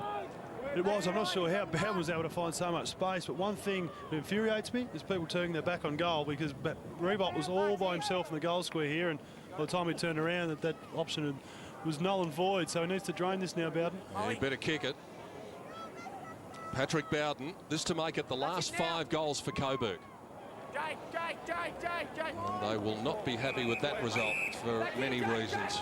It was. I'm not sure how Bowden was able to find so much space, but one thing that infuriates me is people turning their back on goal, because Revolt was all by himself in the goal square here, and by the time he turned around, that option was null and void, so he needs to drain this now, Bowden. Yeah, he better kick it. Patrick Bowden, this to make it the last 5 goals for Coburg. And they will not be happy with that result for many reasons.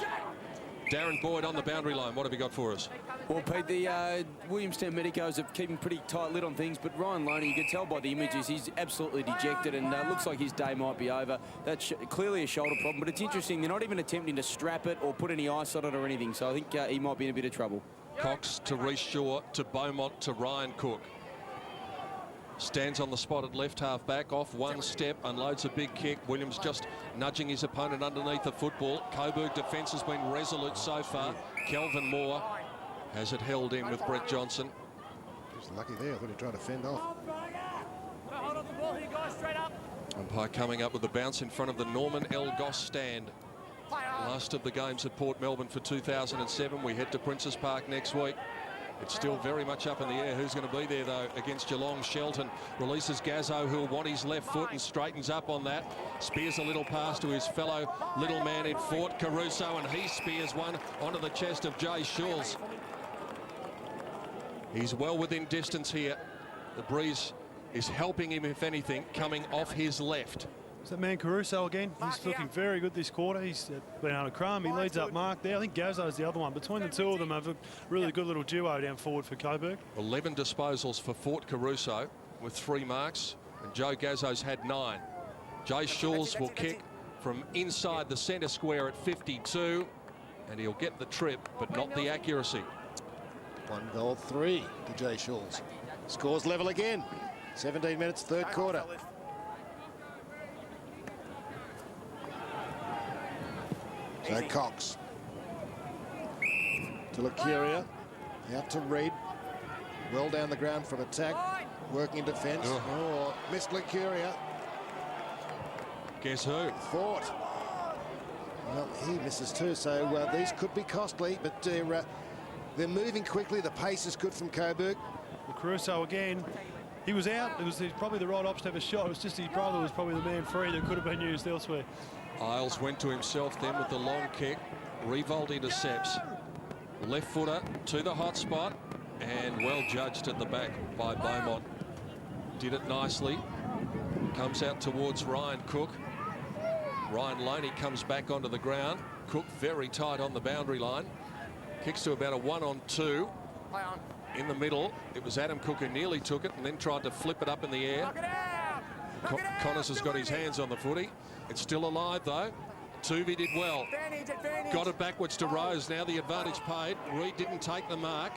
Darren Boyd on the boundary line. What have you got for us? Well, Pete, the Williamstown Medicos are keeping pretty tight lid on things, but Ryan Loney, you can tell by the images, he's absolutely dejected, and looks like his day might be over. That's clearly a shoulder problem, but it's interesting, they're not even attempting to strap it or put any ice on it or anything, so I think he might be in a bit of trouble. Cox to Reece Shaw, to Beaumont, to Ryan Cook. Stands on the spot at left half back, off one step, unloads a big kick. Williams just nudging his opponent underneath the football. Coburg defence has been resolute so far. Kelvin Moore has it held in with Brett Johnson. He was lucky there when he tried to fend off. Hold off the ball here, guys, straight up. Umpire coming up with the bounce in front of the Norman L. Goss stand. Last of the games at Port Melbourne for 2007. We head to Princes Park next week. It's still very much up in the air. Who's going to be there, though, against Geelong? Shelton releases Gazzo, who'll want his left foot, and straightens up on that. Spears a little pass to his fellow little man in Fort, Caruso, and he spears one onto the chest of Jay Schulz. He's well within distance here. The breeze is helping him, if anything, coming off his left. Is that man Caruso again? He's looking very good this quarter. He's been on a crumb. He leads up Mark there. I think Gazzo's the other one. Between the two of them, have a really good little duo down forward for Coburg. 11 disposals for Fort Caruso with 3 marks, and Joe Gazzo's had 9. Jay Schulz will kick from inside the centre square at 52, and he'll get the trip, but not the accuracy. 1 goal, 3 to Jay Schulz. Scores level again. 17 minutes, third quarter. So Cox to Lacuria, out to Reid, well down the ground from attack, working in defence. Oh, missed Lacuria. Guess who? Fort. Well, he misses too, so these could be costly, but they're moving quickly. The pace is good from Coburg. Well, Caruso again. He was out. It was probably the right option to have a shot. It was just his brother was probably the man free that could have been used elsewhere. Isles went to himself then with the long kick. Revolt intercepts. Left footer to the hot spot, and well judged at the back by Beaumont. Did it nicely. Comes out towards Ryan Cook. Ryan Loney comes back onto the ground. Cook very tight on the boundary line. Kicks to about a 1-on-2. In the middle, it was Adam Cook who nearly took it and then tried to flip it up in the air. Connors has got his hands on the footy. It's still alive, though. Tuvey did well. Got it backwards to Rose. Now the advantage paid. Reid didn't take the mark.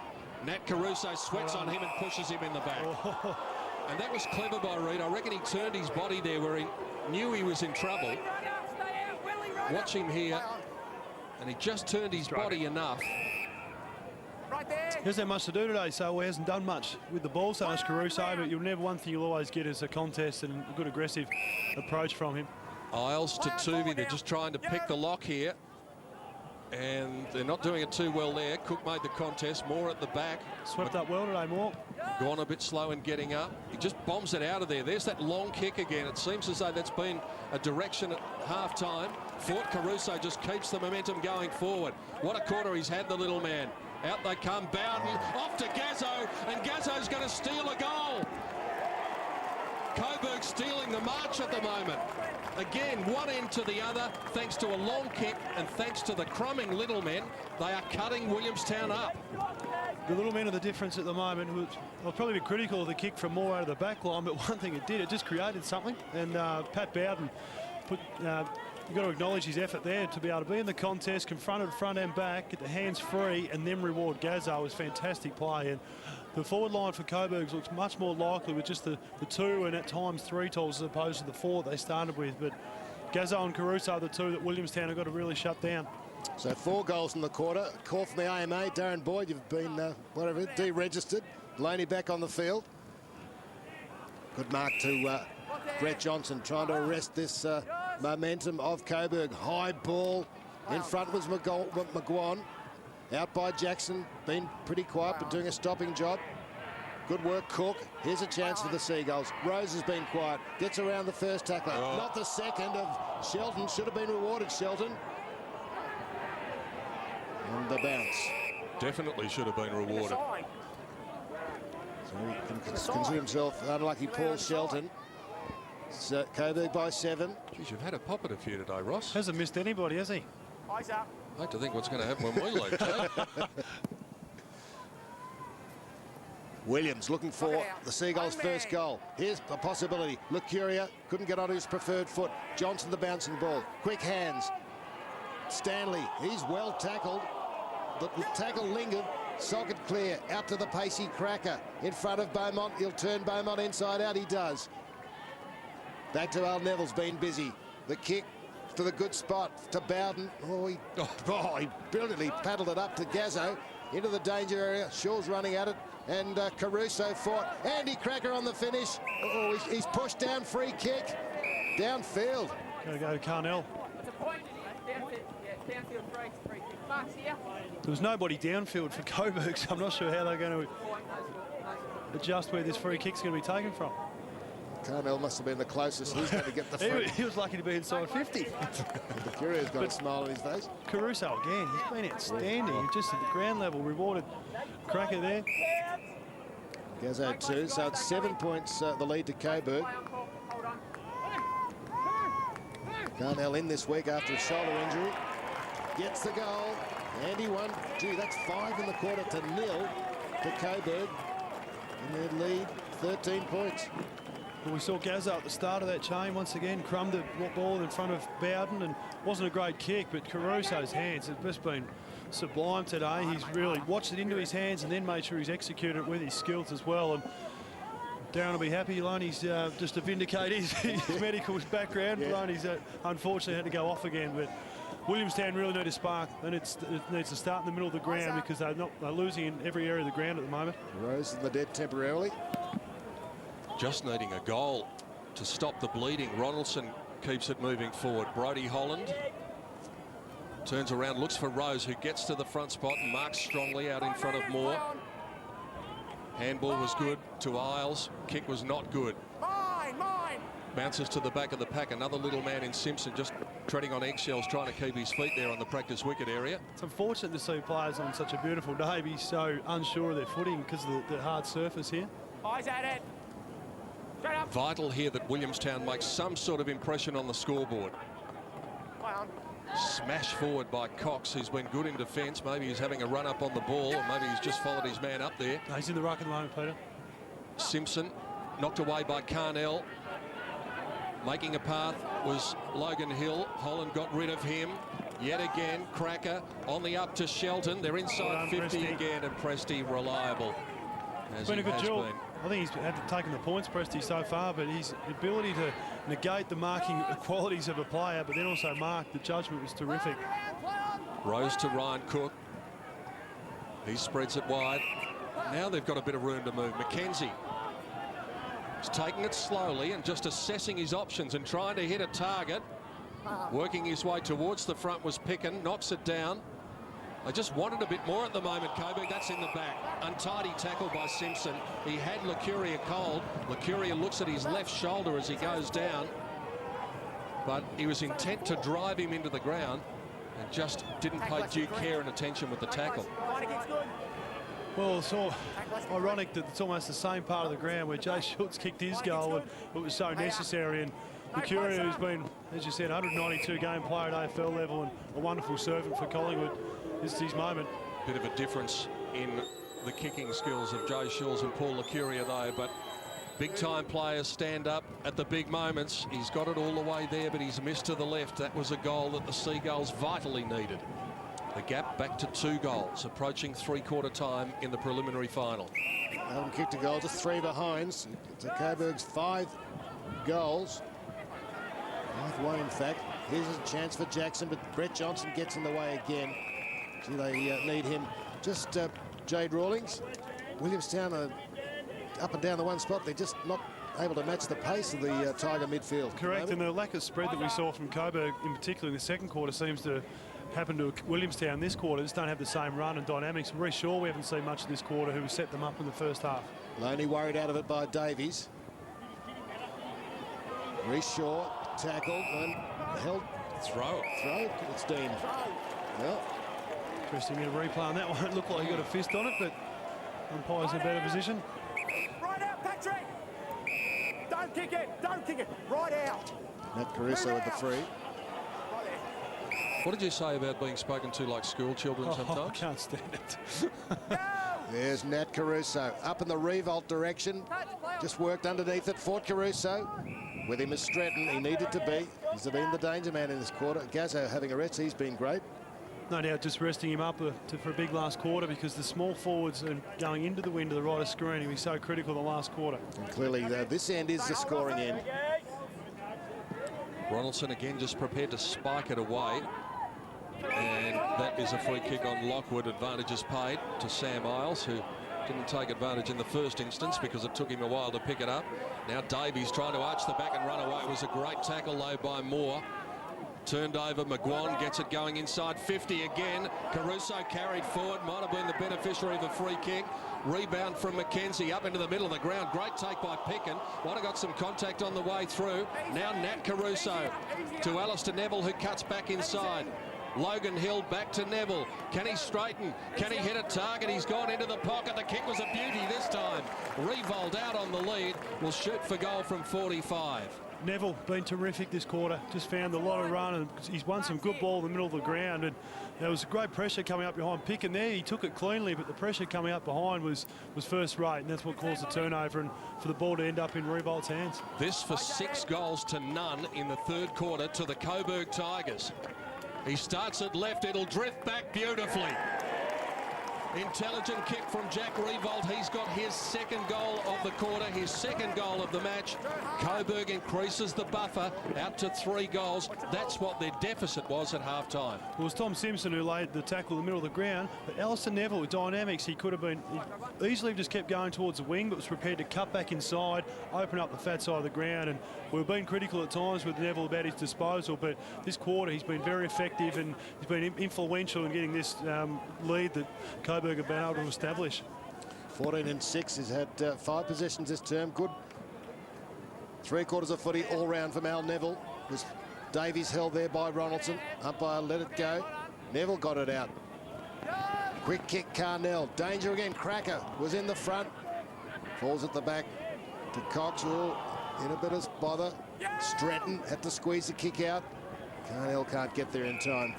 Nat Caruso sweats on him and pushes him in the back. And that was clever by Reid. I reckon he turned his body there where he knew he was in trouble. Watch him here. And he just turned his body enough. He hasn't had much to do today, so he hasn't done much with the ball so much, Caruso, but one thing you'll always get is a contest and a good aggressive approach from him. Isles to Tuvey. They're just trying to pick the lock here. And they're not doing it too well there. Cook made the contest. Moore at the back. Swept up well today, Moore. Gone a bit slow in getting up. He just bombs it out of there. There's that long kick again. It seems as though that's been a direction at half-time. Fort Caruso just keeps the momentum going forward. What a quarter he's had, the little man. Out they come, Bowden, off to Gazzo, and Gazzo's going to steal a goal. Coburg stealing the march at the moment. Again, one end to the other, thanks to a long kick and thanks to the crumbing little men. They are cutting Williamstown up. The little men are the difference at the moment. I'll probably be critical of the kick from more out of the back line, but one thing it did, it just created something. And Pat Bowden, you've got to acknowledge his effort there to be able to be in the contest, confronted front and back, get the hands free, and then reward Gazzo was fantastic play. And the forward line for Coburg looks much more likely with just the two and at times 3 tools as opposed to the 4 they started with. But Gazzo and Caruso are the 2 that Williamstown have got to really shut down. So 4 goals in the quarter. Call from the AMA. Darren Boyd, you've been, deregistered. Loney back on the field. Good mark to Brett Johnson trying to arrest this momentum of Coburg. High ball. In front was McGuan. Out by Jackson. Been pretty quiet but doing a stopping job. Good work, Cook. Here's a chance for the Seagulls. Rose has been quiet. Gets around the first tackler. Not the second of Shelton. Should have been rewarded, Shelton. And the bounce. Definitely should have been rewarded. So he can consider himself unlucky, Paul Shelton. So Coburg by 7. Geez, you've had a pop at a few today, Ross. Hasn't missed anybody, has he? Eyes up. I hate to think what's going to happen when we leave, Jay. Williams looking for the Seagulls' first goal. Here's a possibility. Lucuria couldn't get on his preferred foot. Johnson the bouncing ball. Quick hands. Stanley, he's well tackled. The tackle lingered. Socket clear. Out to the pacey Cracker. In front of Beaumont. He'll turn Beaumont inside out. He does. Back to Al Neville's been busy. The kick to the good spot to Bowden. He brilliantly paddled it up to Gazzo. Into the danger area. Shaw's running at it. And Caruso fought. Andy Cracker on the finish. He's pushed down. Free kick. Downfield. Gotta go to Carnell. There was nobody downfield for Coburg, so I'm not sure how they're going to adjust where this free kick's going to be taken from. Carnell must have been the closest. He's going to get the free. He was lucky to be inside 50. The Curious got a smile on his face. Caruso again, he's been outstanding. Just at the ground level, rewarded Cracker there. Gazzo 2, so it's 7 points the lead to Coburg. Carnell in this week after a shoulder injury. Gets the goal. Andy won. Gee, that's 5 in the quarter to 0 to Coburg. And their lead, 13 points. Well, we saw Gazzo at the start of that chain once again, crumbed the ball in front of Bowden, and wasn't a great kick, but Caruso's hands have just been sublime today. He's really watched it into his hands and then made sure he's executed it with his skills as well. And Darren will be happy. Loney's just to vindicate his medical background. Yeah. Loney's unfortunately had to go off again, but Williamstown really need a spark, and it needs to start in the middle of the ground because they're losing in every area of the ground at the moment. Rose in the dead temporarily. Just needing a goal to stop the bleeding. Ronaldson keeps it moving forward. Brady Holland turns around, looks for Rose, who gets to the front spot and marks strongly out in front of Moore. Handball was good to Isles. Kick was not good. Bounces to the back of the pack. Another little man in Simpson just treading on eggshells, trying to keep his feet there on the practice wicket area. It's unfortunate to see players on such a beautiful day be so unsure of their footing because of the hard surface here. Eyes at it. Vital here that Williamstown makes some sort of impression on the scoreboard. Smash forward by Cox, who's been good in defence. Maybe he's having a run up on the ball, or maybe he's just followed his man up there. No, he's in the ruck at the moment, Peter. Simpson knocked away by Carnell. Making a path was Logan Hill. Holland got rid of him. Yet again, Cracker on the up to Shelton. They're inside 50 Presti again, and Presti reliable. It's been a good job. I think he's taken the points, Presti, so far, but his ability to negate the marking qualities of a player, but then also mark the judgment was terrific. Rose to Ryan Cook. He spreads it wide. Now they've got a bit of room to move. Mackenzie is taking it slowly and just assessing his options and trying to hit a target. Working his way towards the front was Picken, knocks it down. They just wanted a bit more at the moment, Coburg. That's in the back. Untidy tackle by Simpson. He had Licuria cold. Licuria looks at his left shoulder as he goes down. But he was intent to drive him into the ground and just didn't pay due care and attention with the tackle. Well, it's all ironic that it's almost the same part of the ground where Jay Schultz kicked his goal, and it was so necessary. And Licuria, who's been, as you said, 192 game player at AFL level and a wonderful servant for Collingwood, this is his moment. Bit of a difference in the kicking skills of Jay Schultz and Paul Licuria, though. But big-time players stand up at the big moments. He's got it all the way there, but he's missed to the left. That was a goal that the Seagulls vitally needed. The gap back to 2 goals, approaching three-quarter time in the preliminary final. Melbourne kicked a goal, just 3 behinds. To Coburg's 5 goals. 5-1, in fact. Here's a chance for Jackson, but Brett Johnson gets in the way again. So they need him. Just Jade Rawlings. Williamstown are up and down the one spot. They're just not able to match the pace of the Tiger midfield. Correct, and the lack of spread that we saw from Coburg, in particular in the second quarter, seems to happen to Williamstown this quarter. Just don't have the same run and dynamics. Reece Shaw, we haven't seen much of this quarter, who set them up in the first half. Loney worried out of it by Davies. Reece Shaw tackled and held. Throw. It's deemed. Well, interesting in a replay on that one. It looked like he got a fist on it, but umpire's in a better position. Right out, Patrick! Don't kick it, right out. Matt Caruso with the free. What did you say about being spoken to like school children sometimes? I can't stand it. There's Nat Caruso up in the revolt direction. Just worked underneath it. Fort Caruso. With him as Stratton, he needed to be. He's been the danger man in this quarter. Gazzo having a rest, he's been great. No doubt just resting him up for a big last quarter, because the small forwards are going into the wind to the right of screen. He'll be so critical the last quarter. And clearly this end is the scoring end. Ronaldson again just prepared to spike it away. And that is a free kick on Lockwood. Advantage is paid to Sam Isles, who didn't take advantage in the first instance because it took him a while to pick it up. Now Davies trying to arch the back and run away. It was a great tackle though by Moore. Turned over, McGuan gets it going inside 50 again. Caruso carried forward, might have been the beneficiary of a free kick. Rebound from McKenzie up into the middle of the ground. Great take by Picken. Might have got some contact on the way through. Now Nat Caruso to Alistair Neville, who cuts back inside. Logan Hill back to Neville. Can he straighten? Can he hit a target? He's gone into the pocket. The kick was a beauty this time. Revolt out on the lead. Will shoot for goal from 45. Neville been terrific this quarter. Just found a lot of run, and he's won some good ball in the middle of the ground. And there was great pressure coming up behind Picken there. He took it cleanly, but the pressure coming up behind was first rate, and that's what caused the turnover and for the ball to end up in Revolt's hands. This for 6 goals to none in the third quarter to the Coburg Tigers. He starts at left, it'll drift back beautifully. Intelligent kick from Jack Revolt. He's got his second goal of the quarter, his second goal of the match. Coburg increases the buffer out to 3 goals. That's what their deficit was at half-time. It was Tom Simpson who laid the tackle in the middle of the ground, but Alistair Neville with dynamics, he easily just kept going towards the wing, but was prepared to cut back inside, open up the fat side of the ground. And we've been critical at times with Neville about his disposal, but this quarter he's been very effective and he's been influential in getting this lead that Coburg have been able to establish. 14-6. He's had 5 possessions this term. Good 3/4 of footy all round from Al Neville. Was Davies held there by Ronaldson. Umpire let it go. Neville got it out. Quick kick, Carnell. Danger again. Cracker was in the front. Falls at the back to Cox, who in a bit of bother. Stratton had to squeeze the kick out. Carnell can't get there in time.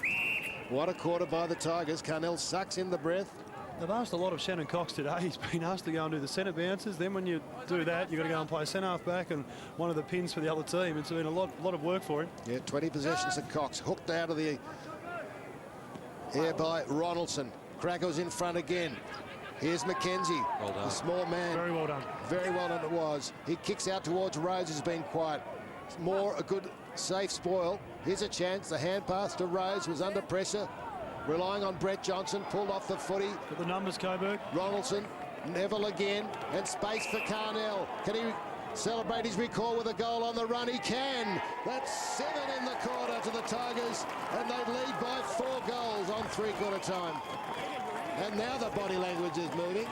What a quarter by the Tigers. Carnell sucks in the breath. They've asked a lot of Shannon Cox today. He's been asked to go and do the centre bounces. Then when you do that, you've got to go and play centre half back and one of the pins for the other team. It's been a lot of work for him. Yeah, 20 possessions at Cox. Hooked out of the air by Ronaldson. Cracker's in front again. Here's McKenzie, well done. The small man. Very well done. Very well done it was. He kicks out towards Rose, who's been quiet. More a good, safe spoil. Here's a chance. The hand pass to Rose was under pressure. Relying on Brett Johnson, pulled off the footy. Got the numbers, Coburg. Ronaldson, Neville again, and space for Carnell. Can he celebrate his recall with a goal on the run. He can. That's 7 in the quarter to the Tigers, and they lead by 4 goals on three-quarter time. And now the body language is moving.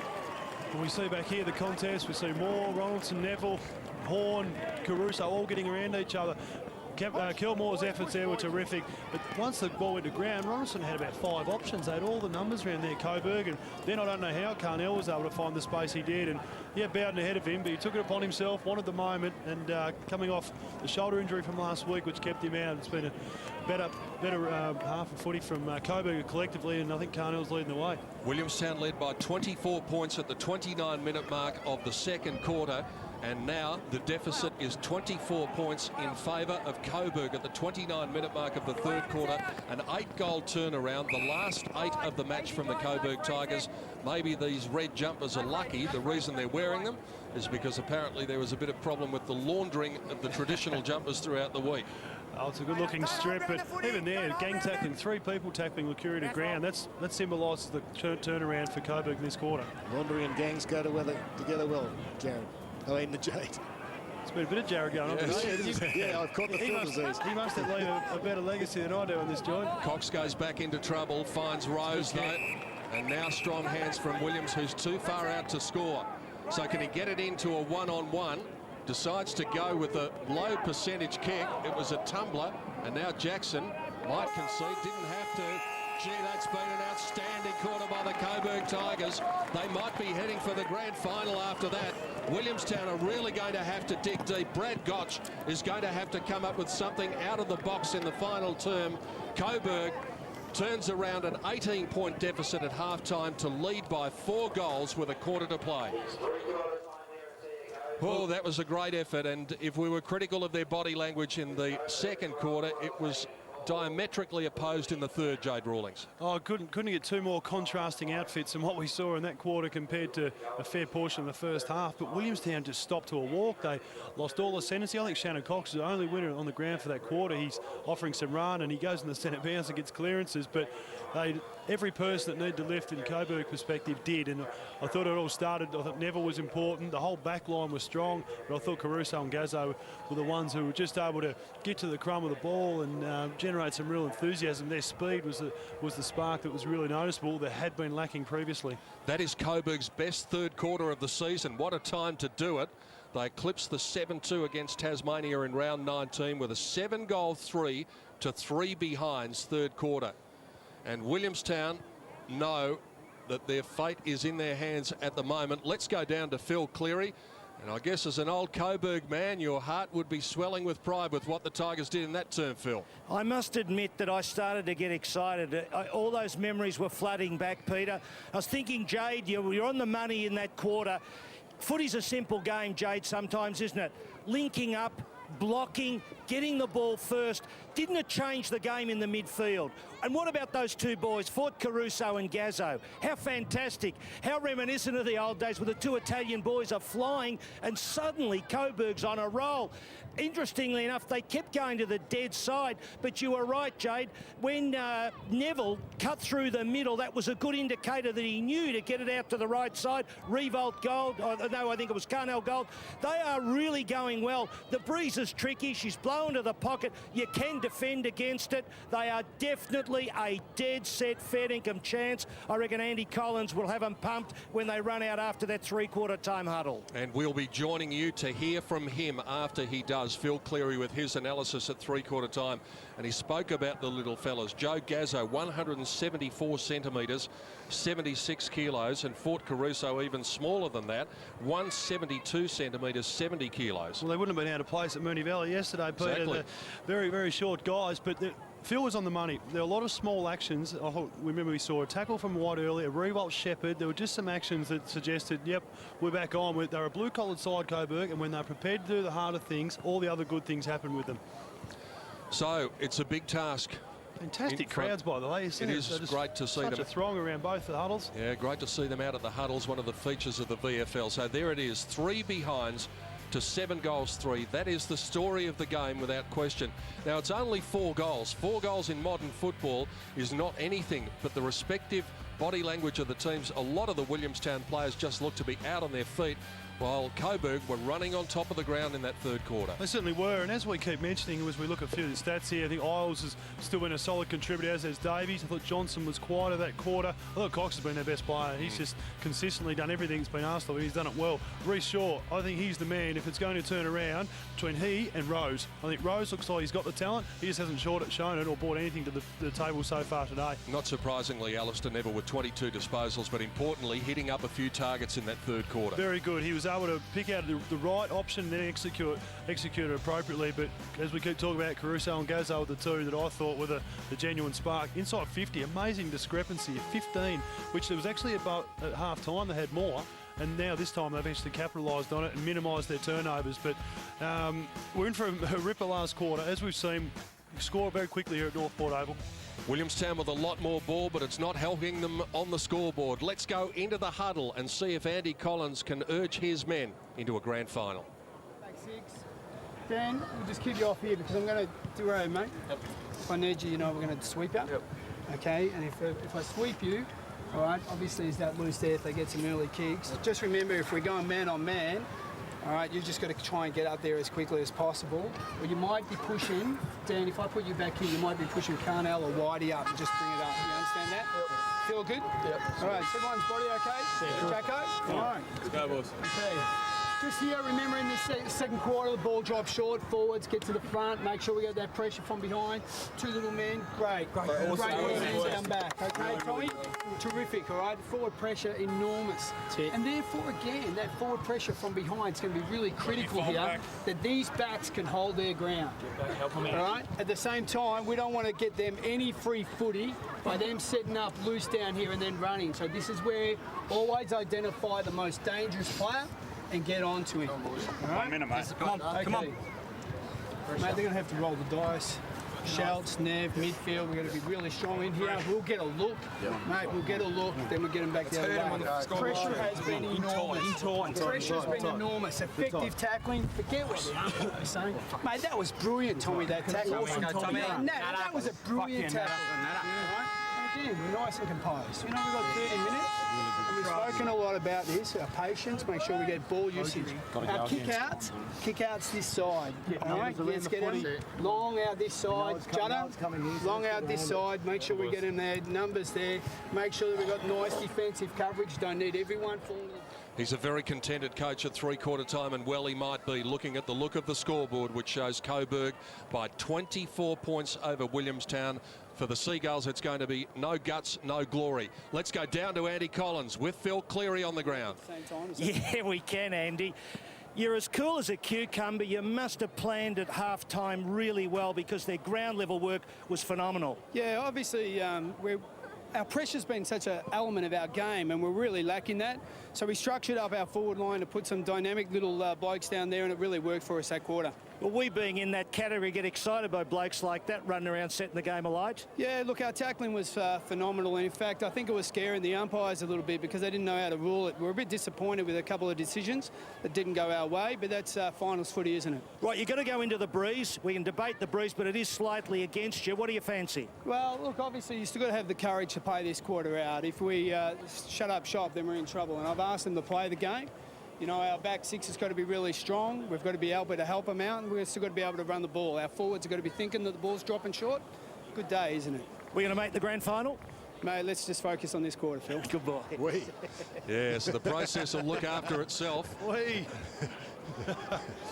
We see back here the contest. We see Moore, Ronaldson, Neville, Horn, Caruso all getting around each other. Kilmore's efforts there were terrific, but once the ball went to ground, Ronaldson had about 5 options. They had all the numbers around there, Coburg, and then I don't know how Carnell was able to find the space he did, and yeah, Bowden ahead of him, but he took it upon himself, wanted the moment, and coming off the shoulder injury from last week, which kept him out, it's been a better half of footy from Coburg collectively, and I think Carnell's leading the way. Williamstown led by 24 points at the 29-minute mark of the second quarter. And now the deficit is 24 points in favour of Coburg at the 29-minute mark of the third quarter. An 8-goal turnaround, the last 8 of the match from the Coburg Tigers. Maybe these red jumpers are lucky. The reason they're wearing them is because apparently there was a bit of problem with the laundering of the traditional jumpers throughout the week. Oh, it's a good-looking strip, but even there, gang tackling, 3 people tackling Lacuri to ground. That symbolises the turnaround for Coburg this quarter. Laundry and gangs go together well, Jared. Oh, in the Jade. It's been a bit of Jared going on today. Yeah, I've caught the foot disease. He must have leave a better legacy than I do in this joint. Cox goes back into trouble, finds Rose though, and now strong hands from Williams, who's too far out to score. So can he get it into a one-on-one? Decides to go with a low percentage kick. It was a tumbler, and now Jackson might concede, didn't have to. Gee, that's been an outstanding quarter by the Coburg Tigers. They might be heading for the grand final after that. Williamstown are really going to have to dig deep. Brad Gotch is going to have to come up with something out of the box in the final term. Coburg turns around an 18-point deficit at halftime to lead by 4 goals with a quarter to play. Oh, that was a great effort, and if we were critical of their body language in the second quarter, it was diametrically opposed in the third, Jade Rawlings. Oh, couldn't get 2 more contrasting outfits than what we saw in that quarter compared to a fair portion of the first half. But Williamstown just stopped to a walk. They lost all ascendancy. I think Shannon Cox is the only winner on the ground for that quarter. He's offering some run and he goes in the centre bounce and gets clearances. But every person that needed to lift in Coburg perspective did. And I thought it all started. I thought Neville was important. The whole back line was strong. But I thought Caruso and Gazzo were the ones who were just able to get to the crumb of the ball and generate some real enthusiasm. Their speed was the spark that was really noticeable that had been lacking previously. That is Coburg's best third quarter of the season. What a time to do it. They eclipsed the 7-2 against Tasmania in round 19 with a 7-goal 3 to 3 behinds third quarter. And Williamstown know that their fate is in their hands at the moment. Let's go down to Phil Cleary. And I guess as an old Coburg man, your heart would be swelling with pride with what the Tigers did in that term, Phil. I must admit that I started to get excited. All those memories were flooding back, Peter. I was thinking, Jade, you're on the money in that quarter. Footy's a simple game, Jade, sometimes, isn't it? Linking up, blocking, getting the ball first. Didn't it change the game in the midfield? And what about those 2 boys, Fort Caruso and Gazzo? How fantastic. How reminiscent of the old days where the 2 Italian boys are flying and suddenly Coburg's on a roll. Interestingly enough, they kept going to the dead side, but you were right, Jade. When Neville cut through the middle, that was a good indicator that he knew to get it out to the right side. Revolt Gold, no, I think it was Carnell Gold. They are really going well. The breeze is tricky. She's blown to the pocket. You can defend against it. They are definitely a dead-set fair income chance. I reckon Andy Collins will have them pumped when they run out after that three-quarter time huddle. And we'll be joining you to hear from him after he does. Phil Cleary with his analysis at three-quarter time. And he spoke about the little fellas. Joe Gazzo, 174 centimetres, 76 kilos, and Fort Caruso even smaller than that, 172 centimetres, 70 kilos. Well, they wouldn't have been out of place at Moonee Valley yesterday, Peter. Exactly. They're very, very short guys, but Phil was on the money. There were a lot of small actions. Remember we saw a tackle from White earlier, a revolt Shepherd. There were just some actions that suggested, yep, we're back on. They're a blue-collared side, Coburg, and when they're prepared to do the harder things, all the other good things happen with them. So it's a big task. Fantastic crowds, by the way. It is great to see them. Such a throng around both the huddles. Yeah, great to see them out at the huddles, one of the features of the VFL. So there it is, 3 behinds to 7 goals 3. That is the story of the game without question. Now it's only 4 goals. 4 goals in modern football is not anything, but the respective body language of the teams, a lot of the Williamstown players just look to be out on their feet. while Coburg were running on top of the ground in that third quarter. They certainly were, and as we keep mentioning, as we look at a few of the stats here, I think Isles has still been a solid contributor, as has Davies. I thought Johnson was quieter that quarter. I thought Cox has been their best player. He's just consistently done everything that's been asked of him. He's done it well. Reece Shaw, I think he's the man if it's going to turn around between he and Rose. I think Rose looks like he's got the talent. He just hasn't shown it or brought anything to the table so far today. Not surprisingly, Alistair Neville with 22 disposals, but importantly, hitting up a few targets in that third quarter. Very good. He was able to pick out the right option and then execute it appropriately. But as we keep talking about, Caruso and Gazzo were the two that I thought were the genuine spark. Inside 50, amazing discrepancy, 15, which there was actually about at half time they had more. And now this time they've actually capitalised on it and minimised their turnovers. But we're in for a ripper last quarter. As we've seen, score very quickly here at Northport Oval. Williamstown with a lot more ball, but it's not helping them on the scoreboard. Let's go into the huddle and see if Andy Collins can urge his men into a grand final. Take 6. Dan, we'll just keep you off here because I'm going to do road, mate. Yep. If I need you, you know we're going to sweep you. Yep. Okay, and if I sweep you, all right, obviously is that loose there if they get some early kicks. Just remember, if we're going man on man, all right, you've just got to try and get up there as quickly as possible. Or you might be pushing, Dan, if I put you back here, you might be pushing Carnell or Whitey up and just bring it up. You understand that? Yep. Feel good? Yep. All right, everyone's body okay? Yeah. Jacko? All right. Let's go, boys. Okay. Just here, remember in this second quarter, the ball drops short, forwards, get to the front, make sure we get that pressure from behind. 2 little men, great. Awesome. Great down back, okay, Tommy? Terrific, all right? Forward pressure, enormous. And therefore, again, that forward pressure from behind is going to be really critical here, that these backs can hold their ground. All right? At the same time, we don't want to get them any free footy by them setting up loose down here and then running. So this is where always identify the most dangerous player and get on to him. All right? 1 minute, mate. Come on. Mate, they're going to have to roll the dice. Schultz, Nev, midfield, we're going to be really strong in here. We'll get a look. Mate, we'll get a look, then we'll get them back the other way. Pressure has been enormous. Pressure's been enormous. Effective tackling. Forget what the umpire was saying. Mate, that was brilliant, Tommy, that tackle. That was a brilliant tackle. Again, we're nice and composed. You know, we've got 30 minutes. And we've spoken a lot about this, our patience, make sure we get ball usage. Our kick-outs this side. All right, let's get them long out this side. Judder, long out this side. Make sure we get them there, numbers there. Make sure that we've got nice defensive coverage. Don't need everyone falling. He's a very contented coach at three-quarter time, and well he might be, looking at the look of the scoreboard, which shows Coburg by 24 points over Williamstown. For the Seagulls, it's going to be no guts, no glory. Let's go down to Andy Collins with Phil Cleary on the ground. Yeah, we can, Andy. You're as cool as a cucumber. You must have planned at half-time really well because their ground level work was phenomenal. Yeah, obviously our pressure's been such an element of our game and we're really lacking that. So we structured up our forward line to put some dynamic little blokes down there, and it really worked for us that quarter. Well, we being in that category get excited by blokes like that running around setting the game alight. Yeah, look, our tackling was phenomenal, and in fact I think it was scaring the umpires a little bit because they didn't know how to rule it. We're a bit disappointed with a couple of decisions that didn't go our way, but that's finals footy, isn't it? Right, you've got to go into the breeze. We can debate the breeze, but it is slightly against you. What do you fancy? Well, look, obviously you still got to have the courage to play this quarter out. If we shut up shop, then we're in trouble, and I've asked them to play the game. You know, our back six has got to be really strong. We've got to be able to help them out, and we've still got to be able to run the ball. Our forwards have got to be thinking that the ball's dropping short. Good day, isn't it? We're going to make the grand final? Mate, let's just focus on this quarter, Phil. Good boy. Yes, the process will look after itself.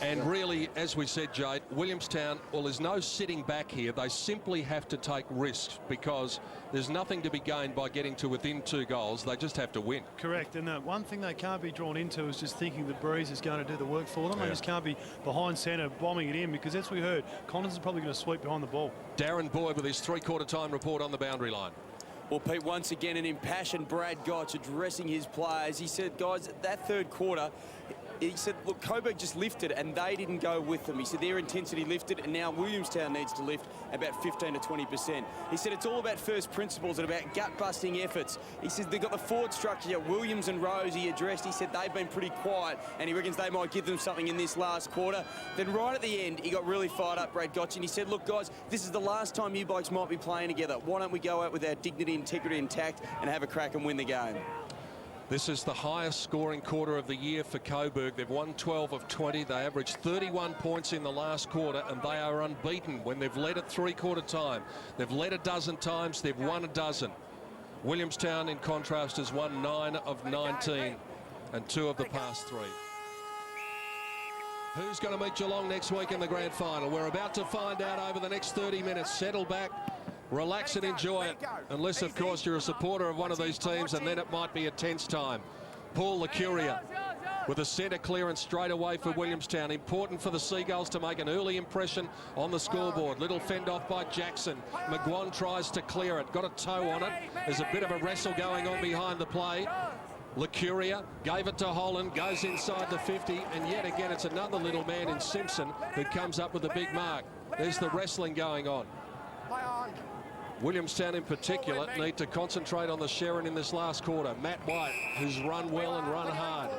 And really, as we said, Jade, Williamstown, well, there's no sitting back here. They simply have to take risks because there's nothing to be gained by getting to within 2 goals. They just have to win. Correct. And one thing they can't be drawn into is just thinking the breeze is going to do the work for them. They just can't be behind centre bombing it in because, as we heard, Collins is probably going to sweep behind the ball. Darren Boyd with his three-quarter time report on the boundary line. Well, Pete, once again, an impassioned Brad Gotch addressing his players. He said, guys, that third quarter, he said, look, Coburg just lifted and they didn't go with them. He said their intensity lifted and now Williamstown needs to lift about 15 to 20%. He said it's all about first principles and about gut-busting efforts. He said they've got the forward structure. Williams and Rose he addressed. He said they've been pretty quiet and he reckons they might give them something in this last quarter. Then right at the end, he got really fired up, Brad Gotch, and he said, look, guys, this is the last time you blokes might be playing together. Why don't we go out with our dignity, integrity and tact and have a crack and win the game? This is the highest scoring quarter of the year for Coburg. They've won 12 of 20. They averaged 31 points in the last quarter, and they are unbeaten when they've led at three-quarter time. They've led a dozen times. They've won a dozen. Williamstown, in contrast, has won 9 of 19 and 2 of the past 3. Who's going to meet Geelong next week in the grand final? We're about to find out over the next 30 minutes. Settle back, relax and enjoy it. Unless, of course, you're a supporter of one of these teams, and then it might be a tense time. Paul Licuria with a centre clearance straight away for Williamstown. Important for the Seagulls to make an early impression on the scoreboard. Little fend off by Jackson. McGuan tries to clear it. Got a toe on it. There's a bit of a wrestle going on behind the play. Licuria gave it to Holland, goes inside the 50, and yet again it's another little man in Simpson who comes up with a big mark. There's the wrestling going on. Williamstown in particular need to concentrate on the Sherrin in this last quarter. Matt White, who's run well and run hard.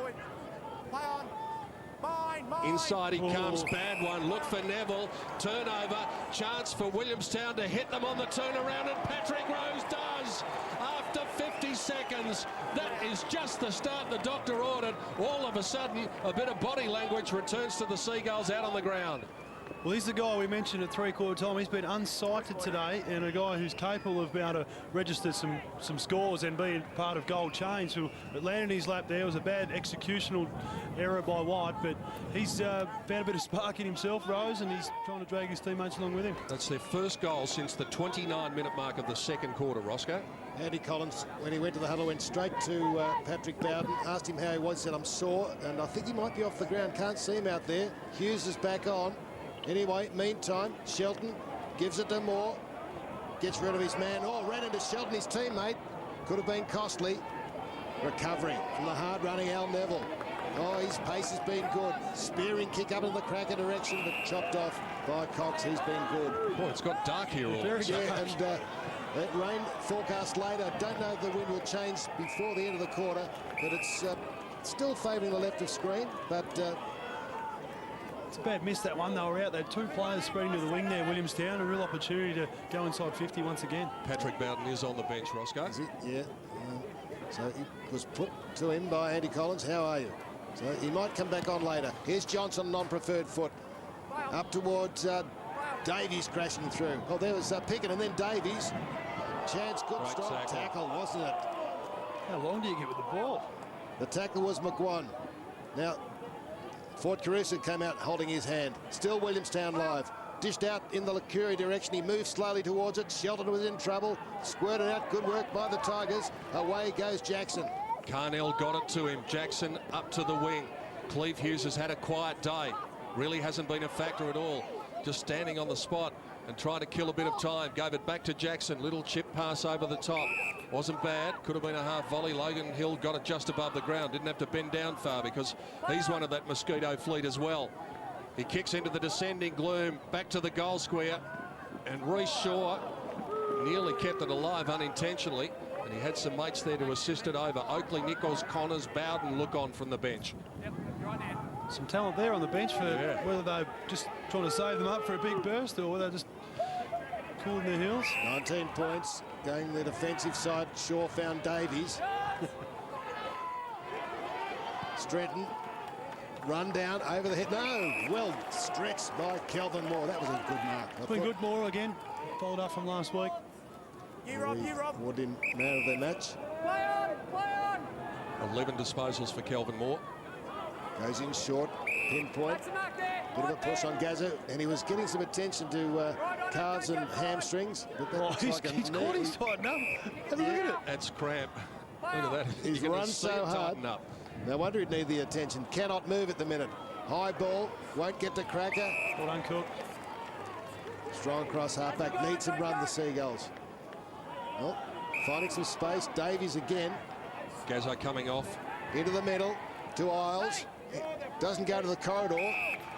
Inside he comes, bad one, look for Neville, turnover, chance for Williamstown to hit them on the turnaround, and Patrick Rose does after 50 seconds. That is just the start the doctor ordered. All of a sudden, a bit of body language returns to the Seagulls out on the ground. Well, he's the guy we mentioned at three-quarter time. He's been unsighted today, and a guy who's capable of being able to register some scores and being part of goal chains. Who landed in his lap there. It was a bad executional error by White, but he's found a bit of spark in himself, Rose, and he's trying to drag his teammates along with him. That's their first goal since the 29-minute mark of the second quarter, Roscoe. Andy Collins, when he went to the huddle, went straight to Patrick Bowden, asked him how he was, said, "I'm sore," and I think he might be off the ground. Can't see him out there. Hughes is back on. Anyway, meantime, Shelton gives it to Moore. Gets rid of his man. Oh, ran into Shelton, his teammate. Could have been costly. Recovery from the hard-running Al Neville. Oh, his pace has been good. Spearing kick up in the Cracker direction, but chopped off by Cox. He's been good. Boy, it's got dark here all of a sudden. Yeah, and that rain forecast later. Don't know if the wind will change before the end of the quarter, but it's still favouring the left of screen, but... It's a bad miss, that one. They were out. They had 2 players spreading to the wing there, Williamstown. A real opportunity to go inside 50 once again. Patrick Bowden is on the bench, Roscoe. Is it? Yeah. So it was put to him by Andy Collins. How are you? So he might come back on later. Here's Johnson, non-preferred foot. Up towards Davies crashing through. Oh, there was Pickett and then Davies. Chance, good strong tackle, wasn't it? How long do you get with the ball? The tackle was McGuan. Now, Fort Caruso came out holding his hand. Still Williamstown live. Dished out in the Licuria direction. He moved slowly towards it. Shelton was in trouble. Squirted out. Good work by the Tigers. Away goes Jackson. Carnell got it to him. Jackson up to the wing. Cleve Hughes has had a quiet day. Really hasn't been a factor at all. Just standing on the spot and trying to kill a bit of time. Gave it back to Jackson. Little chip pass over the top. Wasn't bad. Could have been a half volley. Logan Hill got it just above the ground. Didn't have to bend down far because he's one of that mosquito fleet as well. He kicks into the descending gloom. Back to the goal square. And Reece Shaw nearly kept it alive unintentionally. And he had some mates there to assist it over. Oakley, Nichols, Connors, Bowden look on from the bench. Some talent there on the bench for whether they're just trying to save them up for a big burst or whether they're just cooling their heels. 19 points going the defensive side. Shaw found Davies. Stretton run down over the head. No, well stretched by Kelvin Moore. That was a good mark. It's been good. Moore again, followed up from last week. You Rob. Awarded him man of the match. Play on. 11 disposals for Kelvin Moore. Goes in short, pinpoint. Bit of a push on Gazza, and he was getting some attention to calves and hamstrings. But that he's caught his tighten up. Have a look at it. That's cramp. Look at that. He's run so hard. No wonder he'd need the attention. Cannot move at the minute. High ball, won't get to Cracker. Well done, Cook. Strong cross halfback, needs some run, the Seagulls. Well, finding some space. Davies again. Gazza coming off. Into the middle to Isles. Doesn't go to the corridor.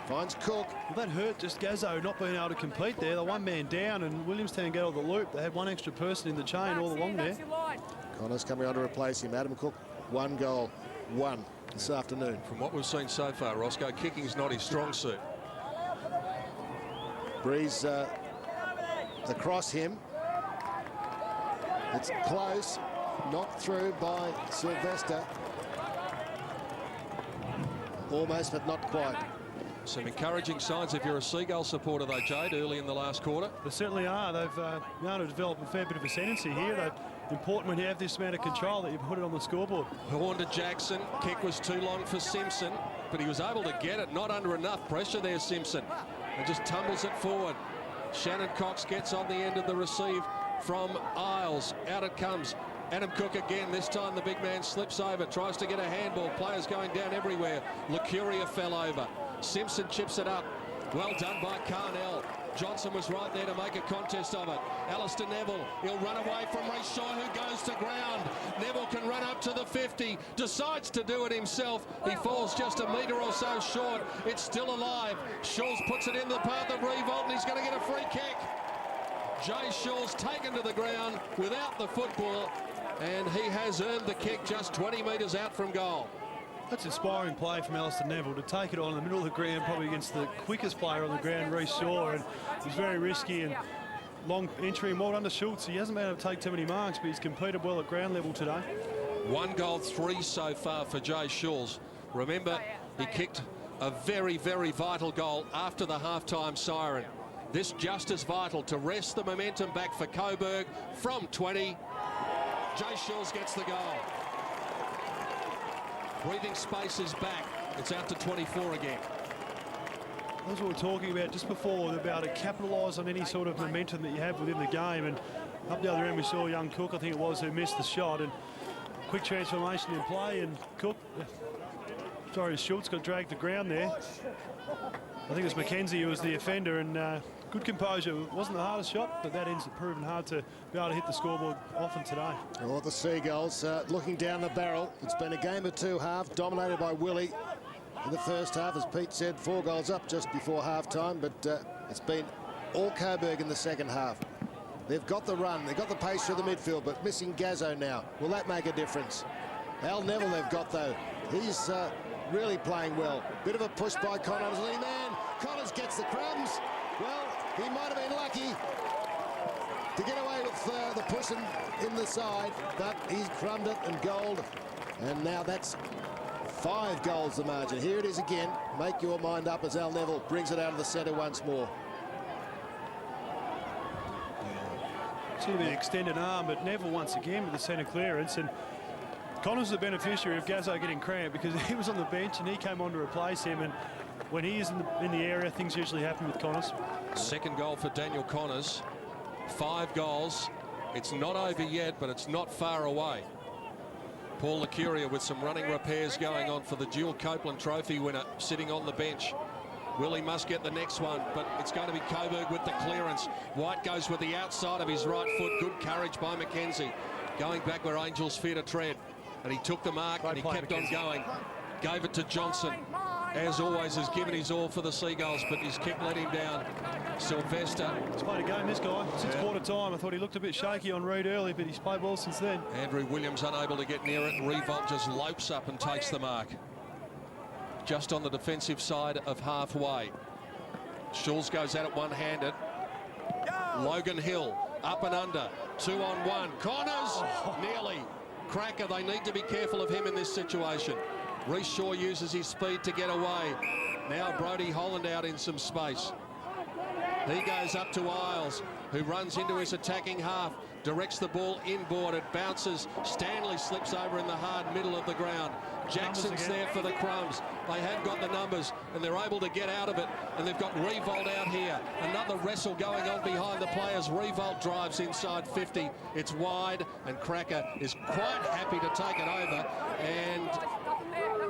Finds Cook. Well, that hurt just Gazzo not being able to compete there. They're one man down and Williamstown get on the loop. They had one extra person in the chain all along there. Connors coming on to replace him. Adam Cook, 1 goal, 1 this afternoon. From what we've seen so far, Roscoe, kicking's not his strong suit. Breeze across him. It's close. Knocked through by Sylvester. Almost, but not quite. Some encouraging signs if you're a Seagull supporter, though, Jade, early in the last quarter. They certainly are. They've begun to develop a fair bit of ascendancy here. Important when you have this amount of control that you put it on the scoreboard. Horn to Jackson. Kick was too long for Simpson, but he was able to get it. Not under enough pressure there, Simpson. And just tumbles it forward. Shannon Cox gets on the end of the receive from Isles. Out it comes. Adam Cook again. This time the big man slips over. Tries to get a handball. Players going down everywhere. Lucuria fell over. Simpson chips it up. Well done by Carnell. Johnson was right there to make a contest of it. Alistair Neville, he'll run away from Reece Shaw, who goes to ground. Neville can run up to the 50, decides to do it himself. He falls just a metre or so short. It's still alive. Shaw's puts it in the path of Revolt, and he's going to get a free kick. Jay Shaw's taken to the ground without the football, and he has earned the kick just 20 metres out from goal. That's inspiring play from Alistair Neville to take it on in the middle of the ground, probably against the quickest player on the ground, Reece Shaw, and it was very risky and long entry. And well done to Schultz. He hasn't been able to take too many marks, but he's competed well at ground level today. 1 goal, 3 so far for Jay Shaw's. Remember, he kicked a very, very vital goal after the half-time siren. This just as vital to wrest the momentum back for Coburg from 20. Jay Shaw's gets the goal. Breathing space is back. It's out to 24 again. That's what we're talking about just before, about to capitalise on any sort of momentum that you have within the game. And up the other end, we saw young Cook, I think it was, who missed the shot. And quick transformation in play, and Cook, Schultz got dragged to ground there. I think it was Mackenzie who was the offender, and good composure. It wasn't the hardest shot, but that ends up proving hard to be able to hit the scoreboard often today. Well, the Seagulls looking down the barrel. It's been a game of 2 halves, dominated by Willie in the first half. As Pete said, 4 goals up just before half-time, but it's been all Coburg in the second half. They've got the run, they've got the pace through the midfield, but missing Gazzo now. Will that make a difference? Al Neville they've got, though. He's really playing well. Bit of a push by Connors. Lee man. Connors gets the crumbs. Well, he might have been lucky to get away with the push in the side, but he's crumbed it and gold. And now that's 5 goals the margin. Here it is again. Make your mind up as Al Neville brings it out of the centre once more. Should have been extended arm, but Neville once again with the centre clearance. And Connors is the beneficiary of Gazzo getting cramped because he was on the bench and he came on to replace him. And when he is in the area, things usually happen with Connors. Second goal for Daniel Connors. 5 goals. It's not over yet, but it's not far away. Paul Lucuria with some running repairs going on for the dual Copeland Trophy winner sitting on the bench. Willie must get the next one, but it's going to be Coburg with the clearance. White goes with the outside of his right foot. Good courage by Mackenzie. Going back where Angels fear to tread. And he took the mark and he kept on going. Gave it to Johnson. As always, has given his all for the Seagulls, but his kick let him down. Sylvester. He's played a game, this guy, since quarter time. I thought he looked a bit shaky on Reed early, but he's played well since then. Andrew Williams unable to get near it. Revolt just lopes up and takes the mark. Just on the defensive side of halfway. Schulz goes at it one-handed. Logan Hill up and under. 2-on-1. Connors nearly. Cracker, they need to be careful of him in this situation. Reece Shaw uses his speed to get away. Now Brady Holland out in some space. He goes up to Isles, who runs into his attacking half, directs the ball inboard, it bounces. Stanley slips over in the hard middle of the ground. Jackson's there for the crumbs. They have got the numbers and they're able to get out of it, and they've got Revolt out here. Another wrestle going on behind the players. Revolt drives inside 50. It's wide and Cracker is quite happy to take it over, and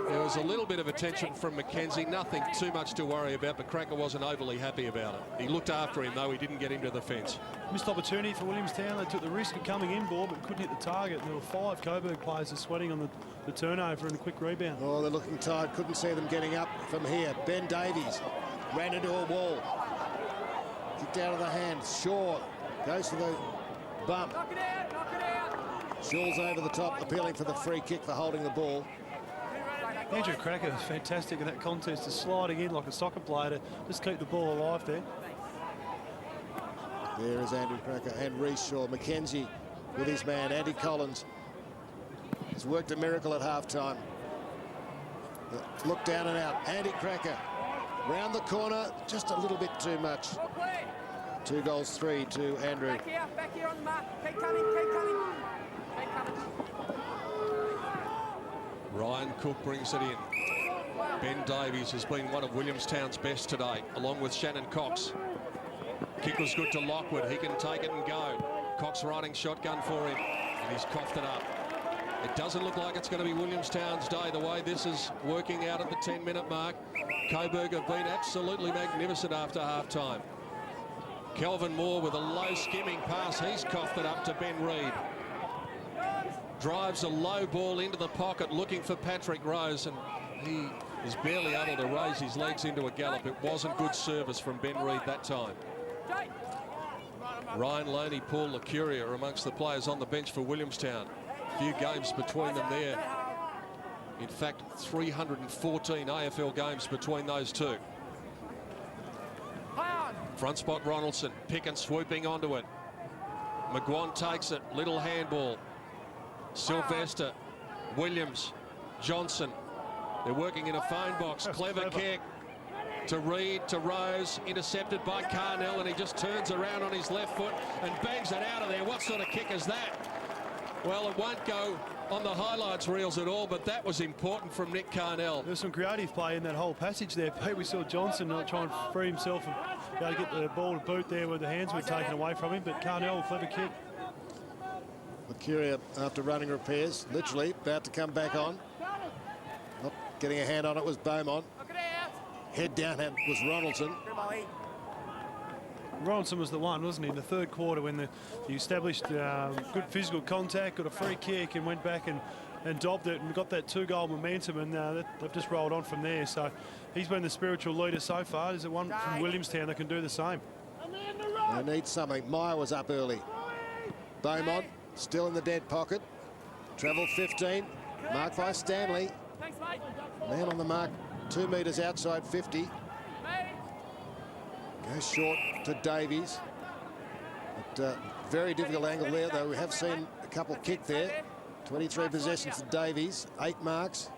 there was a little bit of attention from Mackenzie. Nothing too much to worry about, but Cracker wasn't overly happy about it. He looked after him, though. He didn't get him to the fence. Missed opportunity for Williamstown. They took the risk of coming inboard, but couldn't hit the target. There were 5 Coburg players are sweating on the turnover and a quick rebound. Oh, they're looking tired. Couldn't see them getting up from here. Ben Davies ran into a wall. Kicked out of the hand. Shaw goes for the bump. Shaw's over the top, appealing for the free kick for holding the ball. Andrew Cracker was fantastic in that contest, just sliding in like a soccer player to just keep the ball alive there. There is Andrew Cracker and Reece Shaw. Mackenzie with his man, Andy Collins, He's worked a miracle at half-time. Look down and out. Andy Cracker round the corner, just a little bit too much. 2 goals, 3 to Andrew. Back here on the mark. Keep coming, keep coming. Keep coming. Ryan Cook brings it in. Ben Davies has been one of Williamstown's best today, along with Shannon Cox. Kick was good to Lockwood. He can take it and go. Cox riding shotgun for him, and he's coughed it up. It doesn't look like it's going to be Williamstown's day, the way this is working out at the 10-minute mark. Coburg have been absolutely magnificent after half-time. Kelvin Moore with a low skimming pass. He's coughed it up to Ben Reid. Drives a low ball into the pocket looking for Patrick Rose, and he is barely able to raise his legs into a gallop. It wasn't good service from Ben Reid that time. Ryan Loney, Paul Lacuria are amongst the players on the bench for Williamstown. A few games between them there. In fact, 314 AFL games between those two. Front spot Ronaldson, Picken swooping onto it. McGuan takes it, little handball. Sylvester, Williams, Johnson. They're working in a phone box. Clever kick to Reid, to Rose, intercepted by Carnell, and he just turns around on his left foot and bangs it out of there. What sort of kick is that? Well, it won't go on the highlights reels at all, but that was important from Nick Carnell. There's some creative play in that whole passage there, Pete. We saw Johnson not trying to free himself and be able to get the ball to boot there where the hands were taken away from him, but Carnell, clever kick. Mercuria, after running repairs, literally about to come back on. Not getting a hand on it was Beaumont. Head down was Ronaldson. Ronaldson was the one, wasn't he, in the third quarter when he established good physical contact, got a free kick and went back and dobbed it and got that 2-goal momentum, and they've just rolled on from there. So he's been the spiritual leader so far. There's one from Williamstown that can do the same. They need something. Meyer was up early. Beaumont still in the dead pocket. Travel 15, marked by Stanley. Man on the mark, 2 metres outside 50. Goes short to Davies. But very difficult angle there, though we have seen a couple kick there. 23 possessions to Davies, 8 marks.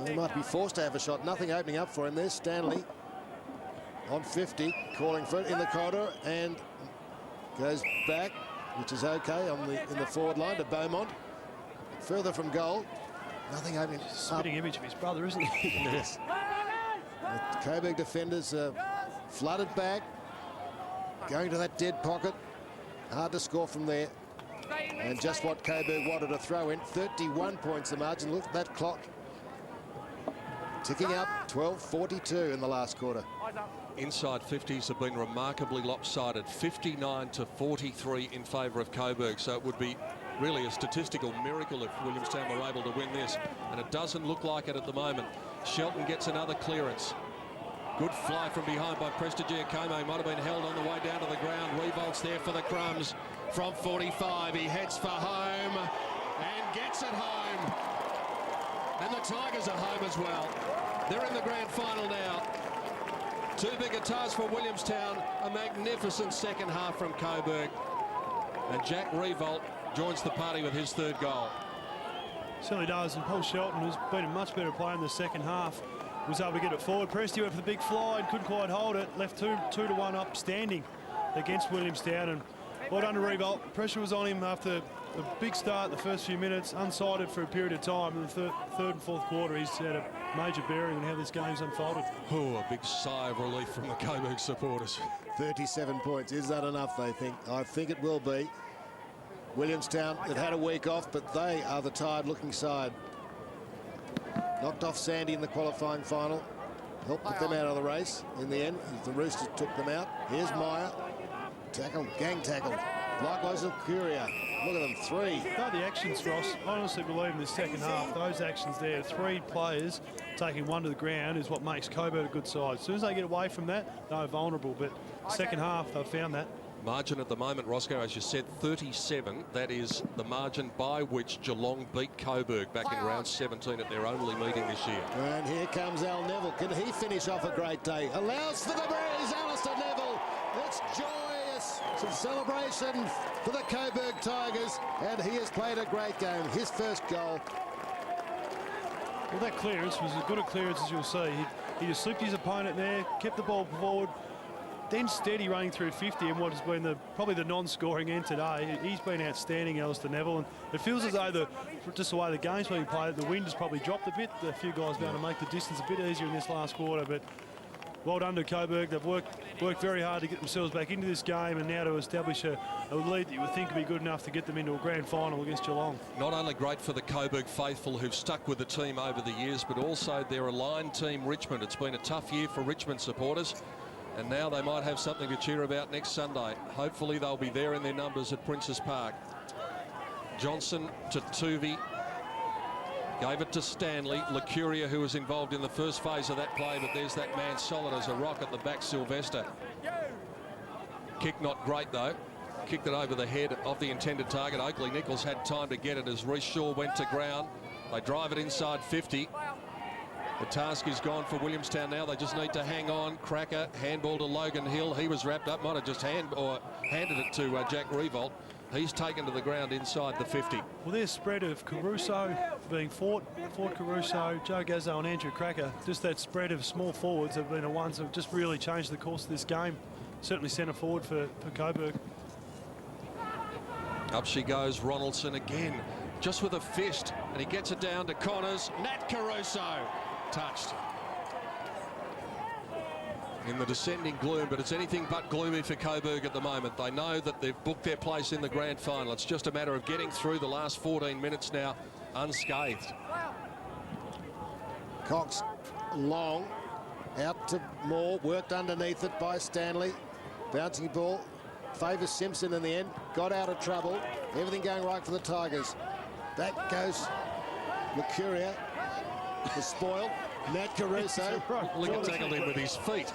He might be forced to have a shot. Nothing opening up for him. There's Stanley on 50, calling for it in the corridor, and goes back, which is okay in the forward line to Beaumont. Further from goal, nothing opening up. Spitting image of his brother, isn't he? Yes. The Coburg defenders flooded back, going to that dead pocket. Hard to score from there. And just what Coburg wanted to throw in. 31 points the margin. Look at that clock. Ticking up, 12:42 in the last quarter. Inside 50s have been remarkably lopsided. 59 to 43 in favour of Coburg. So it would be really a statistical miracle if Williamstown were able to win this. And it doesn't look like it at the moment. Shelton gets another clearance. Good fly from behind by Prestigiacomo. Might have been held on the way down to the ground. Revolts there for the crumbs. From 45, he heads for home and gets it home. And the Tigers are home as well. They're in the grand final now. 2 big guitars for Williamstown. A magnificent second half from Coburg. And Jack Revolt joins the party with his 3rd goal. Certainly does, and Paul Shelton, who's been a much better player in the second half, was able to get it forward. Presti went for the big fly and couldn't quite hold it. Left 2-1 up standing against Williamstown, and well done to Revolt. Pressure was on him after a big start the first few minutes, unsighted for a period of time. In the third and fourth quarter, he's had a major bearing in how this game's unfolded. Oh, a big sigh of relief from the Coburg supporters. 37 points. Is that enough, they think? I think it will be. Williamstown had had a week off, but they are the tired-looking side. Knocked off Sandy in the qualifying final. Helped put them out of the race in the end. The Roosters took them out. Here's Meyer. Tackle, gang tackle. Likewise with Curia. Look at them, 3. Oh, the actions, Ross. I honestly believe in the second half, those actions there, 3 players taking one to the ground is what makes Coburg a good side. As soon as they get away from that, they're vulnerable. But second half, they've found that. Margin at the moment, Roscoe, as you said, 37. That is the margin by which Geelong beat Coburg back in round 17 at their only meeting this year. And here comes Al Neville. Can he finish off a great day? Allows for the breeze, Alistair Neville. It's joyous It's a celebration for the Coburg Tigers, and he has played a great game. His first goal. Well, that clearance was as good a clearance as you'll see. He just slipped his opponent there, kept the ball forward, then steady running through 50 in what has been probably the non-scoring end today. He's been outstanding, Alistair Neville, and it feels as though just the way the game's being played, the wind has probably dropped a bit. A few guys being able to make the distance a bit easier in this last quarter, but well done to Coburg. They've worked very hard to get themselves back into this game, and now to establish a lead that you would think would be good enough to get them into a grand final against Geelong. Not only great for the Coburg faithful who've stuck with the team over the years, but also their aligned team Richmond. It's been a tough year for Richmond supporters, and now they might have something to cheer about next Sunday. Hopefully they'll be there in their numbers at Princes Park. Johnson to Tuvey. Gave it to Stanley. Licuria, who was involved in the first phase of that play, but there's that man solid as a rock at the back, Sylvester. Kick not great, though. Kicked it over the head of the intended target. Oakley Nichols had time to get it as Reece Shaw went to ground. They drive it inside 50. The task is gone for Williamstown now. They just need to hang on. Cracker, handball to Logan Hill. He was wrapped up. Might have just handed it to Jack Revolt. He's taken to the ground inside the 50. Well, there's spread of Caruso being Fort Caruso, Joe Gazzo and Andrew Cracker. Just that spread of small forwards have been the ones that have just really changed the course of this game. Certainly centre forward for Coburg. Up she goes, Ronaldson again, just with a fist, and he gets it down to Connors. Nat Caruso touched. In the descending gloom, but it's anything but gloomy for Coburg at the moment. They know that they've booked their place in the grand final. It's just a matter of getting through the last 14 minutes now unscathed. Cox long, out to Moore, worked underneath it by Stanley. Bouncing ball, favours Simpson in the end, got out of trouble. Everything going right for the Tigers. That goes Licuria, the spoil. Nat Caruso. Lincoln tackled him with his feet.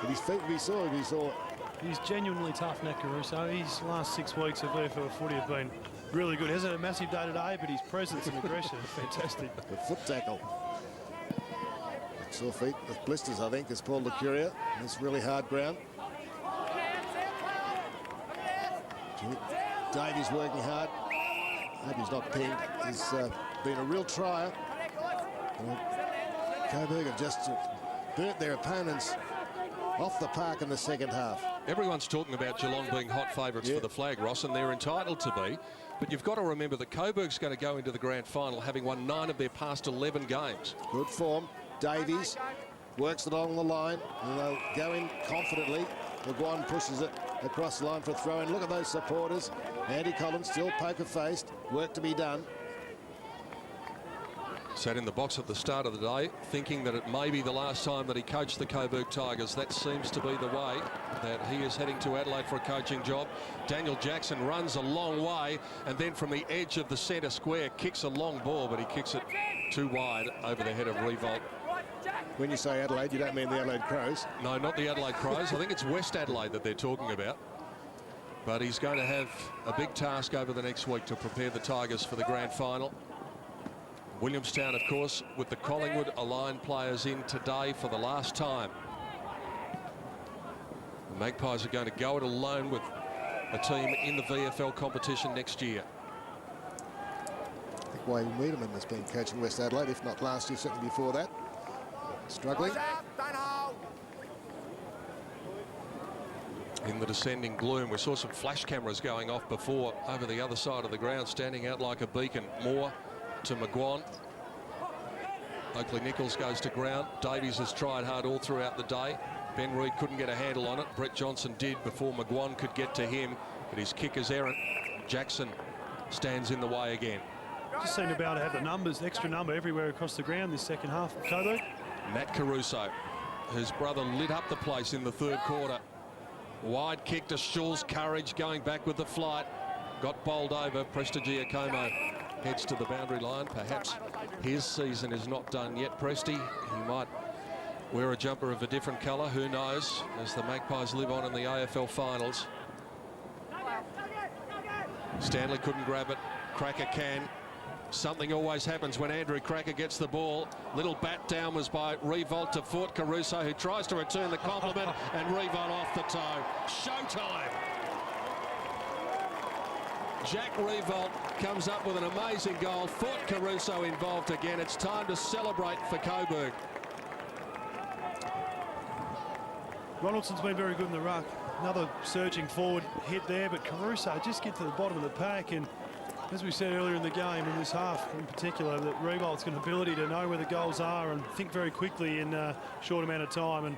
With his feet, we saw it. He's genuinely tough, Nat Caruso. His last 6 weeks of VFL footy have been really good. Hasn't a massive day today, but his presence and aggression is fantastic. The foot tackle. Sore feet with blisters, I think, is Paul Licuria. This really hard ground. Davies working hard. Hope he's not pinged. He's been a real trier. Coburg have just burnt their opponents off the park in the second half. Everyone's talking about Geelong being hot favourites for the flag, Ross, and they're entitled to be. But you've got to remember that Coburg's going to go into the grand final having won 9 of their past 11 games. Good form. Davies works it along the line, and they'll go in confidently. McGuan pushes it across the line for a throw-in. Look at those supporters. Andy Collins still poker-faced. Work to be done. Sat in the box at the start of the day, thinking that it may be the last time that he coached the Coburg Tigers. That seems to be the way that he is heading to Adelaide for a coaching job. Daniel Jackson runs a long way, and then from the edge of the centre square kicks a long ball, but he kicks it too wide over the head of Revolt. When you say Adelaide, you don't mean the Adelaide Crows? No, not the Adelaide Crows. I think it's West Adelaide that they're talking about. But he's going to have a big task over the next week to prepare the Tigers for the grand final. Williamstown, of course, with the Collingwood aligned players in today for the last time. The Magpies are going to go it alone with a team in the VFL competition next year. I think Wayne Wiedemann has been coaching West Adelaide, if not last year, certainly before that. Struggling. In the descending gloom, we saw some flash cameras going off before over the other side of the ground, standing out like a beacon. Moore to McGuan. Oakley Nichols goes to ground. Davies has tried hard all throughout the day. Ben Reid couldn't get a handle on it. Brett Johnson did before McGuan could get to him, but his kick is errant. Jackson stands in the way again. Just seem to be able to have the numbers, extra number everywhere across the ground this second half of Coburg. Nat Caruso, his brother, lit up the place in the third quarter. Wide kick to Shaw's Courage, going back with the flight. Got bowled over. Prestigiacomo heads to the boundary line. Perhaps his season is not done yet, Presty. He might wear a jumper of a different colour, who knows, as the Magpies live on in the AFL finals. Stanley couldn't grab it. Cracker can. Something always happens when Andrew Cracker gets the ball. Little bat down was by Revolt to Fort Caruso, who tries to return the compliment, and Revolt off the toe. Showtime! Jack Revolt comes up with an amazing goal. Fort Caruso involved again. It's time to celebrate for Coburg. Ronaldson's been very good in the ruck. Another surging forward hit there, but Caruso just get to the bottom of the pack. And as we said earlier in the game, in this half in particular, that Revolt's got an ability to know where the goals are and think very quickly in a short amount of time and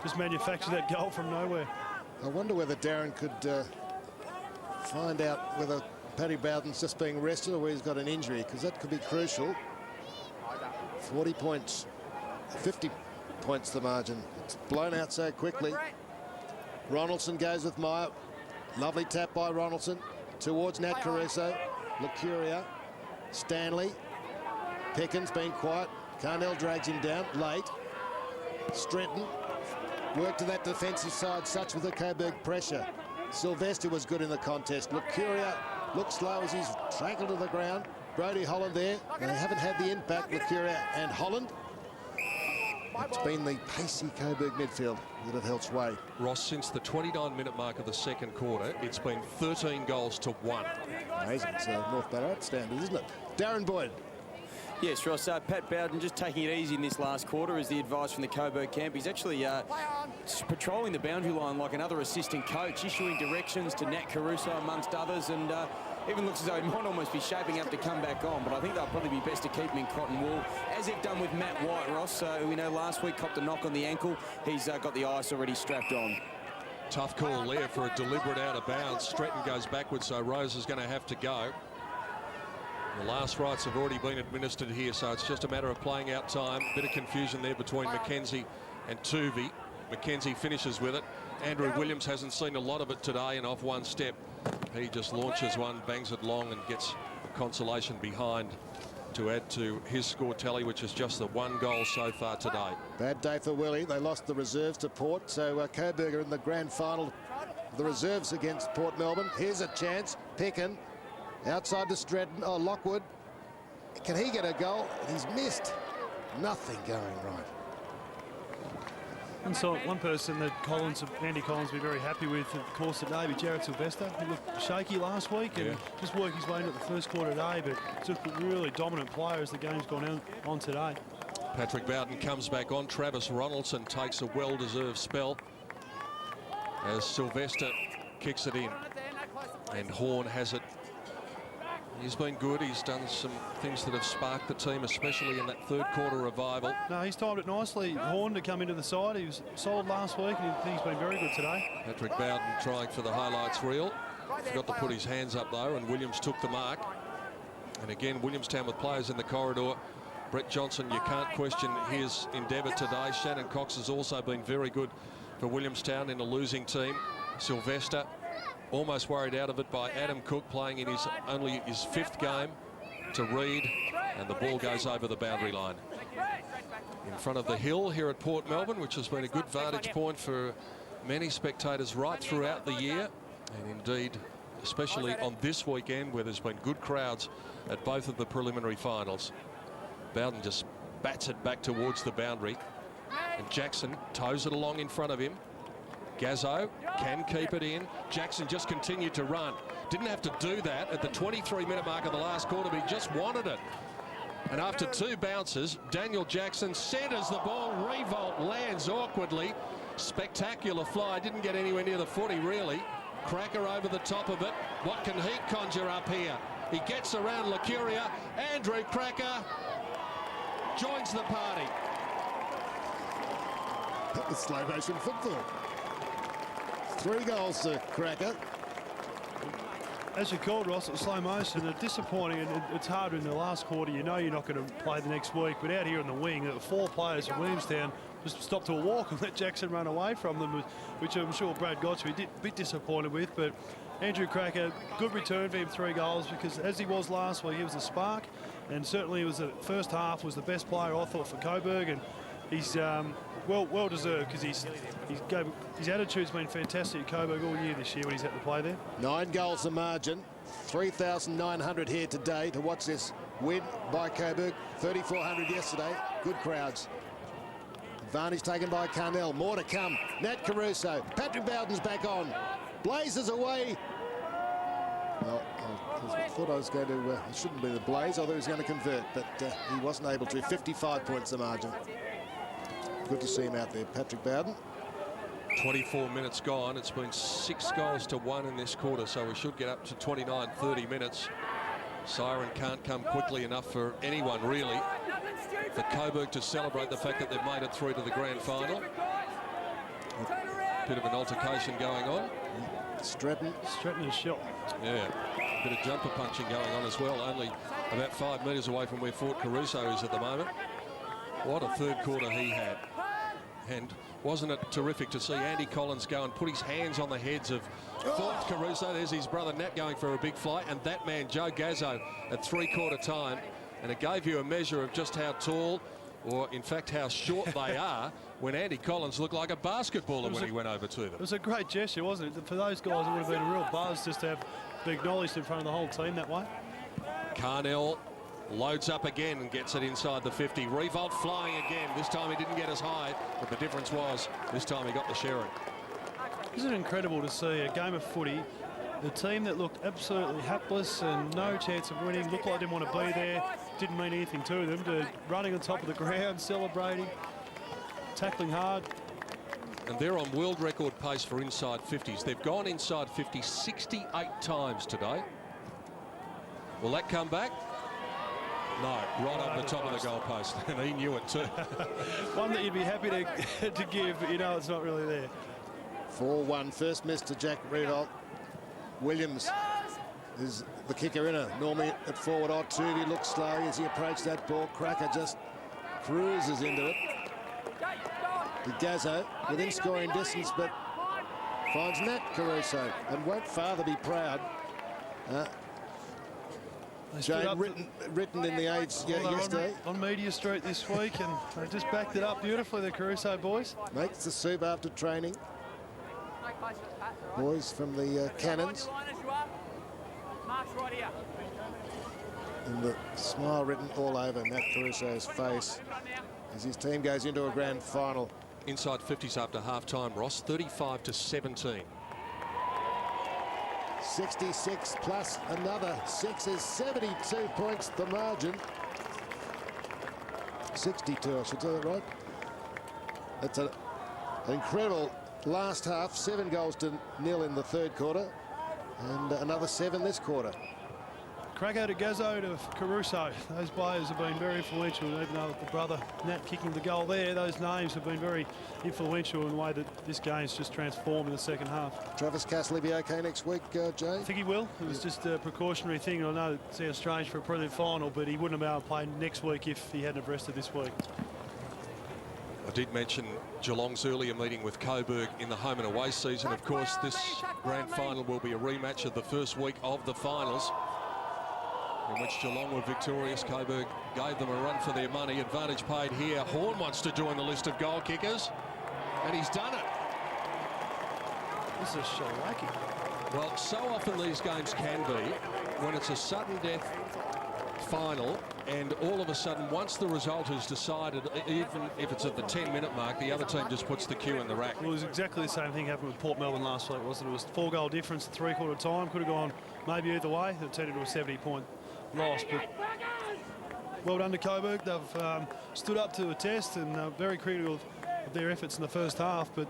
just manufacture that goal from nowhere. I wonder whether Darren could find out whether Paddy Bowden's just being rested or whether he's got an injury, because that could be crucial. 40 points, 50 points the margin. It's blown out so quickly. Ronaldson goes with Meyer. Lovely tap by Ronaldson towards Nat Caruso. Lucuria, Stanley, Pickens being quiet. Carnell drags him down late. Stretton worked to that defensive side, such with the Coburg pressure. Sylvester was good in the contest. Lucuria looks slow as he's tackled to the ground. Brady Holland there. They haven't had the impact, Lucuria and Holland. It's been the pacey Coburg midfield that have held sway. Ross, since the 29-minute mark of the second quarter, it's been 13 goals to 1. Amazing. It's North Ballarat standard, isn't it? Darren Boyd. Yes, Ross, Pat Bowden just taking it easy in this last quarter is the advice from the Coburg camp. He's actually patrolling the boundary line like another assistant coach, issuing directions to Nat Caruso amongst others, and even looks as though he might almost be shaping up to come back on, but I think they'll probably be best to keep him in cotton wool, as they've done with Matt White, Ross. We know last week copped a knock on the ankle. He's got the ice already strapped on. Tough call there for a deliberate out of bounds. Stretton goes backwards, so Rose is going to have to go. The last rights have already been administered here, so it's just a matter of playing out time. Bit of confusion there between McKenzie and Tuvey. McKenzie finishes with it. Andrew Williams hasn't seen a lot of it today, and off one step he just launches one, bangs it long, and gets consolation behind to add to his score tally, which is just the 1 goal so far today. Bad day for Willie. They lost the reserves to Port, so Coburg are in the grand final. The reserves against Port Melbourne. Here's a chance. Pickin outside to Stretton. Oh, Lockwood. Can he get a goal? He's missed. Nothing going right. And so one person that Andy Collins will be very happy with, of course, today, be Jared Sylvester. He looked shaky last week and just worked his way into the first quarter today, but just a really dominant player as the game's gone on today. Patrick Bowden comes back on. Travis Ronaldson takes a well-deserved spell as Sylvester kicks it in, and Horn has it. He's been good. He's done some things that have sparked the team, especially in that third quarter revival. No, he's timed it nicely. Horn to come into the side. He was solid last week, and he's been very good today. Patrick Bowden trying for the highlights reel. Forgot to put his hands up, though, and Williams took the mark. And again, Williamstown with players in the corridor. Brett Johnson, you can't question his endeavour today. Shannon Cox has also been very good for Williamstown in a losing team. Sylvester almost worried out of it by Adam Cook, playing in only his 5th game to Reed, and the ball goes over the boundary line. In front of the hill here at Port Melbourne, which has been a good vantage point for many spectators right throughout the year, and indeed especially on this weekend where there's been good crowds at both of the preliminary finals. Bowden just bats it back towards the boundary, and Jackson toes it along in front of him. Gazzo can keep it in. Jackson just continued to run. Didn't have to do that at the 23-minute mark of the last quarter, but he just wanted it. And after 2 bounces, Daniel Jackson centres the ball. Revolt lands awkwardly. Spectacular fly. Didn't get anywhere near the footy, really. Cracker over the top of it. What can he conjure up here? He gets around Lucuria. Andrew Cracker joins the party. That was slow motion football. 3 goals to Cracker. As you called, Ross, it was slow motion. It's disappointing, and it's harder in the last quarter. You know you're not going to play the next week, but out here in the wing, 4 players from Williamstown just stopped to a walk and let Jackson run away from them, which I'm sure Brad Gotch be a bit disappointed with. But Andrew Cracker, good return for him, 3 goals, because as he was last week, he was a spark, and certainly was the first half was the best player I thought for Coburg, and he's well deserved, because his attitude's been fantastic at Coburg all year this year when he's had to play there. 9 goals the margin, 3,900 here today to watch this win by Coburg. 3,400 yesterday. Good crowds. Advantage taken by Carnell. More to come. Nat Caruso. Patrick Bowden's back on. Blazes away. Well, I thought I was going to... it shouldn't be the Blaze. I thought he was going to convert, but he wasn't able to. 55 points the margin. Good to see him out there, Patrick Bowden. 24 minutes gone. It's been 6 goals to 1 in this quarter, so we should get up to 29, 30 minutes. Siren can't come quickly enough for anyone, really. For Coburg to celebrate the fact that they've made it through to the grand final. A bit of an altercation going on. Stratton is shot. Yeah, a bit of jumper punching going on as well. Only about 5 metres away from where Fort Caruso is at the moment. What a third quarter he had. And wasn't it terrific to see Andy Collins go and put his hands on the heads of Fort Caruso. There's his brother Nat going for a big flight, and that man Joe Gazzo at 3/4 time. And it gave you a measure of just how tall, or in fact how short they are, when Andy Collins looked like a basketballer when he went over to them. It was a great gesture, wasn't it? For those guys, it would have been a real buzz just to be acknowledged in front of the whole team that way. Carnell loads up again and gets it inside the 50. Revolt flying again. This time he didn't get as high, but the difference was this time he got the Sherrin. Isn't it incredible to see a game of footy, the team that looked absolutely hapless and no chance of winning, looked like they didn't want to be there, didn't mean anything to them, to running on top of the ground, celebrating, tackling hard. And they're on world record pace for inside 50s. They've gone inside 50 68 times today. Will that come back? No, right up the top of the goalpost, and he knew it too. One that you'd be happy to give, but you know it's not really there. 4-1, first miss to Jack Revolt. Williams is the kicker in normally at forward. Tuvi looks slowly as he approached that ball. Cracker just cruises into it. Gazzo within scoring distance, but finds Nat Caruso, and won't father be proud. Jane written in the aids yesterday. On Media Street this week, and they just backed it up beautifully, the Caruso boys. Makes the soup after training. Boys from the Cannons. And the smile written all over Nat Caruso's face as his team goes into a grand final. Inside 50s after half-time, Ross, 35-17. 66 plus another 6 is 72 points the margin. 62, I should say that right. That's an incredible last half. 7 goals to 0 in the third quarter, and another 7 this quarter. Cracker to Gazzo to Caruso. Those players have been very influential, even though the brother Nat kicking the goal there. Those names have been very influential in the way that this game's just transformed in the second half. Travis Castle will be okay next week, Jay? I think he will. It was just a precautionary thing. I know it sounds strange for a prelim final, but he wouldn't have been able to play next week if he hadn't have rested this week. I did mention Geelong's earlier meeting with Coburg in the home and away season. Of course, this grand final will be a rematch of the first week of the finals, in which Geelong were victorious. Coburg gave them a run for their money. Advantage paid here. Horn wants to join the list of goal kickers, and he's done it. This is shellacking. Well, so often these games can be when it's a sudden death final, and all of a sudden, once the result is decided, even if it's at the 10-minute mark, the other team just puts the cue in the rack. Well, it was exactly the same thing happened with Port Melbourne last week, wasn't it? It was 4-goal difference at 3/4 time. Could have gone maybe either way. It turned into a 70-point loss, but well done to Coburg. They've stood up to the test, and very critical of their efforts in the first half, but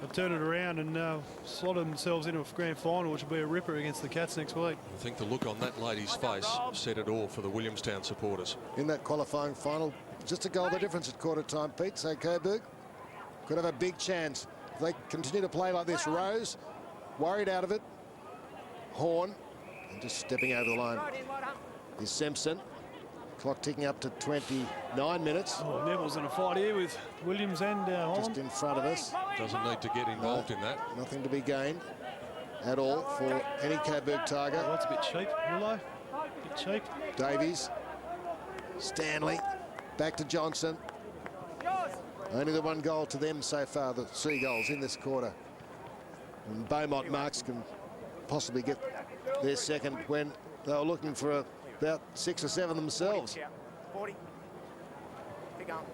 they've turned it around and slotted themselves into a grand final, which will be a ripper against the Cats next week. I think the look on that lady's face said it all for the Williamstown supporters. In that qualifying final, just a goal the difference at quarter time, Pete. So Coburg could have a big chance if they continue to play like this. Rose worried out of it. Horn and just stepping over the line is Simpson. Clock ticking up to 29 minutes. Oh, Neville's in a fight here with Williams and Holland. Just in front of us. Doesn't need to get involved in that. Nothing to be gained at all for any Coburg Tiger. Oh, that's a bit cheap, Willow. A bit cheap. Davies. Stanley. Back to Johnson. Only the one goal to them so far, the Seagulls, in this quarter. And Beaumont marks can possibly get their second when they were looking for about 6 or 7 themselves. 40. Keep going.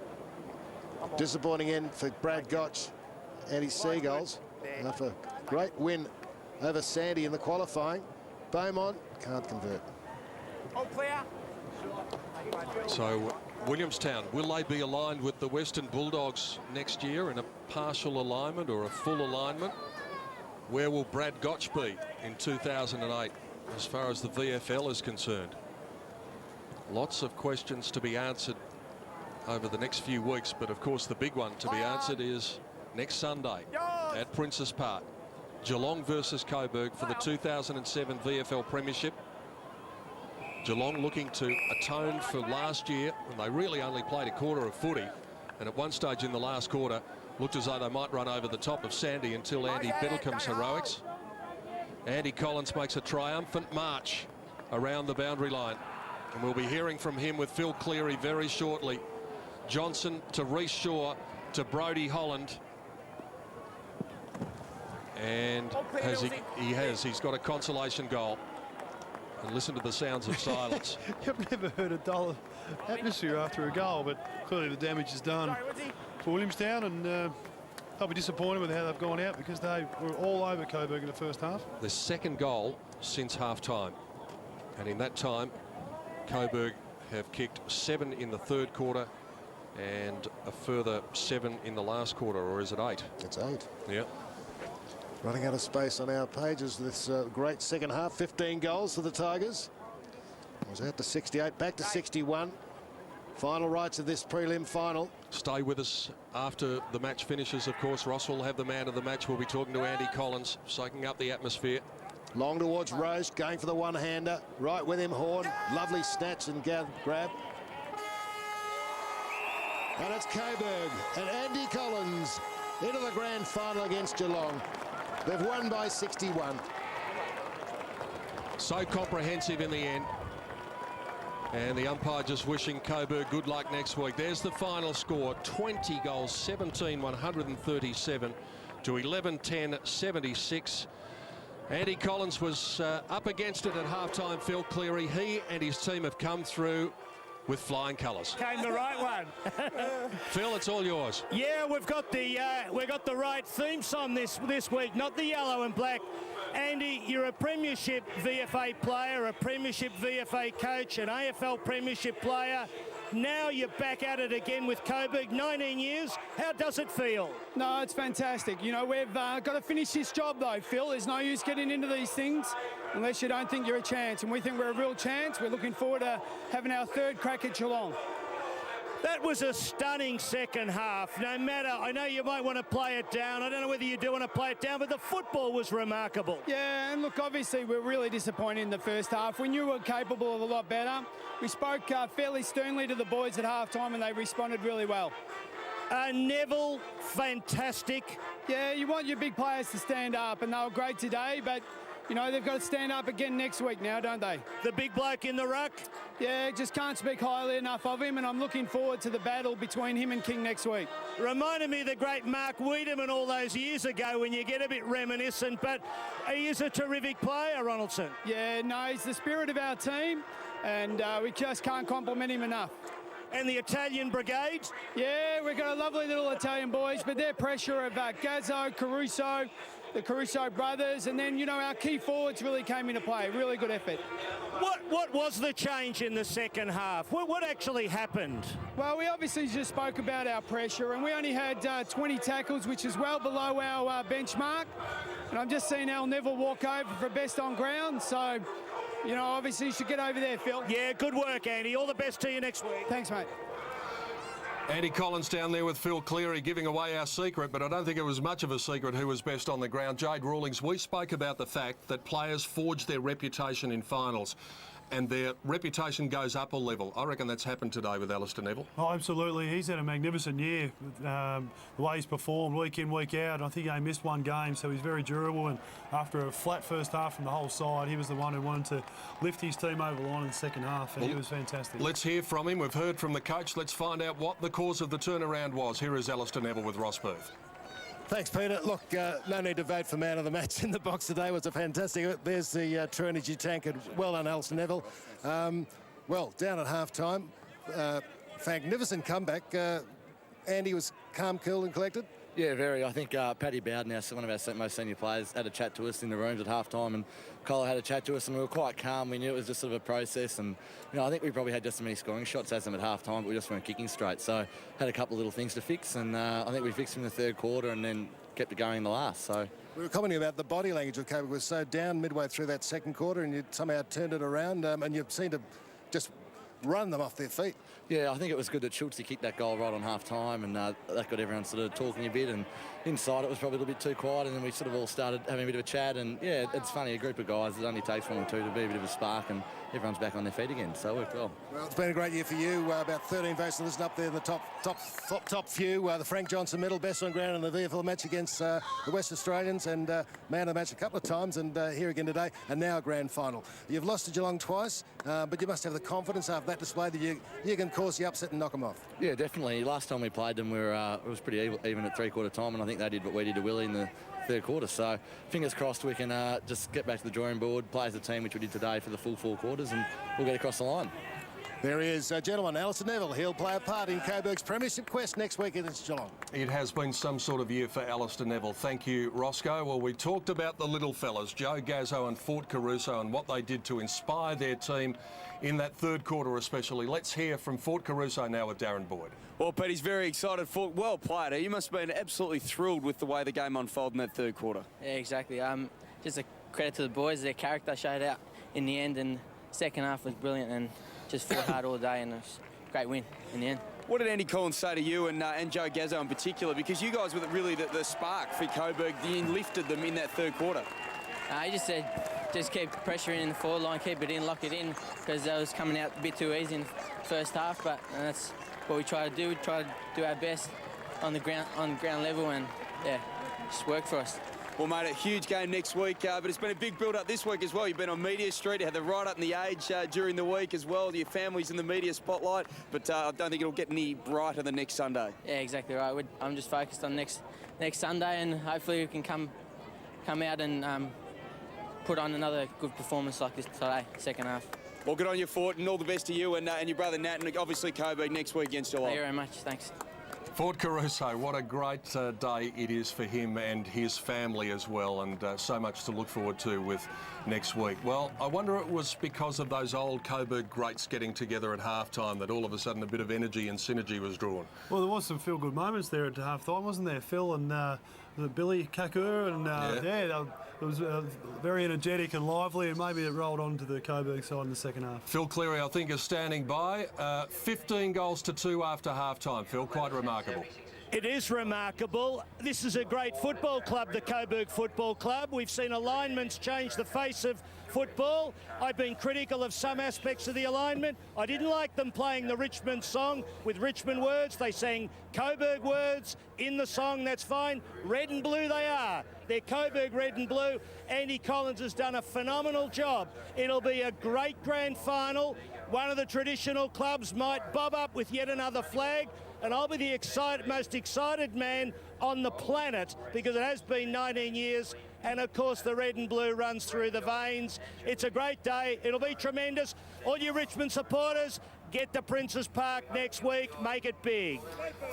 Disappointing end for Brad Gotch and his Seagulls. After a great win over Sandy in the qualifying, Beaumont can't convert. All clear. So Williamstown, will they be aligned with the Western Bulldogs next year in a partial alignment or a full alignment? Where will Brad Gotch be in 2008 as far as the VFL is concerned? Lots of questions to be answered over the next few weeks, but of course the big one to be answered is next Sunday at Princes Park. Geelong versus Coburg for the 2007 VFL Premiership. Geelong looking to atone for last year when they really only played a quarter of footy, and at one stage in the last quarter looked as though they might run over the top of Sandy until Andy Biddlecombe's heroics. Andy Collins makes a triumphant march around the boundary line, and we'll be hearing from him with Phil Cleary very shortly. Johnson to Reece Shaw to Brady Holland, and he's got a consolation goal. And listen to the sounds of silence. I've never heard a dull atmosphere after a goal, but clearly the damage is done for Williamstown, and they'll be disappointed with how they've gone out because they were all over Coburg in the first half. The second goal since half-time, and in that time Coburg have kicked 7 in the third quarter and a further 7 in the last quarter, or is it 8? It's 8. Yeah. Running out of space on our pages. This great second half. 15 goals for the Tigers. Was out to 68, back to 61. Final rights of this prelim final. Stay with us after the match finishes, of course. Ross will have the man of the match. We'll be talking to Andy Collins, soaking up the atmosphere. Long towards Roche, going for the one-hander. Right with him, Horn. Lovely snatch and grab. And it's Coburg and Andy Collins into the grand final against Geelong. They've won by 61. So comprehensive in the end. And the umpire just wishing Coburg good luck next week. There's the final score. 20 goals, 17-137 to 11-10-76. Andy Collins was up against it at half-time, Phil Cleary. He and his team have come through with flying colours. Came the right one. Phil, it's all yours. Yeah, we've got the right theme song this week, not the yellow and black. Andy, you're a Premiership VFA player, a Premiership VFA coach, an AFL Premiership player. Now you're back at it again with Coburg, 19 years. How does it feel? No, it's fantastic. You know, we've got to finish this job, though, Phil. There's no use getting into these things unless you don't think you're a chance. And we think we're a real chance. We're looking forward to having our third crack at Geelong. That was a stunning second half. No matter, I know you might want to play it down. I don't know whether you do want to play it down, but the football was remarkable. Yeah, and look, obviously we're really disappointed in the first half. We knew we were capable of a lot better. We spoke fairly sternly to the boys at half-time and they responded really well. Neville, fantastic. Yeah, you want your big players to stand up, and they were great today, but you know, they've got to stand up again next week now, don't they? The big bloke in the ruck? Yeah, just can't speak highly enough of him, and I'm looking forward to the battle between him and King next week. Reminded me of the great Mark Wiedemann all those years ago when you get a bit reminiscent, but he is a terrific player, Ronaldson. Yeah, no, he's the spirit of our team, and we just can't compliment him enough. And the Italian brigade? Yeah, we've got a lovely little Italian boys, but their pressure of Gazzo, Caruso, the Caruso brothers, and then, you know, our key forwards really came into play. Really good effort. What was the change in the second half? What actually happened? Well, we obviously just spoke about our pressure, and we only had 20 tackles, which is well below our benchmark. And I'm just seeing Al Neville walk over for best on ground, so, you know, obviously you should get over there, Phil. Yeah, good work, Andy. All the best to you next week. Thanks, mate. Andy Collins down there with Phil Cleary giving away our secret, but I don't think it was much of a secret who was best on the ground. Jade Rawlings, we spoke about the fact that players forge their reputation in finals. and their reputation goes up a level. I reckon that's happened today with Alistair Neville. Oh, absolutely. He's had a magnificent year. The way he's performed week in, week out. I think he missed one game, so he's very durable. And after a flat first half from the whole side, he was the one who wanted to lift his team over the line in the second half, and he was fantastic. Let's hear from him. We've heard from the coach. Let's find out what the cause of the turnaround was. Here is Alistair Neville with Ross Perth. Thanks, Peter. Look, no need to vote for man of the match in the box today. It was a fantastic. There's the True Energy tank, and well done, Alistair Neville. Well, down at half-time, magnificent comeback. Andy was calm, cool and collected. Yeah, very. I think Paddy Bowden, one of our most senior players, had a chat to us in the rooms at half-time, and Cole had a chat to us, and we were quite calm. We knew it was just sort of a process, and I think we probably had just as many scoring shots as them at half-time, but we just weren't kicking straight. So had a couple of little things to fix, and I think we fixed them in the third quarter and then kept it going in the last. So we were commenting about the body language of Coburg was so down midway through that second quarter, and you somehow turned it around, and you seemed to just run them off their feet. Yeah, I think it was good that Schultz kicked that goal right on half-time, and that got everyone sort of talking a bit, and inside it was probably a little bit too quiet, and then we sort of all started having a bit of a chat, and yeah, it's funny, a group of guys, it only takes one or two to be a bit of a spark, and everyone's back on their feet again, so it worked well. Well, it's been a great year for you. About 13 votes to listen up there in the top few. The Frank Johnson medal, best on ground in the VFL match against the West Australians, and man of the match a couple of times, and here again today, and now a grand final. You've lost to Geelong twice, but you must have the confidence after that display that you can cause the upset and knock them off. Yeah, definitely. Last time we played them, it was pretty even at three-quarter time, and I think they did what we did to Willie in the third quarter. So fingers crossed we can just get back to the drawing board, play as a team, which we did today for the full 4 quarters, and we'll get across the line. There he is, gentlemen, Alistair Neville. He'll play a part in Coburg's premiership quest next week against Geelong. It has been some sort of year for Alistair Neville. Thank you, Roscoe. Well, we talked about the little fellas, Joe Gazzo and Fort Caruso, and what they did to inspire their team in that third quarter especially. Let's hear from Fort Caruso now with Darren Boyd. Well, Pete, he's very excited. Fort, well played. You must have been absolutely thrilled with the way the game unfolded in that third quarter. Yeah, exactly. Just a credit to the boys. Their character showed out in the end, and second half was brilliant, and just fought hard all day, and it was a great win in the end. What did Andy Collins say to you and Joe Gazzo in particular? Because you guys were really the spark for Coburg. You lifted them in that third quarter. He just said, just keep pressuring in the forward line, keep it in, lock it in, because that was coming out a bit too easy in the first half. But that's what we try to do. We try to do our best on the ground level, and yeah, just work for us. Well, mate, a huge game next week, but it's been a big build-up this week as well. You've been on Media Street, you had the write-up in the Age during the week as well. Your family's in the media spotlight, but I don't think it'll get any brighter than next Sunday. Yeah, exactly right. I'm just focused on next Sunday, and hopefully we can come out and put on another good performance like this today, second half. Well, good on you, Fort, and all the best to you and your brother Nat, and obviously Coburg next week against Geelong. Thank you very much. Thanks. Fort Caruso, what a great day it is for him and his family as well, and so much to look forward to with next week. Well, I wonder it was because of those old Coburg greats getting together at halftime that all of a sudden a bit of energy and synergy was drawn. Well, there was some feel-good moments there at halftime, wasn't there? Phil and Billy Kakur, and it was very energetic and lively, and maybe it rolled on to the Coburg side in the second half. Phil Cleary, I think, is standing by. 15 goals to 2 after half-time. Phil, quite remarkable. It is remarkable. This is a great football club, the Coburg Football Club. We've seen alignments change the face of football. I've been critical of some aspects of the alignment. I didn't like them playing the Richmond song with Richmond words. They sang Coburg words in the song, that's fine. Red and blue they are. They're Coburg red and blue. Andy Collins has done a phenomenal job. It'll be a great grand final. One of the traditional clubs might bob up with yet another flag, and I'll be the most excited man on the planet, because it has been 19 years, and of course the red and blue runs through the veins. It's a great day. It'll be tremendous. All you Richmond supporters, get to Princes Park next week. Make it big.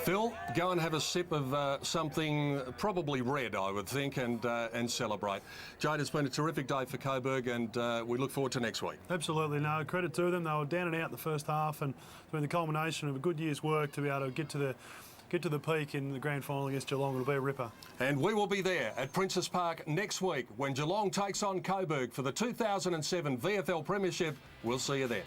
Phil, go and have a sip of something probably red, I would think, and celebrate. Jade, it's been a terrific day for Coburg, and we look forward to next week. Absolutely, no credit to them. They were down and out in the first half, and it's been the culmination of a good year's work to be able to get to the peak in the grand final against Geelong. It'll be a ripper. And we will be there at Princes Park next week when Geelong takes on Coburg for the 2007 VFL Premiership. We'll see you there.